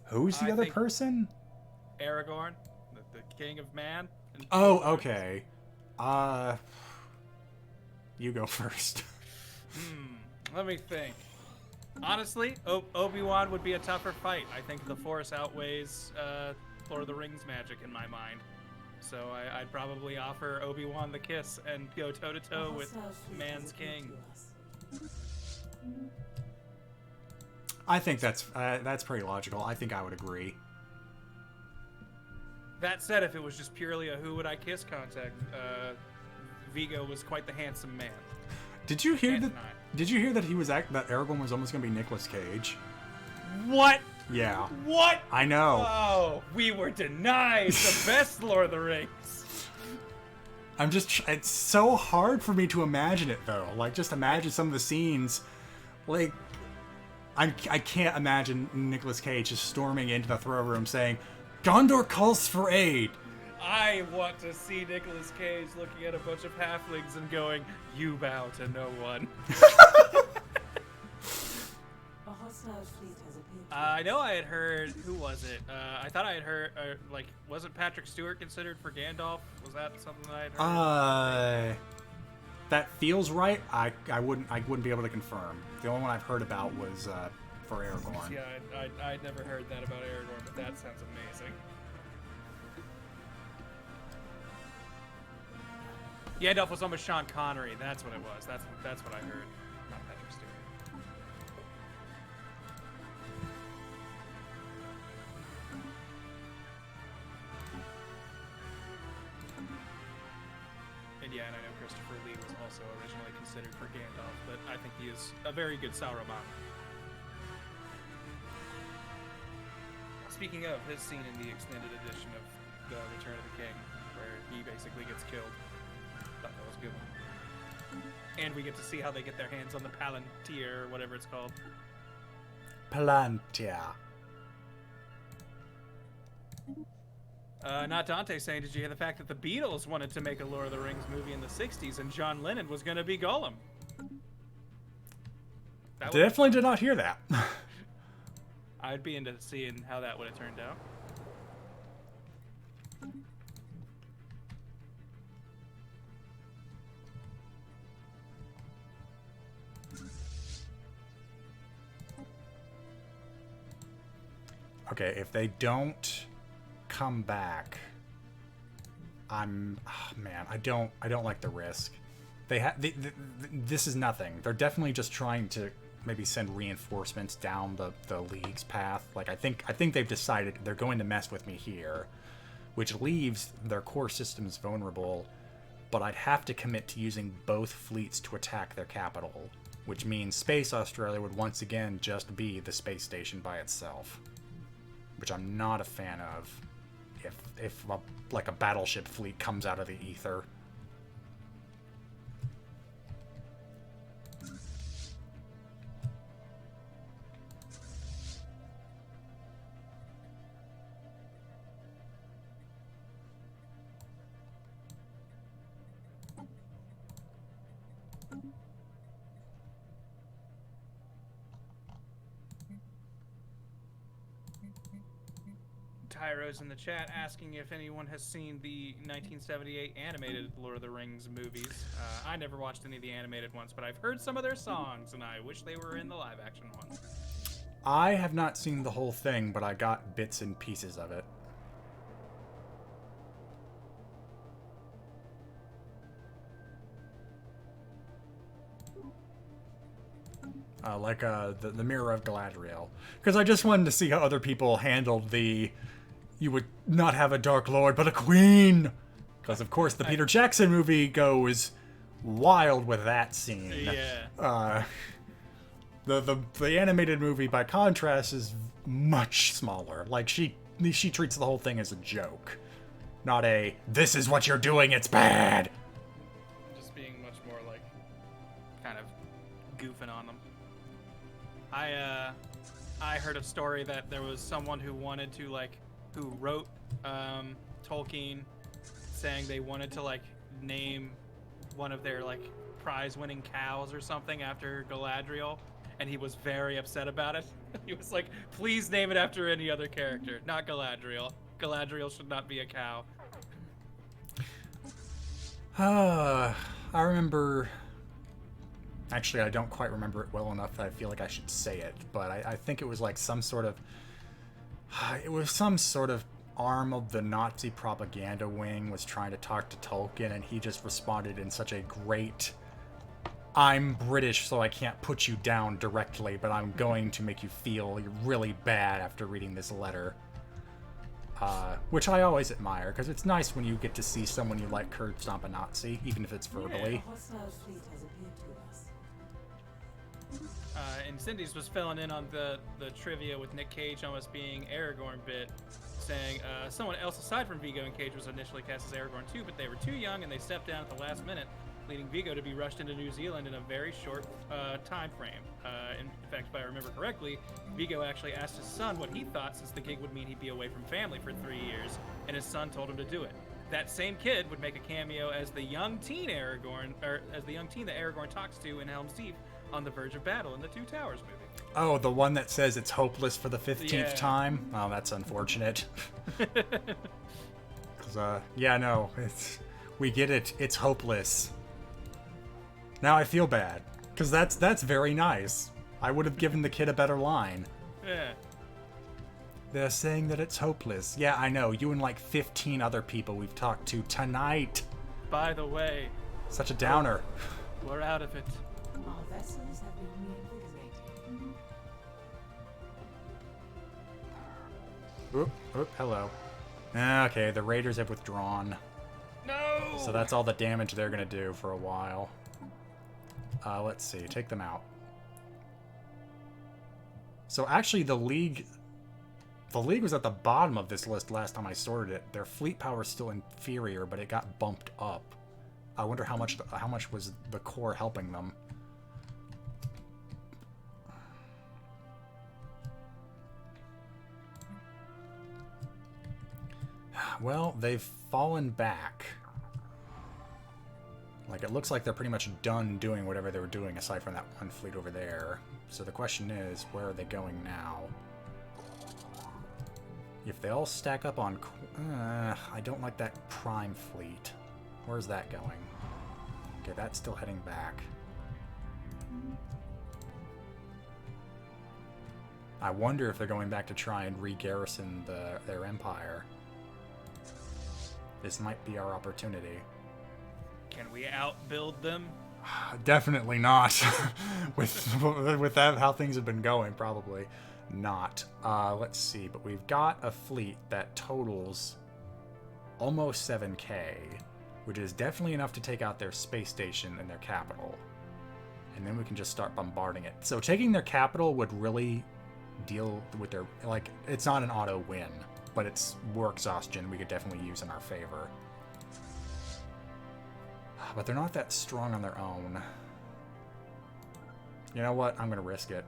A: Who's the
B: I
A: other
B: think-
A: person?
B: Aragorn, the king of man. and-
A: Oh, okay. You go first.
B: Let me think. Honestly, Obi-Wan would be a tougher fight. I think the Force outweighs Lord of the Rings magic in my mind. So I'd probably offer Obi-Wan the kiss and go toe-to-toe with man's king.
A: I think that's pretty logical. I think I would agree.
B: That said, if it was just purely a who would I kiss contact, Vigo was quite the handsome man.
A: Did you hear
B: Can't
A: that?
B: deny.
A: Did you hear that that Aragorn was almost going to be Nicolas Cage?
B: What?
A: Yeah,
B: What?
A: I know.
B: Oh, we were denied the best Lord of the Rings.
A: I'm just. It's so hard for me to imagine it though. Like, just imagine some of the scenes. Like, I can't imagine Nicolas Cage just storming into the throne room saying, "Gondor calls for aid."
B: I want to see Nicolas Cage looking at a bunch of halflings and going, "You bow to no one."
C: A hostile fleet has appeared.
B: I know I had heard. Who was it? I thought I had heard. Wasn't Patrick Stewart considered for Gandalf? Was that something that I had heard?
A: That feels right. I wouldn't be able to confirm. The only one I've heard about was for Aragorn.
B: Yeah, I'd never heard that about Aragorn, but that sounds amazing. Gandalf was almost Sean Connery. That's what it was. That's what I heard. Not Patrick Stewart. And yeah, and I know Christopher Lee was also originally considered for Gandalf, but I think he is a very good Sauron. Speaking of, his scene in the extended edition of The Return of the King, where he basically gets killed. Thought that was a good one. And we get to see how they get their hands on the Palantir, or whatever it's called.
A: Palantir.
B: Not Dante saying, did you hear the fact that the Beatles wanted to make a Lord of the Rings movie in the 60s and John Lennon was going to be Gollum? That would-
A: Definitely did not hear that.
B: I'd be into seeing how that would have turned out.
A: Okay, if they don't come back, man, I don't like the risk. This is nothing. They're definitely just trying to maybe send reinforcements down the League's path. Like, I think they've decided they're going to mess with me here, which leaves their core systems vulnerable, but I'd have to commit to using both fleets to attack their capital, which means Space Australia would once again just be the space station by itself, which I'm not a fan of. If a battleship fleet comes out of the ether.
B: Tyro's in the chat asking if anyone has seen the 1978 animated Lord of the Rings movies. I never watched any of the animated ones, but I've heard some of their songs, and I wish they were in the live-action ones.
A: I have not seen the whole thing, but I got bits and pieces of it. The Mirror of Galadriel. Because I just wanted to see how other people handled the... You would not have a Dark Lord, but a Queen! Because, of course, the Peter Jackson movie goes wild with that scene.
B: Yeah.
A: The animated movie, by contrast, is much smaller. Like, she treats the whole thing as a joke. Not a, this is what you're doing, it's bad!
B: Just being much more, like, kind of goofing on them. I heard a story that there was someone who wanted to, like, who wrote Tolkien saying they wanted to, like, name one of their, like, prize-winning cows or something after Galadriel, and he was very upset about it. He was like, please name it after any other character, not Galadriel. Galadriel should not be a cow.
A: I remember... Actually, I don't quite remember it well enough that I feel like I should say it, but I think it was like some sort of... It was some sort of arm of the Nazi propaganda wing was trying to talk to Tolkien, and he just responded in such a great... I'm British, so I can't put you down directly, but I'm going to make you feel really bad after reading this letter. Which I always admire, because it's nice when you get to see someone you like curb stomp a Nazi, even if it's verbally.
C: A hostile fleet has appeared to us.
B: And Cindy's was filling in on the trivia with Nick Cage almost being Aragorn bit, saying someone else aside from Viggo and Cage was initially cast as Aragorn too, but they were too young and they stepped down at the last minute, leading Viggo to be rushed into New Zealand in a very short time frame. In fact, if I remember correctly, Viggo actually asked his son what he thought, since the gig would mean he'd be away from family for 3 years, and his son told him to do it. That same kid would make a cameo as the young teen Aragorn, or as the young teen that Aragorn talks to in Helm's Deep on the verge of battle in the Two Towers movie.
A: Oh, the one that says it's hopeless for the 15th time? Oh, that's unfortunate. Because, yeah, no, we get it. It's hopeless. Now I feel bad, because that's very nice. I would have given the kid a better line.
B: Yeah.
A: They're saying that it's hopeless. Yeah, I know. You and like 15 other people we've talked to tonight.
B: By the way,
A: Such a downer.
B: we're out of it.
C: Our vessels have been reinvigorated.
A: Oop, oop, hello. Okay, the raiders have withdrawn.
B: No!
A: So that's all the damage they're gonna do for a while. Let's see, take them out. So actually the League was at the bottom of this list last time I sorted it. Their fleet power is still inferior, but it got bumped up. I wonder how much was the core helping them. Well, they've fallen back. Like, it looks like they're pretty much done doing whatever they were doing, aside from that one fleet over there. So the question is, where are they going now? If they all stack up on... I don't like that prime fleet. Where's that going? Okay, that's still heading back. I wonder if they're going back to try and re-garrison their empire. This might be our opportunity.
B: Can we outbuild them?
A: Definitely not. with that, how things have been going, probably not. Let's see, but we've got a fleet that totals almost 7K, which is definitely enough to take out their space station and their capital. And then we can just start bombarding it. So taking their capital would really deal with their, like, it's not an auto win, but it's war exhaustion we could definitely use in our favor. But they're not that strong on their own. You know what? I'm going to risk it.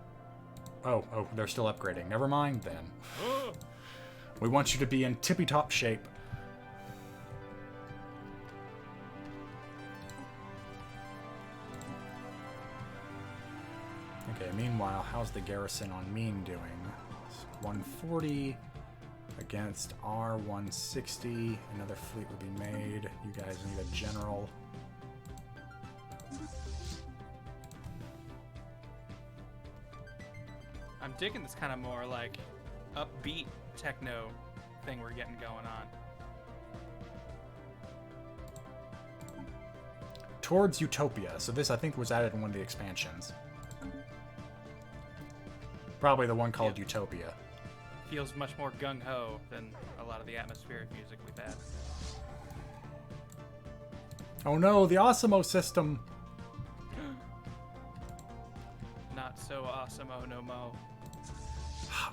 A: Oh, they're still upgrading. Never mind, then. We want you to be in tippy-top shape. Okay, meanwhile, how's the garrison on Mean doing? It's 140 Against R-160, another fleet will be made. You guys need a general.
B: I'm digging this kind of more like upbeat techno thing we're getting going on.
A: Towards Utopia. So this, I think, was added in one of the expansions. Probably the one called Utopia.
B: Feels much more gung-ho than a lot of the atmospheric music we've had.
A: Oh no, the Osimo system!
B: Not so awesome, oh no mo.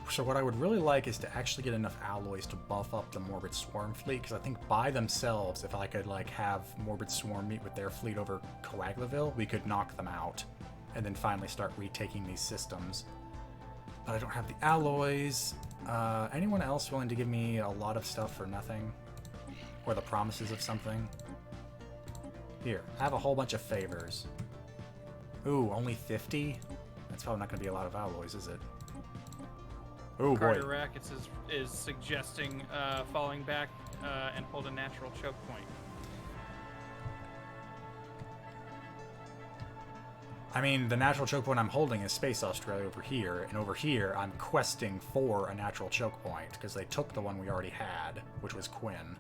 A: So what I would really like is to actually get enough alloys to buff up the Morbid Swarm fleet, because I think by themselves, if I could like have Morbid Swarm meet with their fleet over Coaglaville, we could knock them out, and then finally start retaking these systems. But I don't have the alloys. Anyone else willing to give me a lot of stuff for nothing? Or the promises of something? Here, I have a whole bunch of favors. Ooh, only 50? That's probably not going to be a lot of alloys, is it? Oh boy.
B: Carter Rackets is suggesting falling back and hold a natural choke point.
A: I mean, the natural choke point I'm holding is Space Australia over here, and over here I'm questing for a natural choke point, because they took the one we already had, which was Quinn.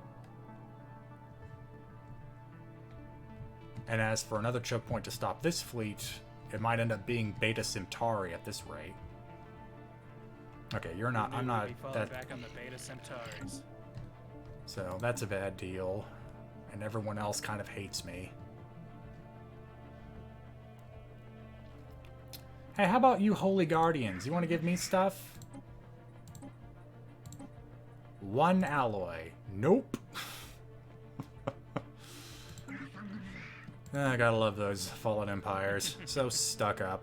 A: And as for another choke point to stop this fleet, it might end up being Beta Centauri at this rate. Okay, you're not. I'm not. That.
B: Back on the Beta Centauris.
A: So that's a bad deal, and everyone else kind of hates me. Hey, how about you, Holy Guardians? You want to give me stuff? 1 alloy. Nope. I gotta love those fallen empires. So stuck up.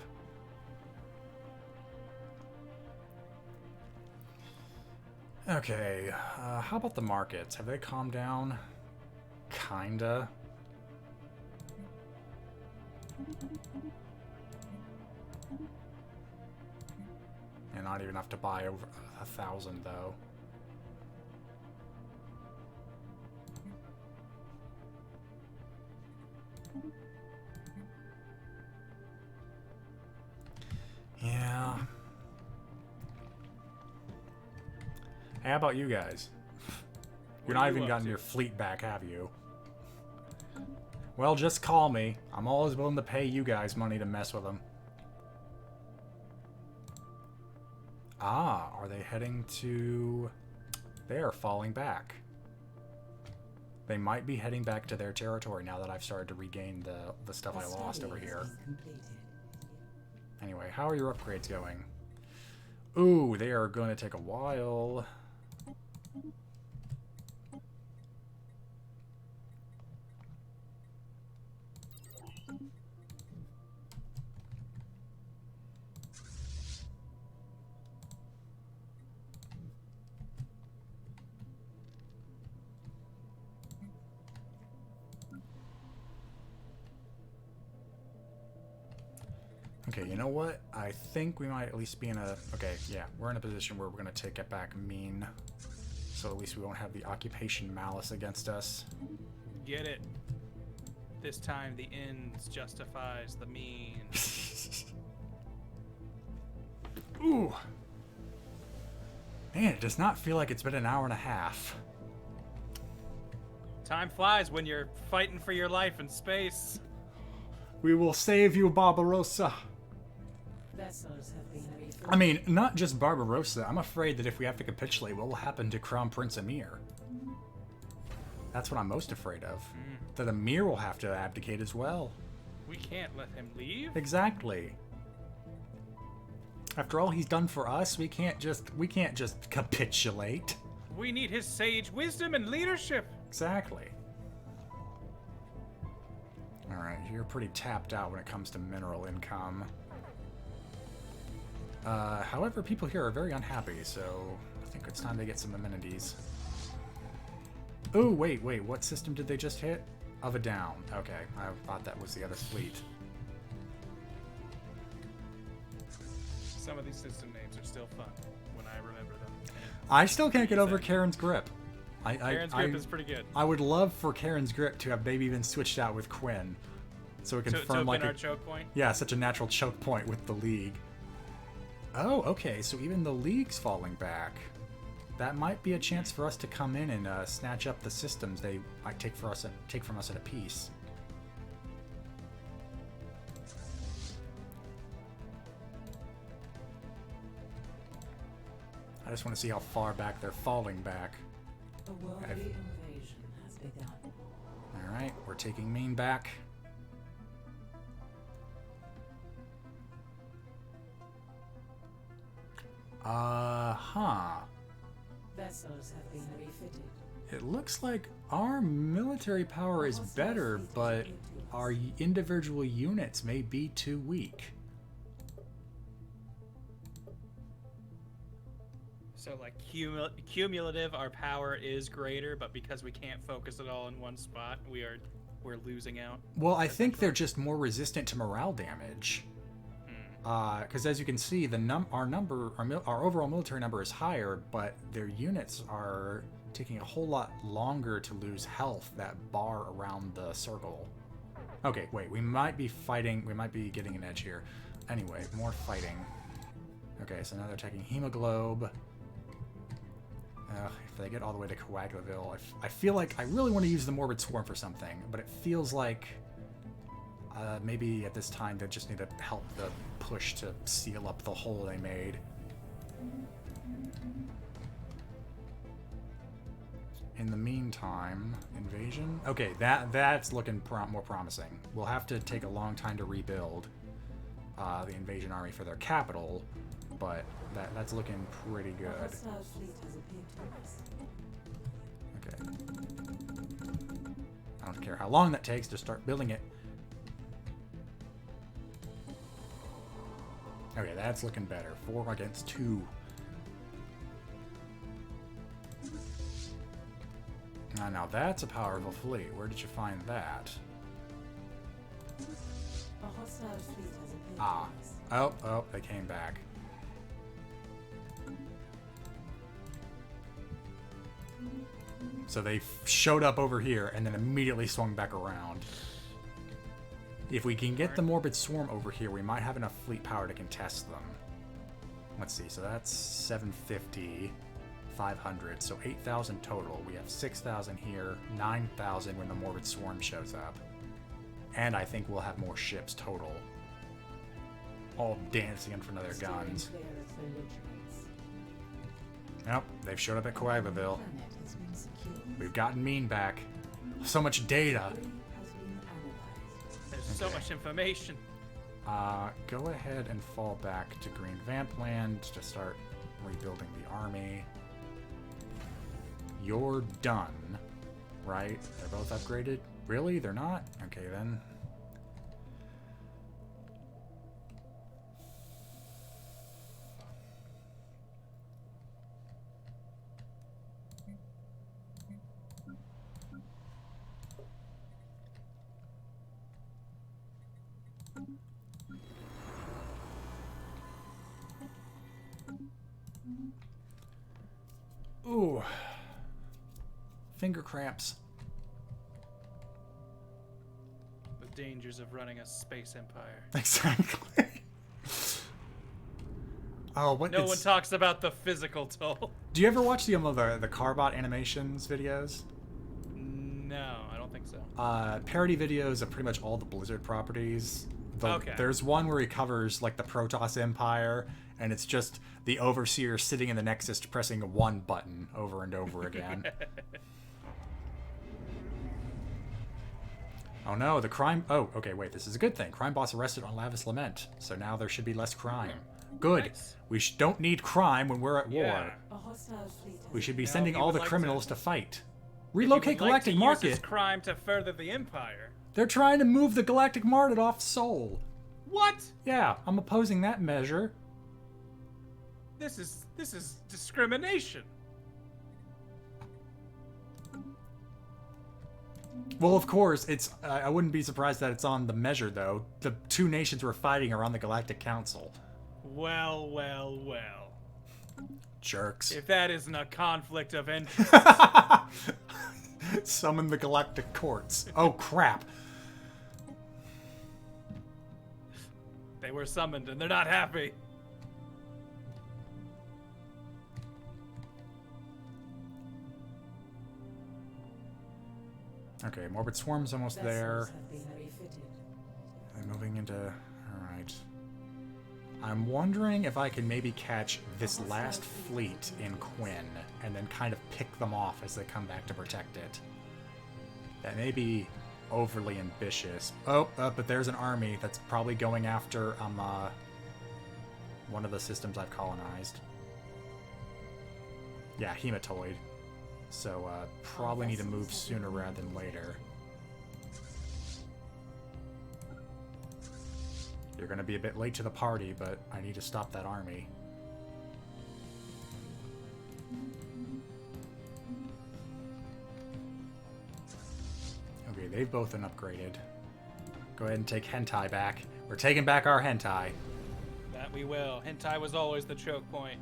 A: Okay, how about the markets? Have they calmed down? Kinda. And not even enough to buy over 1,000, though. Yeah. Hey, how about you guys? You're not even gotten your fleet back, have you? Well, just call me. I'm always willing to pay you guys money to mess with them. Ah, are they heading to... They are falling back. They might be heading back to their territory now that I've started to regain the stuff I lost over here. Anyway, how are your upgrades going? Ooh, they are going to take a while. Okay, you know what? I think we might at least be in a... Okay, yeah, we're in a position where we're going to take it back mean. So at least we won't have the occupation malice against us.
B: Get it. This time the ends justifies the means.
A: Ooh. Man, it does not feel like it's been an hour and a half.
B: Time flies when you're fighting for your life in space.
A: We will save you, Barbarossa.
C: Vessels have been refilled.
A: I mean, not just Barbarossa. I'm afraid that if we have to capitulate, what will happen to Crown Prince Emir? That's what I'm most afraid of. That Emir will have to abdicate as well.
B: We can't let him leave.
A: Exactly. After all he's done for us, we can't just capitulate.
B: We need his sage wisdom and leadership.
A: Exactly. Alright, you're pretty tapped out when it comes to mineral income. However, people here are very unhappy, so I think it's time to get some amenities. Oh, wait, what system did they just hit? Of a down. Okay, I thought that was the other fleet.
B: Some of these system names are still fun when I remember them.
A: I still can't get over Karen's grip.
B: Karen's grip is pretty good.
A: I would love for Karen's grip to have maybe even switched out with Quinn, so it can firm like
B: our choke point.
A: Yeah, such a natural choke point with the League. Oh, okay. So even the League's falling back. That might be a chance for us to come in and snatch up the systems they might take from us at a piece. I just want to see how far back they're falling back.
C: A worldly invasion has begun.
A: All right, we're taking Maine back.
C: Vessels have been refitted.
A: It looks like our military power is better, but our individual units may be too weak.
B: So like cumulative, our power is greater, but because we can't focus it all in one spot, we're losing out.
A: Well, I think they're just more resistant to morale damage. Because as you can see, our overall military number is higher, but their units are taking a whole lot longer to lose health. That bar around the circle. Okay, wait, we might be getting an edge here. Anyway, more fighting. Okay, so now they're taking Hemoglobe. If they get all the way to Coaguleville, I feel like I really want to use the Morbid Swarm for something, but it feels like maybe at this time they just need to help the push to seal up the hole they made. In the meantime, invasion? Okay, that's looking more promising. We'll have to take a long time to rebuild the invasion army for their capital, but that's looking pretty good.
C: A hostile fleet has appeared to us.
A: Okay. I don't care how long that takes to start building it. Okay, that's looking better. 4 against 2. Now that's a powerful fleet. Where did you find that?
C: A hostile fleet has appeared
A: Ah.
C: to us.
A: Oh, they came back. So they showed up over here and then immediately swung back around. If we can get the Morbid Swarm over here, we might have enough fleet power to contest them. Let's see, so that's 750, 500, so 8,000 total. We have 6,000 here, 9,000 when the Morbid Swarm shows up. And I think we'll have more ships total. All dancing in front of their guns.
C: Clear of belligerents.
A: Yep, they've showed up at Coaguleville.
C: Planet has been secured.
A: We've gotten Mean back. So much data.
C: Has been analyzed.
B: There's so much information.
A: Go ahead and fall back to Green Vampland to start rebuilding the army. You're done, right? They're both upgraded? Really? They're not? Okay, then. Ooh. Finger cramps.
B: The dangers of running a space empire.
A: Exactly. Oh, what?
B: No one talks about the physical toll.
A: Do you ever watch the Carbot animations videos?
B: No, I don't think so.
A: Parody videos of pretty much all the Blizzard properties.
B: Okay.
A: There's one where he covers like the Protoss Empire, and it's just the Overseer sitting in the Nexus pressing one button over and over again. Oh no, the crime... Oh, okay, wait, this is a good thing. Crime boss arrested on Lavis Lament, so now there should be less crime. Good.
B: Nice.
A: We don't need crime when we're at war.
B: Yeah.
C: A hostile fleet has
A: We should be
B: Now,
A: sending
B: if you
A: all
B: would
A: the
B: like
A: criminals
B: to-
A: to fight.
B: If you
A: Relocate
B: would like to
A: Galactic
B: use
A: Market.
B: this crime to further the empire.
A: They're trying to move the Galactic Market off Sol.
B: What?
A: Yeah, I'm opposing that measure.
B: This is discrimination.
A: Well, of course, it's. I wouldn't be surprised that it's on the measure, though. The two nations were fighting around the Galactic Council.
B: Well, well, well.
A: Jerks.
B: If that isn't a conflict of interest.
A: Summon the galactic courts. Oh, crap.
B: They were summoned and they're not happy.
A: Okay, Morbid Swarm's almost there.
C: Vessels have been refitted.
A: I'm moving into... Alright. I'm wondering if I can maybe catch this last fleet in Quinn and then kind of pick them off as they come back to protect it. That may be overly ambitious. Oh, but there's an army that's probably going after one of the systems I've colonized. Yeah, Hematoid. So, probably need to move sooner rather than later. You're gonna be a bit late to the party, but I need to stop that army. Okay, they've both been upgraded. Go ahead and take Hentai back. We're taking back our Hentai.
B: That we will. Hentai was always the choke point.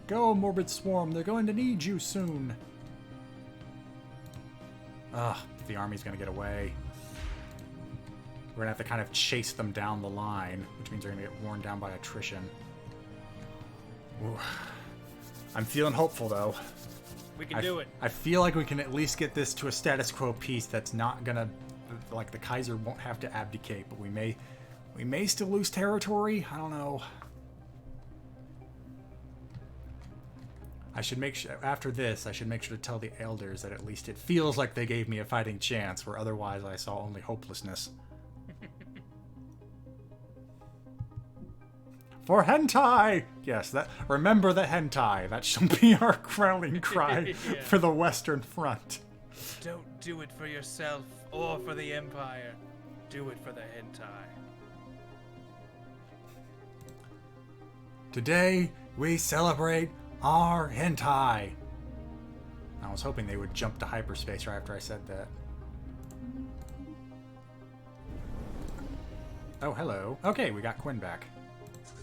A: Go, Morbid Swarm. They're going to need you soon. Ugh, the army's gonna get away. We're gonna have to kind of chase them down the line, which means they're gonna get worn down by attrition. Ooh. I'm feeling hopeful, though.
B: We can do it.
A: I feel like we can at least get this to a status quo peace that's not gonna... Like, the Kaiser won't have to abdicate, but we may still lose territory? I don't know. I should make sure, after this, I should make sure to tell the elders that at least it feels like they gave me a fighting chance, where otherwise I saw only hopelessness. For hentai! Yes, that. Remember the hentai. That shall be our crowning cry
B: Yeah.
A: for the Western Front.
B: Don't do it for yourself or for the Empire. Do it for the hentai.
A: Today, we celebrate our hentai. I was hoping they would jump to hyperspace right after I said that. Oh, hello. Okay, we got Quinn back.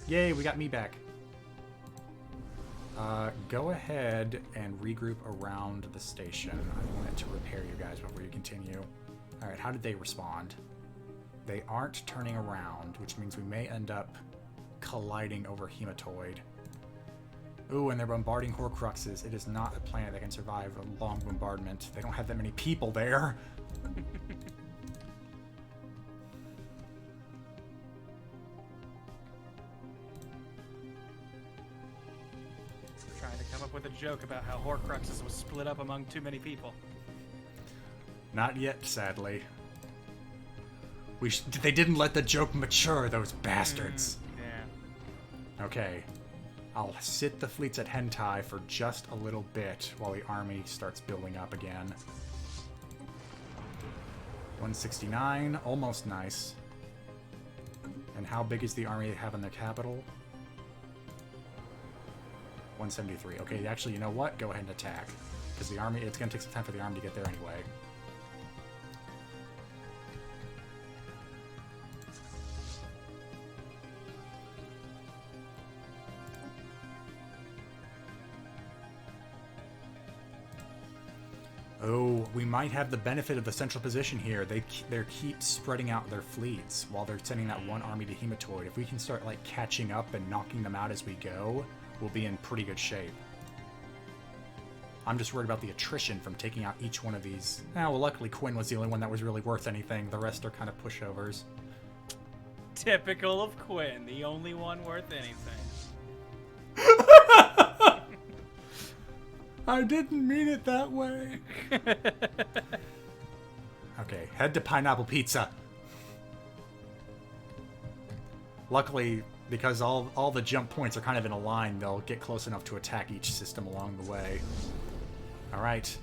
A: Yay, we got me back. Go ahead and regroup around the station. I wanted to repair you guys before you continue. Alright, how did they respond? They aren't turning around, which means we may end up colliding over Hematoid. Ooh, and they're bombarding Horcruxes. It is not a planet that can survive a long bombardment. They don't have that many people there.
B: Trying to come up with a joke about how Horcruxes was split up among too many people.
A: Not yet, sadly. They didn't let the joke mature, those bastards.
B: Yeah.
A: Okay. I'll sit the fleets at Hentai for just a little bit while the army starts building up again. 169, almost nice. And how big is the army they have in the capital? 173. Okay, actually, you know what? Go ahead and attack. Because the army, it's going to take some time for the army to get there anyway. Oh, we might have the benefit of the central position here. They keep spreading out their fleets while they're sending that one army to Hematoid. If we can start like catching up and knocking them out as we go, we'll be in pretty good shape. I'm just worried about the attrition from taking out each one of these. Well, luckily Quinn was the only one that was really worth anything. The rest are kind of pushovers.
B: Typical of Quinn, the only one worth anything.
A: I didn't mean it that way. Okay, head to Pineapple Pizza. Luckily, because all the jump points are kind of in a line, they'll get close enough to attack each system along the way. Alright.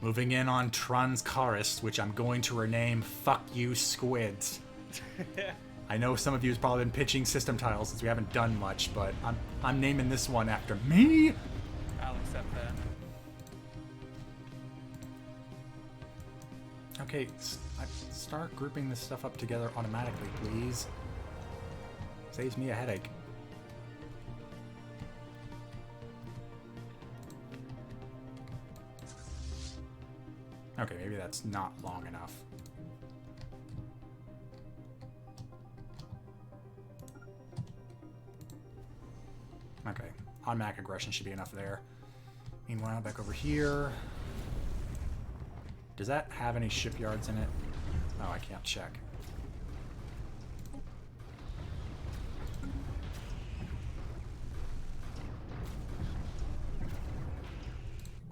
A: Moving in on Trans Chorus, which I'm going to rename Fuck You Squids. I know some of you have probably been pitching system titles since we haven't done much, but I'm naming this one after me.
B: I'll accept that.
A: Okay, start grouping this stuff up together automatically, please. Saves me a headache. Okay, maybe that's not long enough. Okay, automatic aggression should be enough there. Meanwhile, back over here. Does that have any shipyards in it? Oh, I can't check.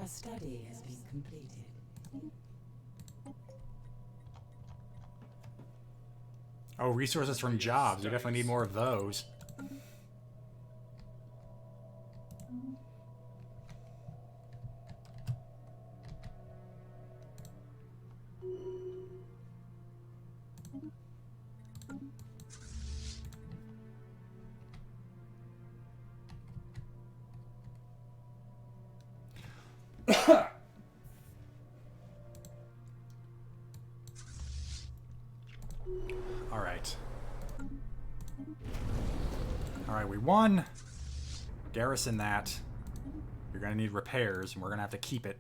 C: A study has been completed.
A: Oh, resources from jobs. We definitely need more of those. Alright, we won. Garrison that. You're gonna need repairs, and we're gonna have to keep it.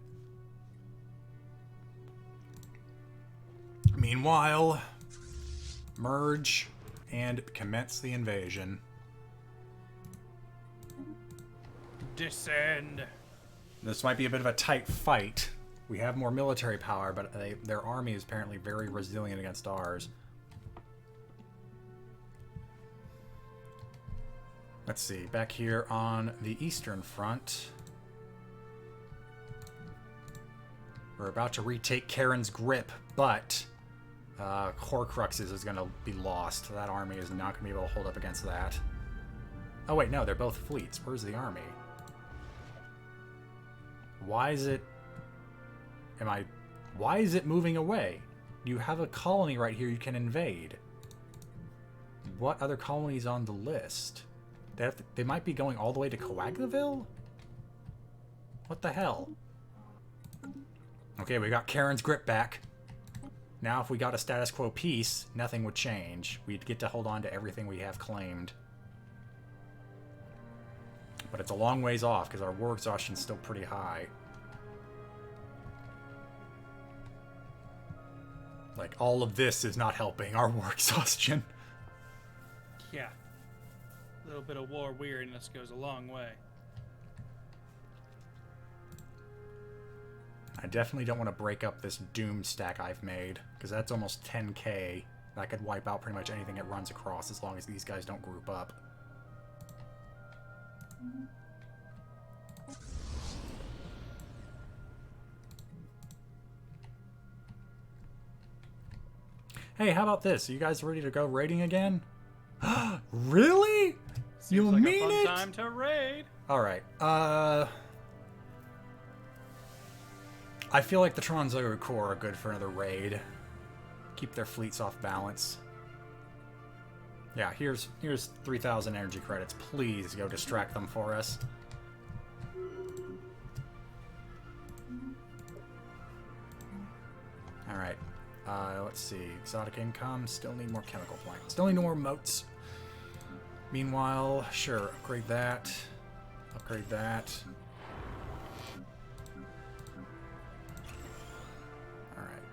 A: Meanwhile, merge and commence the invasion.
B: Descend.
A: This might be a bit of a tight fight. We have more military power, but their army is apparently very resilient against ours. Let's see, back here on the Eastern Front, we're about to retake Karen's Grip, but Horcruxes is going to be lost. That army is not going to be able to hold up against that. Oh wait, no, they're both fleets. Where's the army? Why is it... Why is it moving away? You have a colony right here you can invade. What other colonies on the list? They might be going all the way to Coaglaville? What the hell? Okay, we got Karen's Grip back. Now if we got a status quo peace, nothing would change. We'd get to hold on to everything we have claimed. But it's a long ways off because our war exhaustion's still pretty high. Like, all of this is not helping our war exhaustion.
B: Yeah. A little bit of war weirdness goes a long way.
A: I definitely don't want to break up this Doom stack I've made, because that's almost 10k. That could wipe out pretty much anything it runs across as long as these guys don't group up. Hey, how about this? Are you guys ready to go raiding again? Really?
B: Seems
A: You
B: like
A: mean
B: a fun
A: it?
B: time to raid.
A: Alright, I feel like the Tronzo Corps are good for another raid. Keep their fleets off balance. Yeah, here's 3,000 energy credits. Please go distract them for us. Alright. Let's see. Exotic income. Still need more chemical plants. Still need more moats. Meanwhile, sure, upgrade that. Upgrade that. Alright.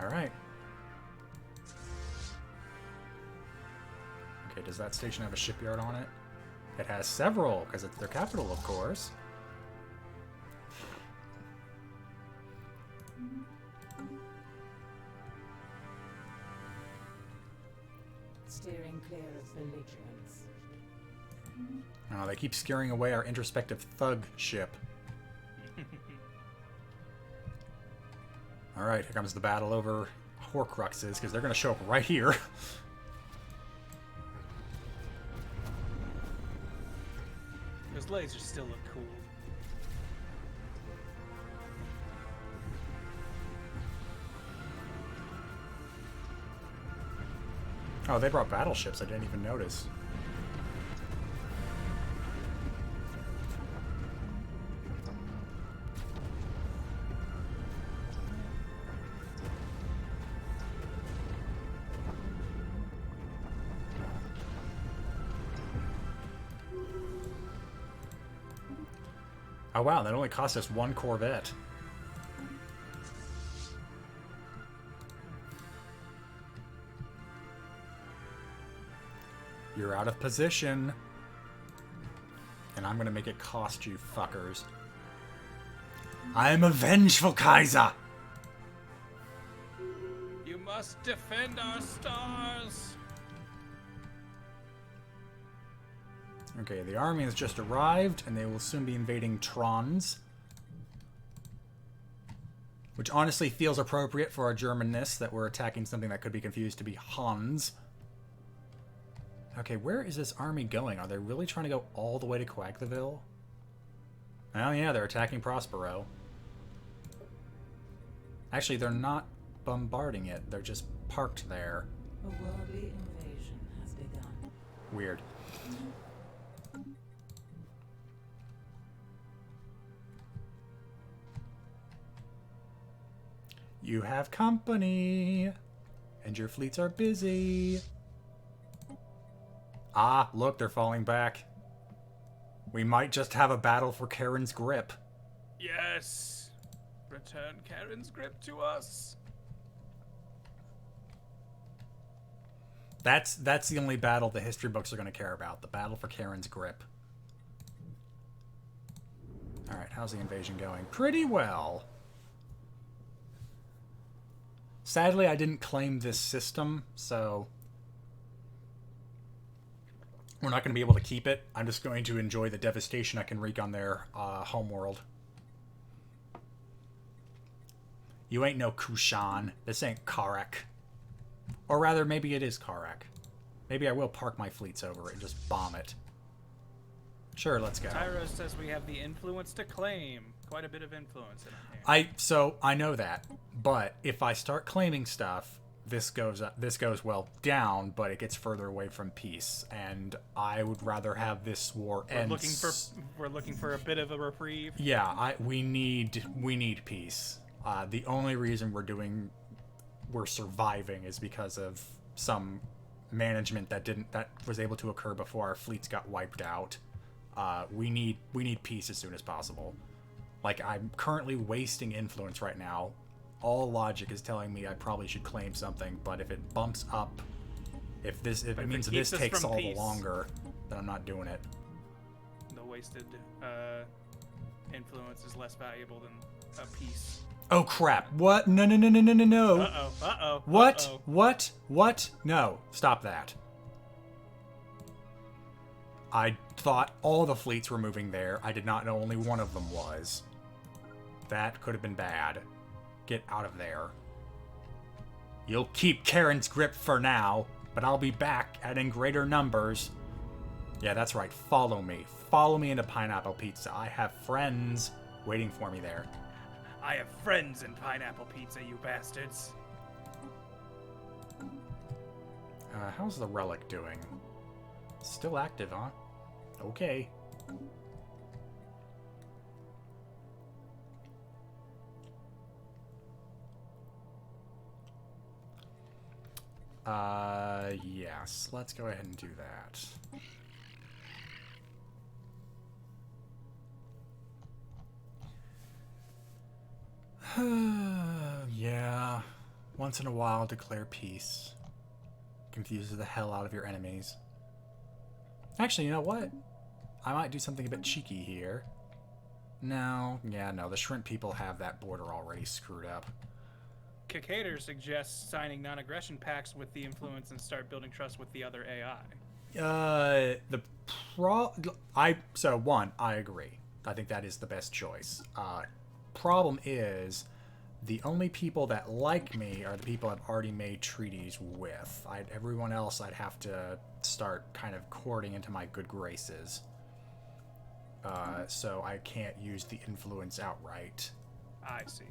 A: Alright. Okay, does that station have a shipyard on it? It has several, because it's their capital, of course.
C: Steering clear of belligerents.
A: Oh, they keep scaring away our introspective thug ship. Alright, here comes the battle over Horcruxes, because they're going to show up right here.
B: Those lasers still look cool.
A: Oh, they brought battleships. I didn't even notice. Oh wow, that only cost us 1 Corvette. You're out of position. And I'm gonna make it cost you fuckers. I am a vengeful Kaiser!
B: You must defend our stars!
A: Okay, the army has just arrived, and they will soon be invading Trons. Which honestly feels appropriate for our Germanness, that we're attacking something that could be confused to be Hans. Okay, where is this army going? Are they really trying to go all the way to Coagville? Oh yeah, they're attacking Prospero. Actually, they're not bombarding it. They're just parked there.
C: A worldly invasion has begun.
A: Weird. You have company, and your fleets are busy. Ah, look, they're falling back. We might just have a battle for Karen's grip.
B: Yes! Return Karen's grip to us!
A: That's the only battle the history books are going to care about. The battle for Karen's grip. Alright, how's the invasion going? Pretty well. Sadly, I didn't claim this system, so we're not going to be able to keep it. I'm just going to enjoy the devastation I can wreak on their homeworld. You ain't no Kushan. This ain't Karak. Or rather, maybe it is Karak. Maybe I will park my fleets over it and just bomb it. Sure, let's go.
B: Tyro says we have the influence to claim. Quite a bit of influence in our game.
A: So I know that, but if I start claiming stuff, this goes well down, but it gets further away from peace, and I would rather have this war end.
B: We're looking for a bit of a reprieve.
A: Yeah, we need peace. The only reason we're surviving is because of some management that was able to occur before our fleets got wiped out. We need peace as soon as possible. Like, I'm currently wasting influence right now. All logic is telling me I probably should claim something, but if it bumps up, if it means this takes all the longer, then I'm not doing it.
B: The wasted influence is less valuable than a peace.
A: Oh crap! What? No!
B: Uh-oh.
A: What?
B: Uh-oh.
A: What? No! Stop that. I thought all the fleets were moving there. I did not know only one of them was. That could have been bad. Get out of there. You'll keep Karen's grip for now, but I'll be back adding greater numbers. Yeah, that's right. Follow me. Follow me into Pineapple Pizza. I have friends waiting for me there.
B: I have friends in Pineapple Pizza, you bastards.
A: How's the relic doing? Still active, huh? Okay. Yes. Let's go ahead and do that. Yeah. Once in a while, declare peace. Confuses the hell out of your enemies. Actually, you know what? I might do something a bit cheeky here. No. Yeah, no. The shrimp people have that border already screwed up.
B: Kikator suggests signing non-aggression pacts with the influence and start building trust with the other AI.
A: One, I agree. I think that is the best choice. Problem is, the only people that like me are the people I've already made treaties with. Everyone else I'd have to start kind of courting into my good graces. so I can't use the influence outright.
B: I see.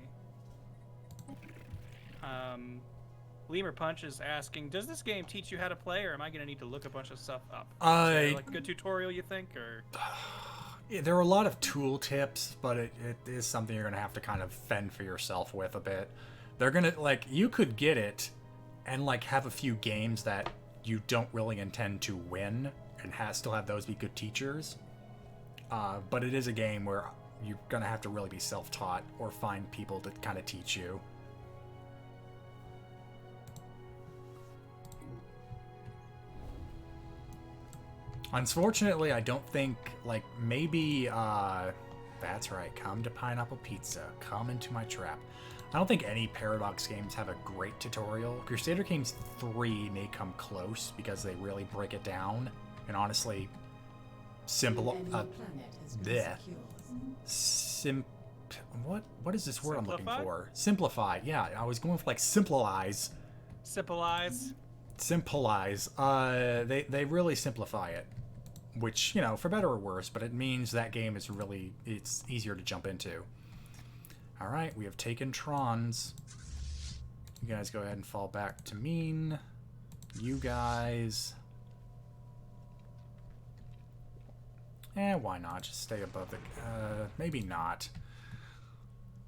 B: Lemur Punch is asking, does this game teach you how to play, or am I going to need to look a bunch of stuff up? Is there, like a good tutorial, you think, or?
A: Yeah, there are a lot of tool tips, but it is something you're going to have to kind of fend for yourself with a bit. They're going to, like, you could get it and, like, have a few games that you don't really intend to win and still have those be good teachers. But it is a game where you're going to have to really be self-taught or find people to kind of teach you. Unfortunately, I don't think, like, maybe, that's right, come to Pineapple Pizza, come into my trap. I don't think any Paradox games have a great tutorial. Crusader Kings 3 may come close because they really break it down, and honestly, what is this word I'm looking for? Simplify, yeah, I was going for, like, simplize.
B: Simplize.
A: They really simplify it. Which, you know, for better or worse, but it means that game is really, it's easier to jump into. Alright, we have taken Trons. You guys go ahead and fall back to mean. You guys... why not? Just stay above the... maybe not.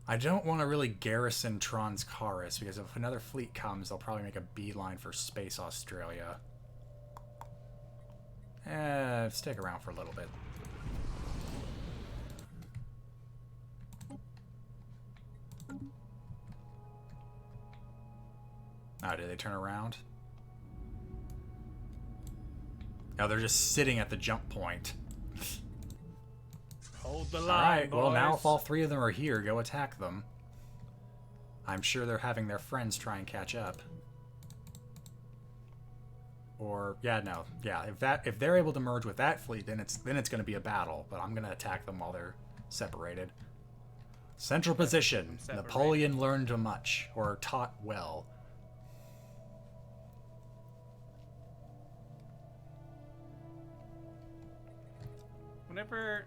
A: I don't want to really garrison Tron's Chorus, because if another fleet comes, they'll probably make a beeline for Space Australia. Stick around for a little bit. Oh, did they turn around? No, they're just sitting at the jump point.
B: Hold the line,
A: Alright,
B: boys.
A: well now if all three of them are here, go attack them. I'm sure they're having their friends try and catch up. Or if they're able to merge with that fleet, then it's going to be a battle. But I'm going to attack them while they're separated. Central position. Napoleon learned much, or taught well.
B: Whenever,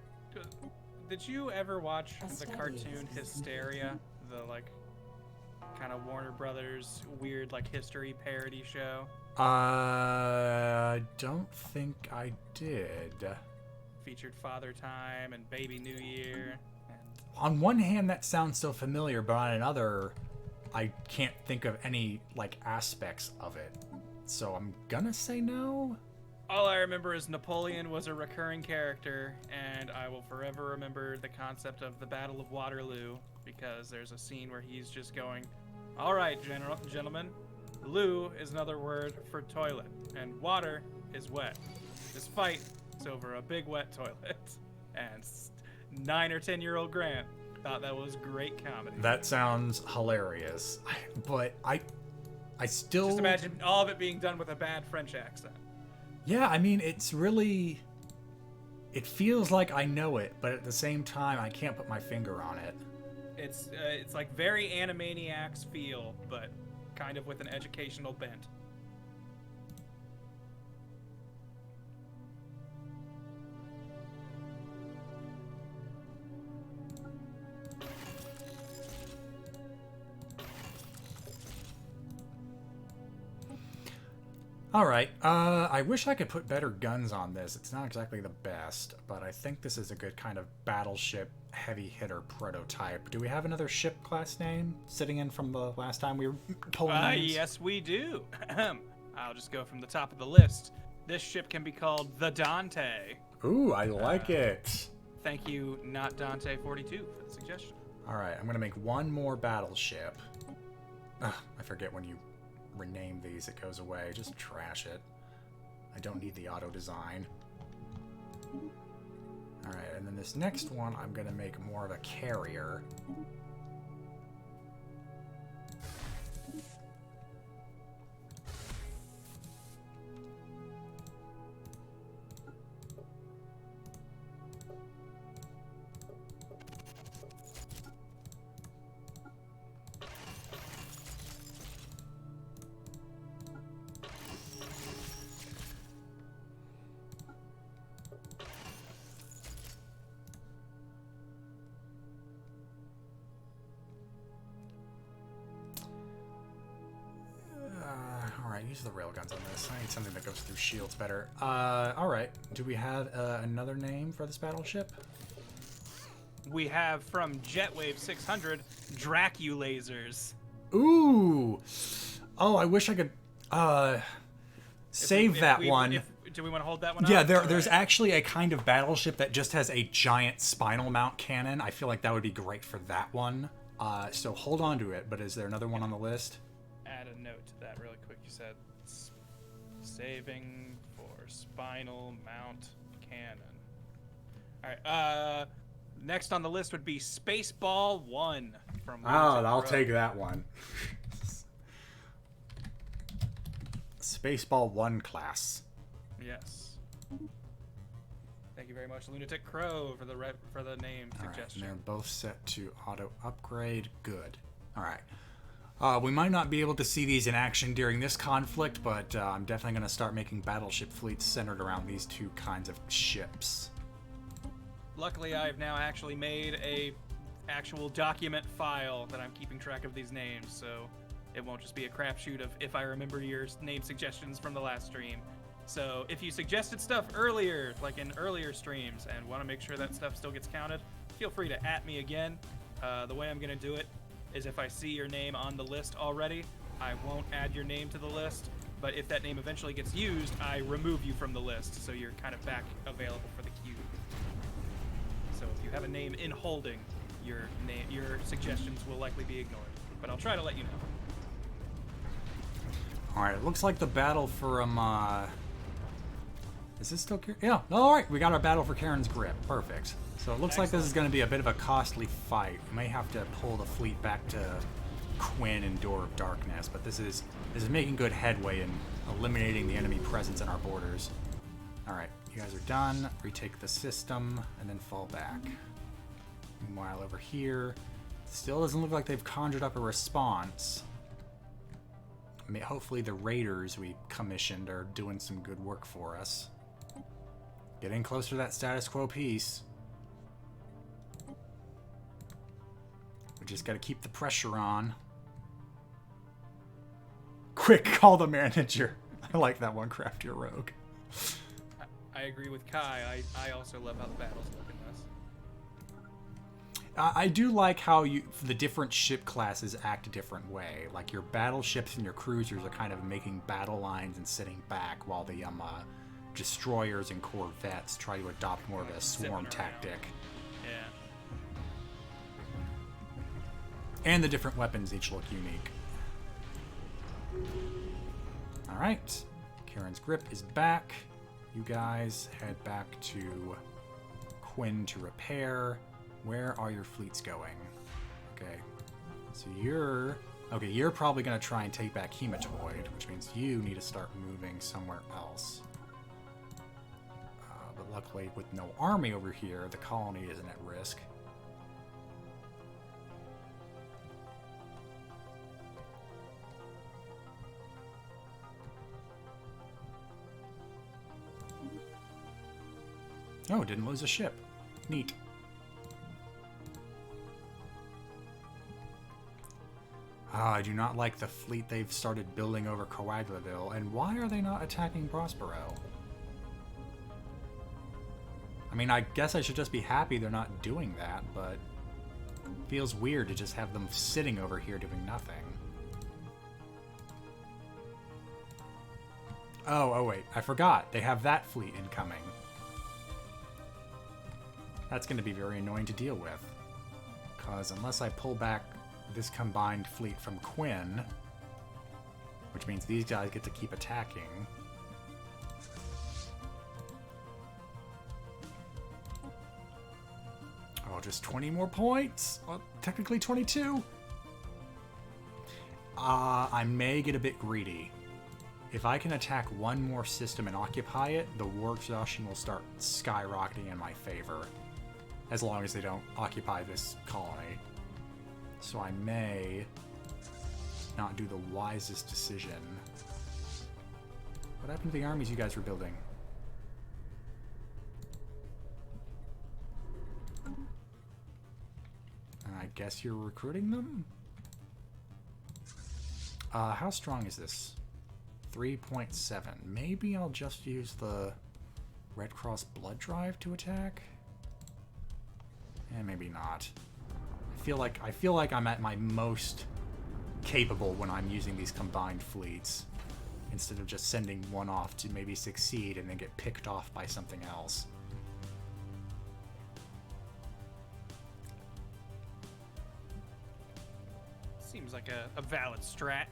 B: did you ever watch the cartoon Hysteria, the like kind of Warner Brothers weird like history parody show?
A: I don't think I did.
B: Featured Father Time and Baby New Year. And...
A: On one hand, that sounds so familiar, but on another, I can't think of any, like, aspects of it. So I'm gonna say no?
B: All I remember is Napoleon was a recurring character, and I will forever remember the concept of the Battle of Waterloo, because there's a scene where he's just going, all right, gentlemen, loo is another word for toilet, and water is wet. This fight is over a big wet toilet. And 9 or 10-year-old Grant thought that was great comedy.
A: That sounds hilarious. But I still...
B: Just imagine all of it being done with a bad French accent.
A: Yeah, I mean, it's really... It feels like I know it, but at the same time, I can't put my finger on it.
B: It's like very Animaniacs feel, but kind of with an educational bent.
A: Alright, I wish I could put better guns on this. It's not exactly the best, but I think this is a good kind of battleship heavy hitter prototype. Do we have another ship class name sitting in from the last time we were pulling names?
B: Yes, we do. I'll just go from the top of the list. This ship can be called the Dante.
A: Ooh, I like it.
B: Thank you, not Dante42, for the suggestion.
A: Alright, I'm going to make one more battleship. Ugh, I forget when you rename these, it goes away. Just trash it. I don't need the auto design. Alright, and then this next one, I'm going to make more of a carrier. use the railguns on this. I need something that goes through shields better. Alright. Do we have another name for this battleship?
B: We have from Jetwave 600, Draculasers.
A: Ooh! Oh, I wish I could, save that one.
B: Do we want to hold that one
A: Yeah,
B: up?
A: there's actually a kind of battleship that just has a giant spinal mount cannon. I feel like that would be great for that one. So hold on to it, but is there another one on the list?
B: Add a note to that really quick. You said saving for spinal mount cannon. All right. Next on the list would be Spaceball 1 from.
A: Oh, I'll take that one. Spaceball 1 class.
B: Yes. Thank you very much, Lunatic Crow, for the name suggestion.
A: They're both set to auto upgrade. Good. All right. We might not be able to see these in action during this conflict, but I'm definitely going to start making battleship fleets centered around these two kinds of ships.
B: Luckily, I've now actually made a actual document file that I'm keeping track of these names, so it won't just be a crapshoot of if I remember your name suggestions from the last stream. So if you suggested stuff earlier, like in earlier streams, and want to make sure that stuff still gets counted, feel free to @ me again. The way I'm going to do it is if I see your name on the list already, I won't add your name to the list, but if that name eventually gets used, I remove you from the list, so you're kind of back available for the queue. So if you have a name in holding, your suggestions will likely be ignored, but I'll try to let you know.
A: Alright, it looks like the battle for, is this still yeah, alright, we got our battle for Karen's Grip. Perfect. So it looks like this is going to be a bit of a costly fight. We may have to pull the fleet back to Quinn and Door of Darkness, but this is making good headway in eliminating the enemy presence in our borders. Alright, you guys are done. Retake the system, and then fall back. Meanwhile, over here, still doesn't look like they've conjured up a response. I mean, hopefully the raiders we commissioned are doing some good work for us. Getting closer to that status quo piece. We just gotta keep the pressure on. Quick, call the manager. I like that one, Craft Your Rogue.
B: I agree with Kai. I also love how the battles look in this.
A: I do like how the different ship classes act a different way. Like your battleships and your cruisers are kind of making battle lines and sitting back, while the destroyers and corvettes try to adopt more of a swarm tactic.
B: Yeah.
A: And the different weapons each look unique. Alright. Karen's Grip is back. You guys head back to Quinn to repair. Where are your fleets going? Okay. So you're probably going to try and take back Hematoid, which means you need to start moving somewhere else. But luckily, with no army over here, the colony isn't at risk. Oh, didn't lose a ship. Neat. I do not like the fleet they've started building over Coaglaville, and why are they not attacking Prospero? I mean, I guess I should just be happy they're not doing that, but it feels weird to just have them sitting over here doing nothing. Oh wait, I forgot. They have that fleet incoming. That's going to be very annoying to deal with. Because unless I pull back this combined fleet from Quinn, which means these guys get to keep attacking. Oh, just 20 more points? Well, technically 22. I may get a bit greedy. If I can attack one more system and occupy it, the war exhaustion will start skyrocketing in my favor. As long as they don't occupy this colony. So I may not do the wisest decision. What happened to the armies you guys were building? I guess you're recruiting them? How strong is this? 3.7. Maybe I'll just use the Red Cross blood drive to attack? And maybe not. I feel like I'm at my most capable when I'm using these combined fleets, instead of just sending one off to maybe succeed and then get picked off by something else.
B: Seems like a valid strat.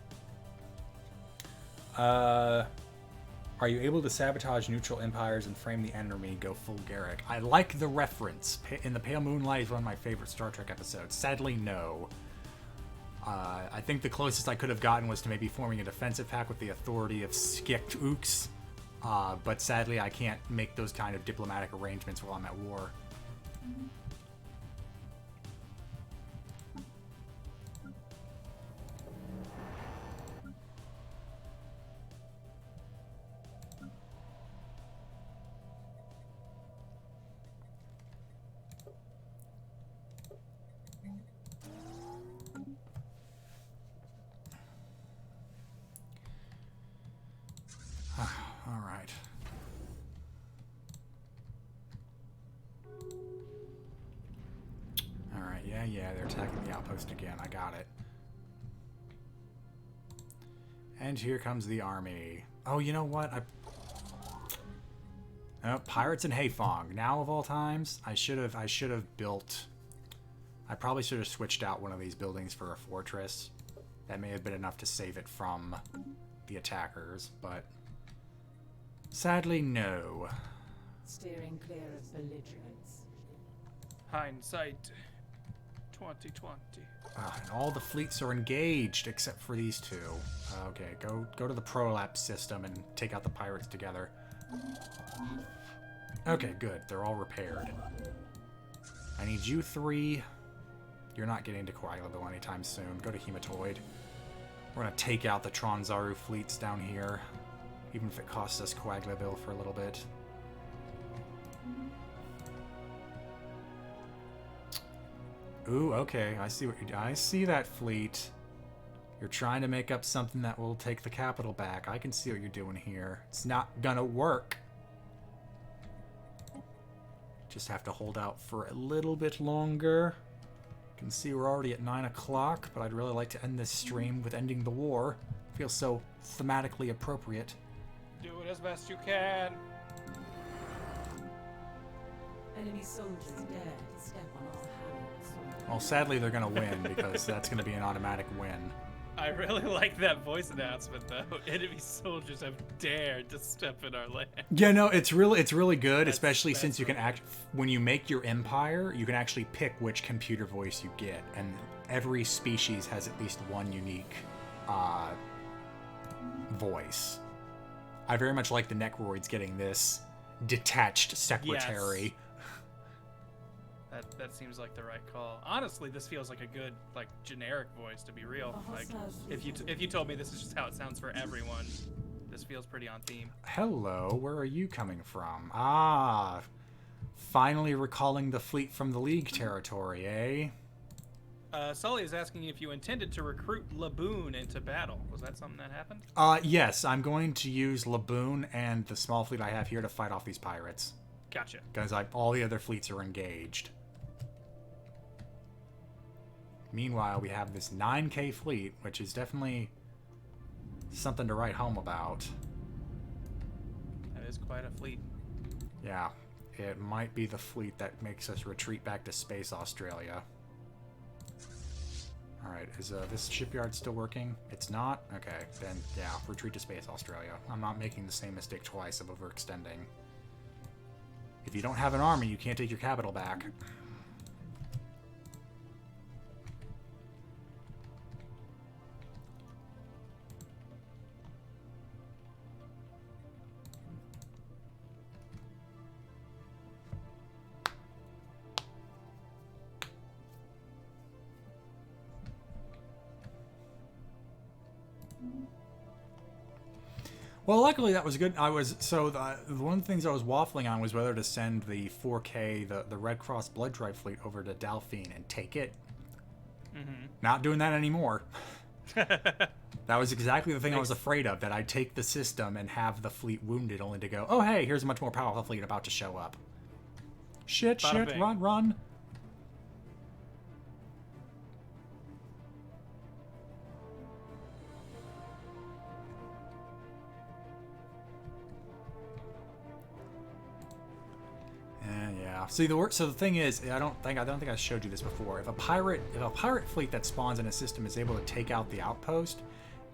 A: Are you able to sabotage neutral empires and frame the enemy? Go full Garrick. I like the reference. In the Pale Moonlight is one of my favorite Star Trek episodes. Sadly, no. I think the closest I could have gotten was to maybe forming a defensive pact with the authority of Skikt Ooks. But sadly, I can't make those kind of diplomatic arrangements while I'm at war. Alright. Alright, yeah, they're attacking the outpost again. I got it. And here comes the army. Oh, you know what? Oh, pirates in Haefong. Now of all times, I should have built... I probably should have switched out one of these buildings for a fortress. That may have been enough to save it from the attackers, but... sadly, no.
C: Steering clear of belligerents.
B: Hindsight 2020.
A: And all the fleets are engaged except for these two. Okay, go to the prolapse system and take out the pirates together. Okay, good. They're all repaired. I need you three. You're not getting to Coagulable anytime soon. Go to Hematoid. We're gonna take out the Tronzaru fleets down here, even if it costs us Coagulable for a little bit. Ooh, okay. I see that fleet. You're trying to make up something that will take the capital back. I can see what you're doing here. It's not gonna work. Just have to hold out for a little bit longer. You can see we're already at 9 o'clock, but I'd really like to end this stream with ending the war. Feels so thematically appropriate.
B: Do it as best you can.
C: Enemy soldiers dare to step on our hands.
A: Well, sadly, they're going to win because that's going to be an automatic win.
B: I really like that voice announcement, though. Enemy soldiers have dared to step in our land.
A: Yeah, no, it's really good,
B: That's
A: especially since you can
B: really
A: act when you make your empire, you can actually pick which computer voice you get, and every species has at least one unique voice. I very much like the Necroids getting this detached secretary.
B: Yes. That seems like the right call. Honestly, this feels like a good, like, generic voice, to be real. Like, if you told me this is just how it sounds for everyone, this feels pretty on theme.
A: Hello, where are you coming from? Ah, finally recalling the fleet from the League territory, eh?
B: Sully is asking if you intended to recruit Laboon into battle. Was that something that happened?
A: Yes, I'm going to use Laboon and the small fleet I have here to fight off these pirates.
B: Gotcha.
A: Because all the other fleets are engaged. Meanwhile, we have this 9K fleet, which is definitely something to write home about.
B: That is quite a fleet.
A: Yeah, it might be the fleet that makes us retreat back to Space Australia. Alright, is this shipyard still working? It's not? Okay, then, yeah, retreat to Space Australia. I'm not making the same mistake twice of overextending. If you don't have an army, you can't take your capital back. Well, luckily that was good. The one of the things I was waffling on was whether to send the 4K, the Red Cross blood drive fleet over to Delphine and take it. Mm-hmm. Not doing that anymore. That was exactly the thing I was afraid of, that I'd take the system and have the fleet wounded only to go, oh hey, here's a much more powerful fleet about to show up. Shit,
B: Bada
A: shit,
B: bing.
A: run, run. Yeah. See, so the thing is, I don't think I showed you this before. If a pirate fleet that spawns in a system is able to take out the outpost,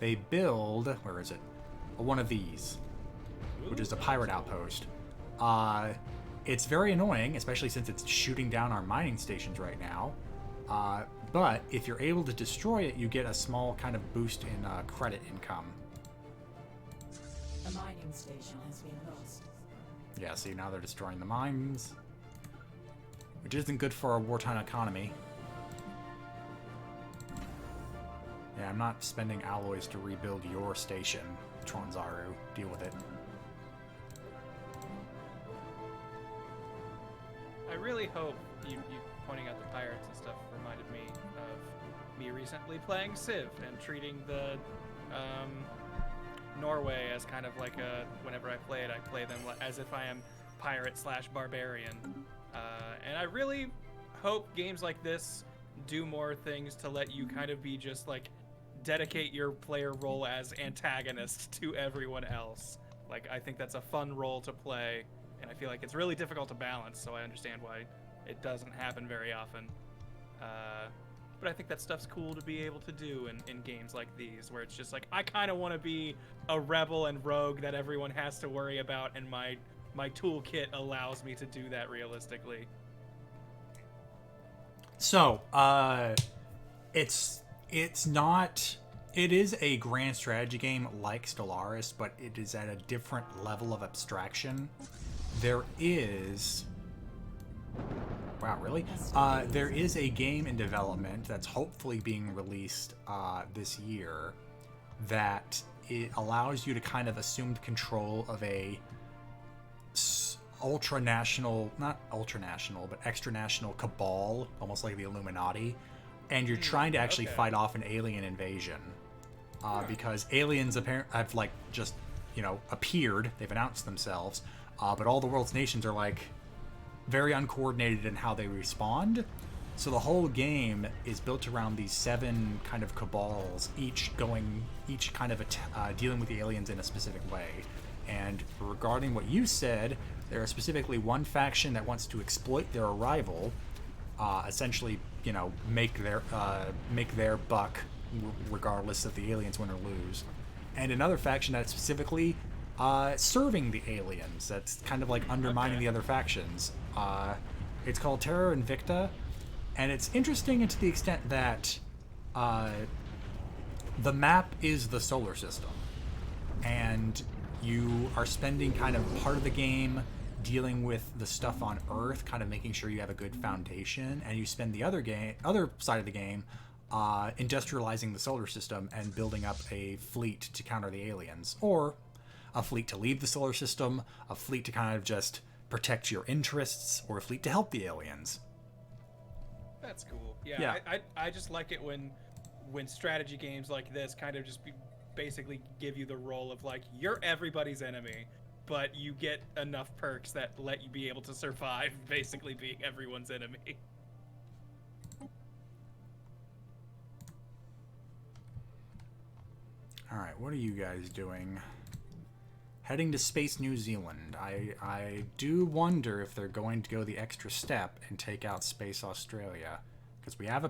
A: they build, where is it? One of these, which is a pirate outpost. It's very annoying, especially since it's shooting down our mining stations right now. But if you're able to destroy it, you get a small kind of boost in credit income.
C: A mining station has been lost.
A: Yeah, see, now they're destroying the mines, which isn't good for our wartime economy. Yeah, I'm not spending alloys to rebuild your station, Tronzaru. Deal with it.
B: I really hope you pointing out the pirates and stuff reminded me of me recently playing Civ and treating the Norway as kind of like a, whenever I play it, I play them as if I am pirate / barbarian. And I really hope games like this do more things to let you kind of be just like dedicate your player role as antagonist to everyone else. Like, I think that's a fun role to play, and I feel like it's really difficult to balance, so I understand why it doesn't happen very often. But I think that stuff's cool to be able to do in games like these, where it's just like, I kind of want to be a rebel and rogue that everyone has to worry about, and my toolkit allows me to do that realistically.
A: So, it is a grand strategy game like Stellaris, but it is at a different level of abstraction. There is... Wow, really? There is a game in development that's hopefully being released this year that it allows you to kind of assume control of a not ultranational, but extranational cabal, almost like the Illuminati, and you're trying to actually fight off an alien invasion. Because aliens have like just, appeared, they've announced themselves, but all the world's nations are like very uncoordinated in how they respond. So the whole game is built around these 7 kind of cabals, each kind of dealing with the aliens in a specific way. And regarding what you said, there is specifically one faction that wants to exploit their arrival, essentially, make their buck regardless if the aliens win or lose, and another faction that's specifically serving the aliens. That's kind of like undermining the other factions. It's called Terra Invicta, and it's interesting to the extent that the map is the solar system, and you are spending kind of part of the game dealing with the stuff on Earth, kind of making sure you have a good foundation, and you spend the other side of the game industrializing the solar system and building up a fleet to counter the aliens, or a fleet to leave the solar system, a fleet to kind of just protect your interests, or a fleet to help the aliens.
B: That's cool. Yeah. I just like it when strategy games like this kind of just basically give you the role of like, you're everybody's enemy, but you get enough perks that let you be able to survive basically being everyone's enemy.
A: Alright, what are you guys doing? Heading to Space New Zealand. I do wonder if they're going to go the extra step and take out Space Australia, because we have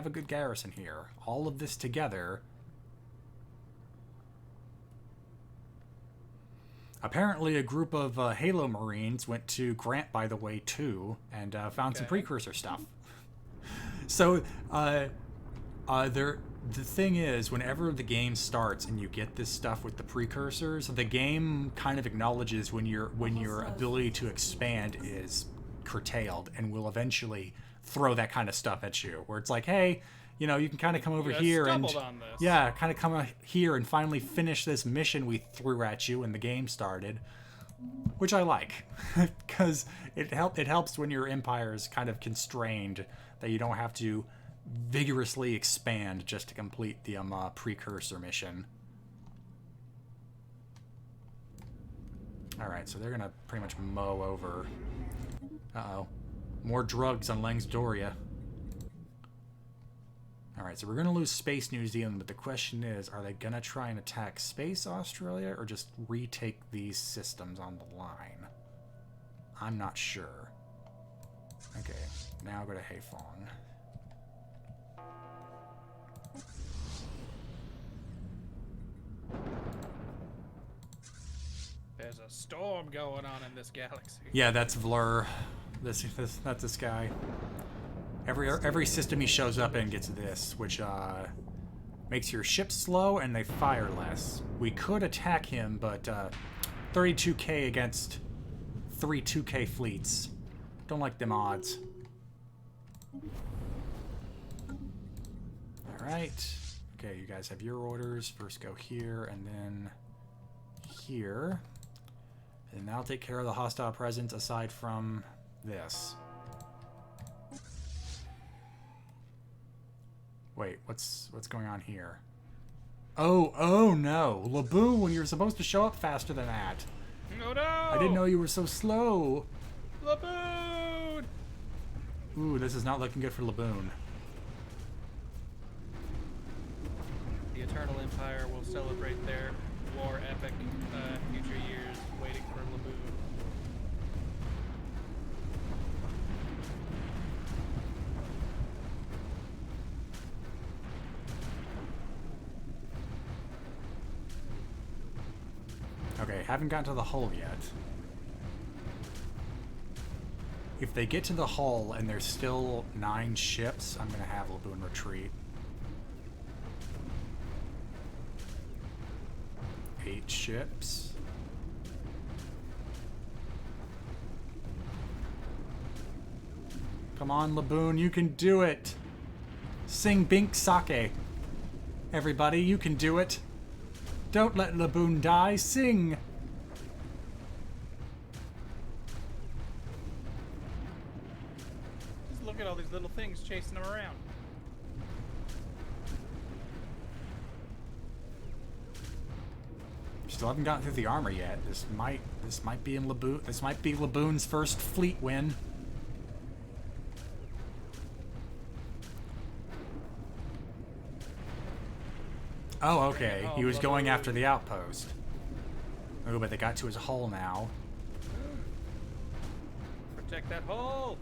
A: a good garrison here. All of this together. Apparently, a group of Halo Marines went to Grant, by the way, too, and found some precursor stuff. So, the thing is, whenever the game starts and you get this stuff with the precursors, the game kind of acknowledges when your ability to expand is curtailed, and will eventually throw that kind of stuff at you, where it's like, hey, you can kind of come over here and kind of come here and finally finish this mission we threw at you when the game started, which I like, because it helps when your empire is kind of constrained, that you don't have to vigorously expand just to complete the precursor mission. Alright, so they're gonna pretty much mow over. Uh-oh. More drugs on Lang's Doria. Alright, so we're gonna lose Space New Zealand, but the question is, are they gonna try and attack Space Australia, or just retake these systems on the line? I'm not sure. Okay, now go to Haifong.
B: There's a storm going on in this galaxy.
A: Yeah, that's Vlur. That's this guy. Every system he shows up in gets this, which makes your ship slow and they fire less. We could attack him, but 32k against 3 2k fleets. Don't like them odds. Alright. Okay, you guys have your orders. First go here and then here. And that'll take care of the hostile presence aside from this. Wait, what's going on here? Oh no! Laboon, you're supposed to show up faster than that.
B: Oh no!
A: I didn't know you were so slow.
B: Laboon!
A: Ooh, this is not looking good for Laboon.
B: The Eternal Empire will celebrate their war epic future years waiting for Laboon.
A: Okay, haven't gotten to the hull yet. If they get to the hull and there's still 9 ships, I'm gonna have Laboon retreat. 8 ships. Come on, Laboon, you can do it! Sing Bink Sake. Everybody, you can do it! Don't let Laboon die, sing!
B: Just look at all these little things chasing them around.
A: Still haven't gotten through the armor yet. This might be in Laboon. This might be Laboon's first fleet win. Oh, okay. He was going after the outpost. Oh, but they got to his hull now.
B: Protect that hull!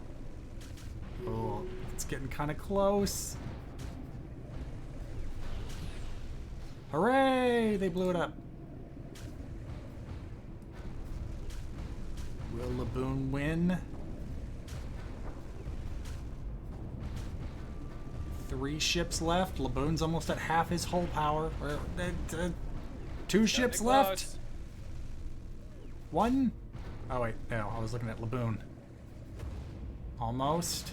A: Oh, it's getting kind of close. Hooray! They blew it up. Will Laboon win? 3 ships left. Laboon's almost at half his hull power. 2 ships left. 1? Oh wait, no, I was looking at Laboon. Almost.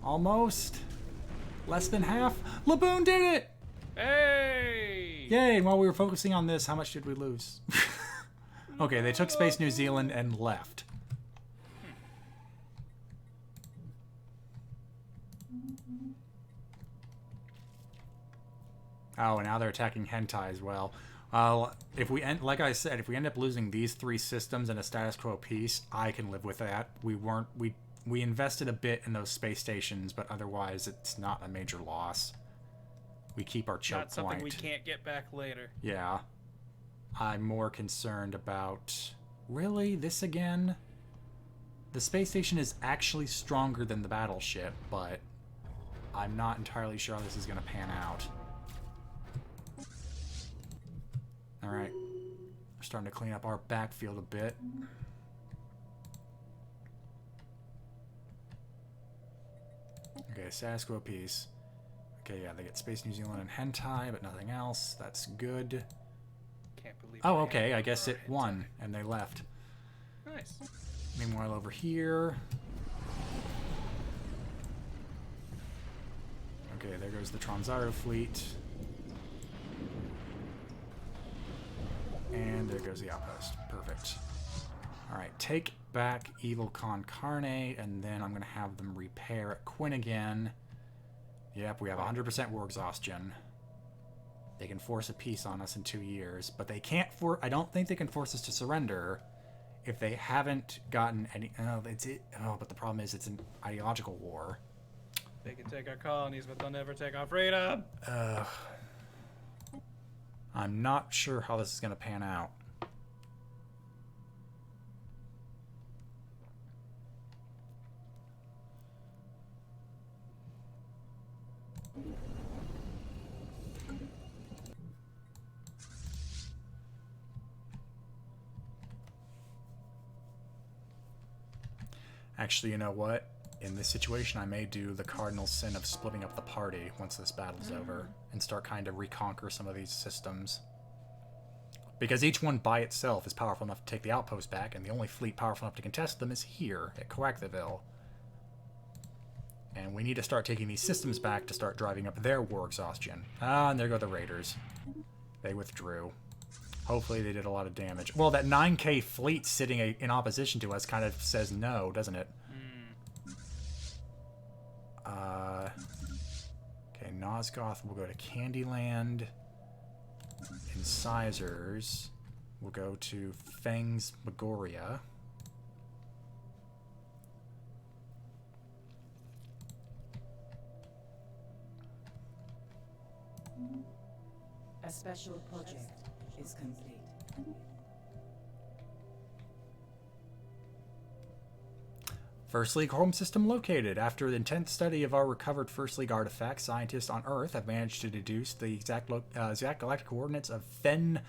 A: Almost. Less than half. Laboon did it!
B: Hey!
A: Yay, and while we were focusing on this, how much did we lose? Okay, they took Space New Zealand and left. Oh, and now they're attacking Hentai as well. If we end, like I said, if we end up losing these 3 systems in a status quo piece, I can live with that. We invested a bit in those space stations, but otherwise it's not a major loss. We keep our choke
B: Not something
A: point.
B: we can't get back later.
A: Yeah. I'm more concerned about... Really? This again? The space station is actually stronger than the battleship, but I'm not entirely sure how this is going to pan out. Alright. We're starting to clean up our backfield a bit. Okay, status quo piece. Okay, yeah, they get Space New Zealand and Hentai, but nothing else. That's good.
B: Can't believe
A: Oh,
B: I
A: okay,
B: had
A: I guess it
B: Hentai.
A: won, and they left.
B: Nice.
A: Meanwhile, over here... Okay, there goes the Tronzaro fleet. And there goes the outpost. Perfect. Alright, take back Evil Con Carne, and then I'm going to have them repair at Quinn again. Yep, we have 100% war exhaustion. They can force a peace on us in 2 years, but they can't I don't think they can force us to surrender if they haven't gotten any... but the problem is it's an ideological war.
B: They can take our colonies, but they'll never take our freedom.
A: I'm not sure how this is going to pan out. Actually, you know what? In this situation, I may do the cardinal sin of splitting up the party once this battle's over and start kind of reconquer some of these systems. Because each one by itself is powerful enough to take the outpost back, and the only fleet powerful enough to contest them is here at Coaglaville. And we need to start taking these systems back to start driving up their war exhaustion. Ah, and there go the raiders. They withdrew. Hopefully they did a lot of damage. Well, that 9k fleet sitting in opposition to us kind of says no, doesn't it? Okay, Nosgoth will go to Candyland. Incisors will go to Fang's Magoria.
C: A special project is complete.
A: First League home system located. After the intense study of our recovered First League artifacts, scientists on Earth have managed to deduce the exact galactic coordinates of Fen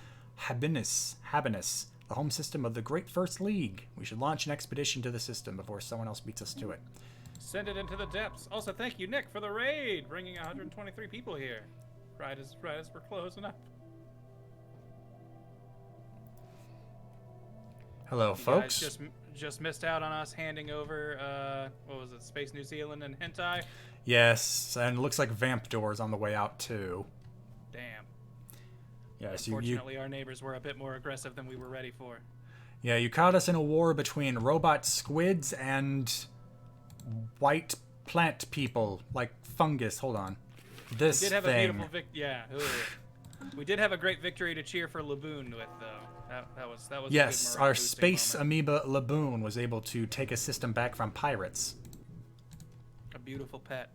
A: Habinis, the home system of the Great First League. We should launch an expedition to the system before someone else beats us to it.
B: Send it into the depths. Also, thank you, Nick, for the raid, bringing 123 people here. Right as we're closing up.
A: Hello,
B: You
A: folks.
B: guys just missed out on us handing over, what was it, Space New Zealand and Hentai?
A: Yes, and it looks like Vamp Door's on the way out, too.
B: Damn.
A: Yes,
B: Unfortunately, our neighbors were a bit more aggressive than we were ready for.
A: Yeah, you caught us in a war between robot squids and white plant people, like fungus. Hold on. This
B: We did have
A: thing.
B: a beautiful we did have a great victory to cheer for Laboon with, though. That was
A: Yes,
B: a good morale
A: our
B: boosting
A: space
B: moment.
A: amoeba Laboon was able to take a system back from pirates.
B: A beautiful pet.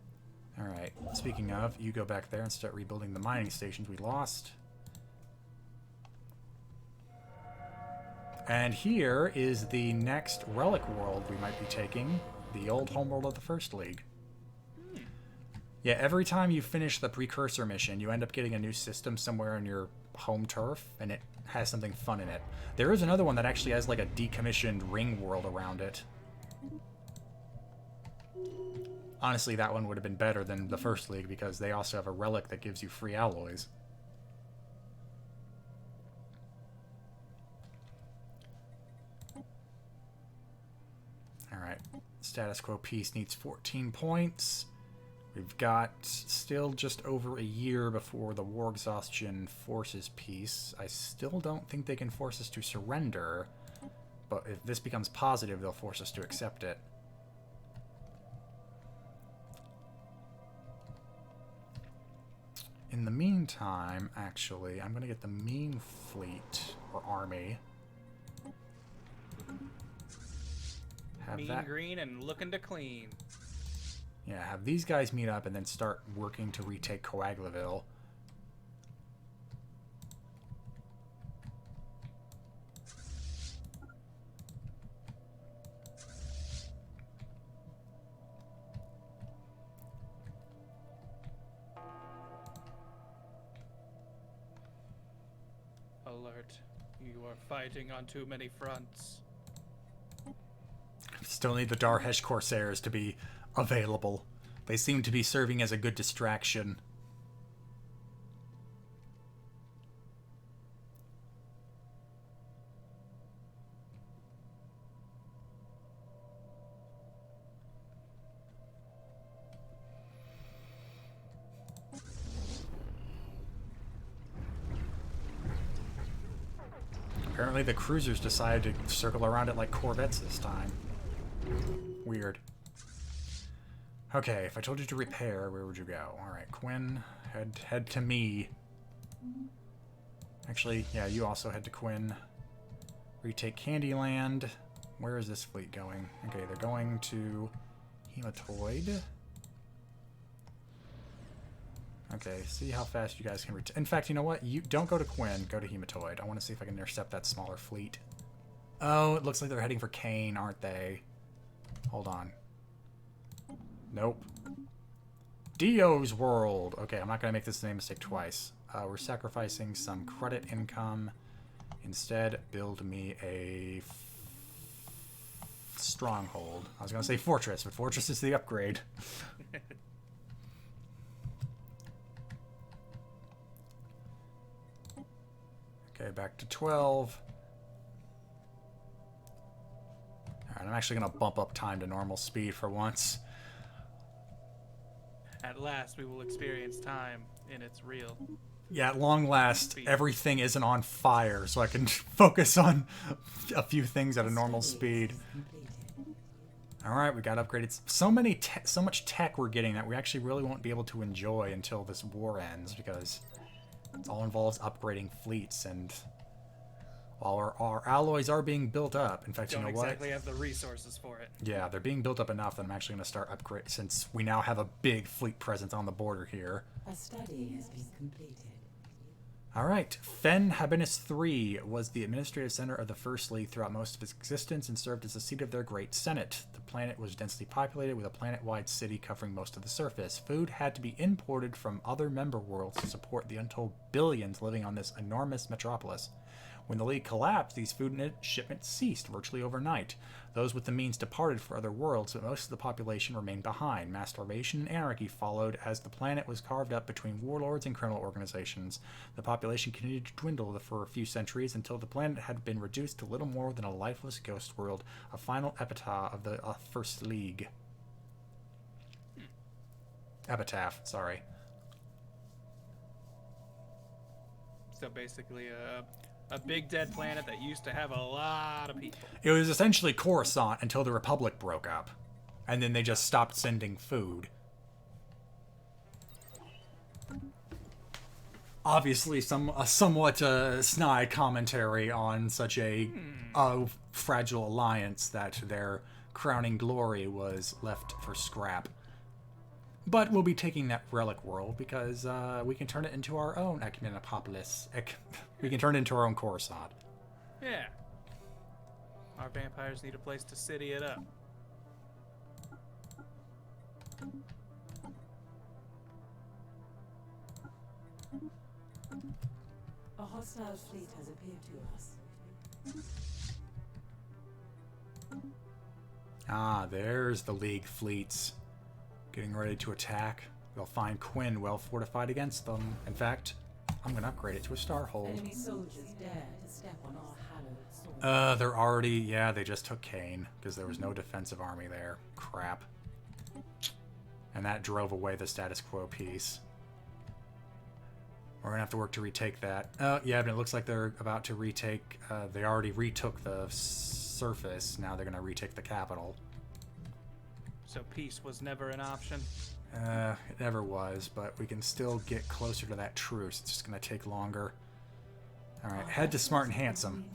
A: All right. Speaking of, you go back there and start rebuilding the mining stations we lost. And here is the next relic world we might be taking, the old homeworld of the First League. Yeah, every time you finish the precursor mission, you end up getting a new system somewhere in your home turf, and it has something fun in it. There is another one that actually has like a decommissioned ring world around it. Honestly, that one would have been better than the First League because they also have a relic that gives you free alloys. Alright, status quo peace needs 14 points. We've got still just over a year before the war exhaustion forces peace. I still don't think they can force us to surrender, but if this becomes positive, they'll force us to accept it. In the meantime, actually, I'm going to get the mean fleet, or army. Have
B: Mean
A: that...
B: green and looking to clean.
A: Yeah, have these guys meet up and then start working to retake Coaglaville.
B: Alert. You are fighting on too many fronts.
A: Still need the Darhesh Corsairs to be available. They seem to be serving as a good distraction. Apparently the cruisers decided to circle around it like corvettes this time. Weird. Okay, if I told you to repair, where would you go? All right, Quinn, head to me. Actually, yeah, you also head to Quinn. Retake Candyland. Where is this fleet going? Okay, they're going to Hematoid. Okay, see how fast you guys can in fact, you know what? You don't go to Quinn, go to Hematoid. I want to see if I can intercept that smaller fleet. Oh, it looks like they're heading for Kane, aren't they? Hold on. Nope. Dio's World. Okay, I'm not going to make this same mistake twice. We're sacrificing some credit income. Instead, build me a stronghold. I was going to say fortress, but fortress is the upgrade. Okay, back to 12. Alright, I'm actually going to bump up time to normal speed for once.
B: At last, we will experience time in its real.
A: Yeah, at long last, everything isn't on fire, so I can focus on a few things at a normal speed. Alright, we got upgraded. So much tech we're getting that we actually really won't be able to enjoy until this war ends, because it all involves upgrading fleets, and while our alloys are being built up, in fact, you know what?
B: Don't exactly have the resources for it.
A: Yeah, they're being built up enough that I'm actually going to start upgrade, since we now have a big fleet presence on the border here.
C: A study has been completed.
A: Alright, Fen Habinis III was the administrative center of the First League throughout most of its existence and served as the seat of their great senate. The planet was densely populated with a planet-wide city covering most of the surface. Food had to be imported from other member worlds to support the untold billions living on this enormous metropolis. When the League collapsed, these food shipments ceased virtually overnight. Those with the means departed for other worlds, but most of the population remained behind. Mass starvation and anarchy followed as the planet was carved up between warlords and criminal organizations. The population continued to dwindle for a few centuries until the planet had been reduced to little more than a lifeless ghost world, a final epitaph of the First League. Epitaph, sorry.
B: So basically, a big dead planet that used to have a lot of people.
A: It was essentially Coruscant until the Republic broke up. And then they just stopped sending food. Obviously, a somewhat snide commentary on such a fragile alliance that their crowning glory was left for scrap. But we'll be taking that relic world because we can turn it into our own Ecumenopolis. We can turn it into our own Coruscant.
B: Yeah. Our vampires need a place to city it up.
C: A hostile fleet has appeared to us.
A: Ah, there's the League fleets. Getting ready to attack. They'll find Quinn well fortified against them. In fact, I'm going to upgrade it to a Starhold.
C: Enemy soldiers dare to step on our hallowed sword.
A: They're already... Yeah, they just took Kane, because there was no defensive army there. Crap. And that drove away the status quo piece. We're going to have to work to retake that. Yeah, but it looks like they're about to retake... they already retook the surface. Now they're going to retake the capital.
B: So peace was never an option?
A: It never was, but we can still get closer to that truce. It's just going to take longer. Alright, head to Smart and Handsome.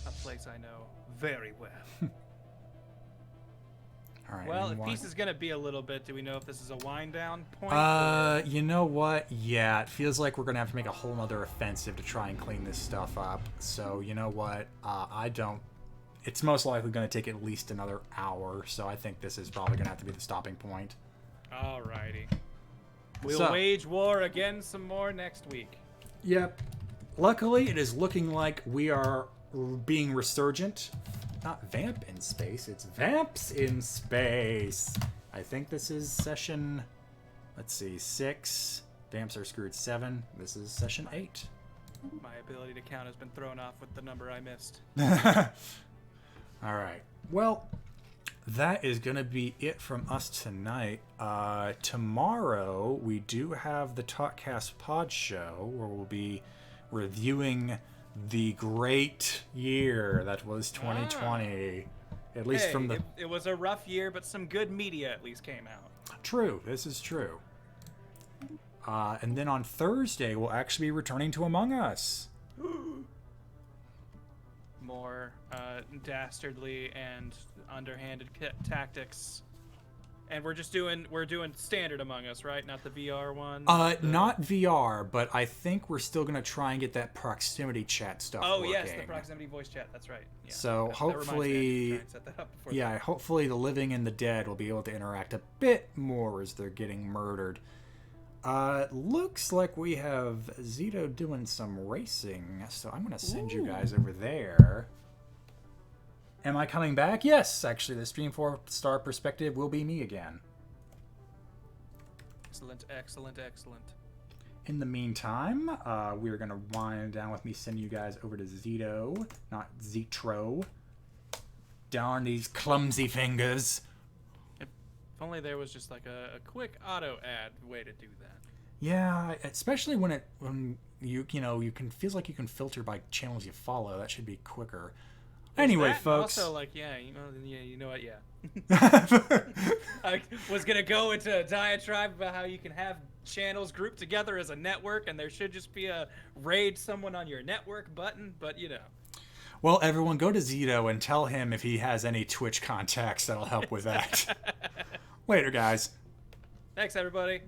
B: A place I know very well.
A: Alright.
B: Well, if peace is going to be a little bit, do we know if this is a wind down point?
A: You know what? Yeah, it feels like we're going to have to make a whole nother offensive to try and clean this stuff up. So, you know what? It's most likely going to take at least another hour, so I think this is probably going to have to be the stopping point.
B: Alrighty. We'll wage war again some more next week.
A: Yep. Luckily, it is looking like we are being resurgent. Not Vamp in space, it's Vamps in space. I think this is session, let's see, 6. Vamps are screwed 7. This is session 8.
B: My ability to count has been thrown off with the number I missed.
A: All right. Well, that is going to be it from us tonight. Tomorrow, we do have the TalkCast Pod Show, where we'll be reviewing the great year that was 2020. At least
B: Hey,
A: from the...
B: it was a rough year, but some good media at least came out.
A: True, this is true. And then on Thursday, we'll actually be returning to Among Us.
B: More dastardly and underhanded tactics. And we're doing standard Among Us, right? Not the VR one.
A: Not VR, but I think we're still gonna try and get that proximity chat stuff working.
B: Yes, the proximity voice chat. That's right. Yeah.
A: So
B: That reminds me, I need to try
A: hopefully,
B: and set that up before
A: yeah, hopefully the living and the dead will be able to interact a bit more as they're getting murdered. Looks like we have Zito doing some racing, so I'm gonna send you guys over there. Am I coming back? Yes, actually, the Stream 4-star perspective will be me again.
B: Excellent, excellent, excellent.
A: In the meantime, we're going to wind down with me sending you guys over to Zito, not Zetro. Darn these clumsy fingers.
B: If only there was just like a quick auto ad way to do that.
A: Yeah, especially when you feels like you can filter by channels you follow. That should be quicker. Anyway, folks.
B: Also, like, you know what? Yeah. I was gonna go into a diatribe about how you can have channels grouped together as a network, and there should just be a raid someone on your network button. But
A: Well, everyone, go to Zito and tell him if he has any Twitch contacts that'll help with that. Later, guys.
B: Thanks, everybody.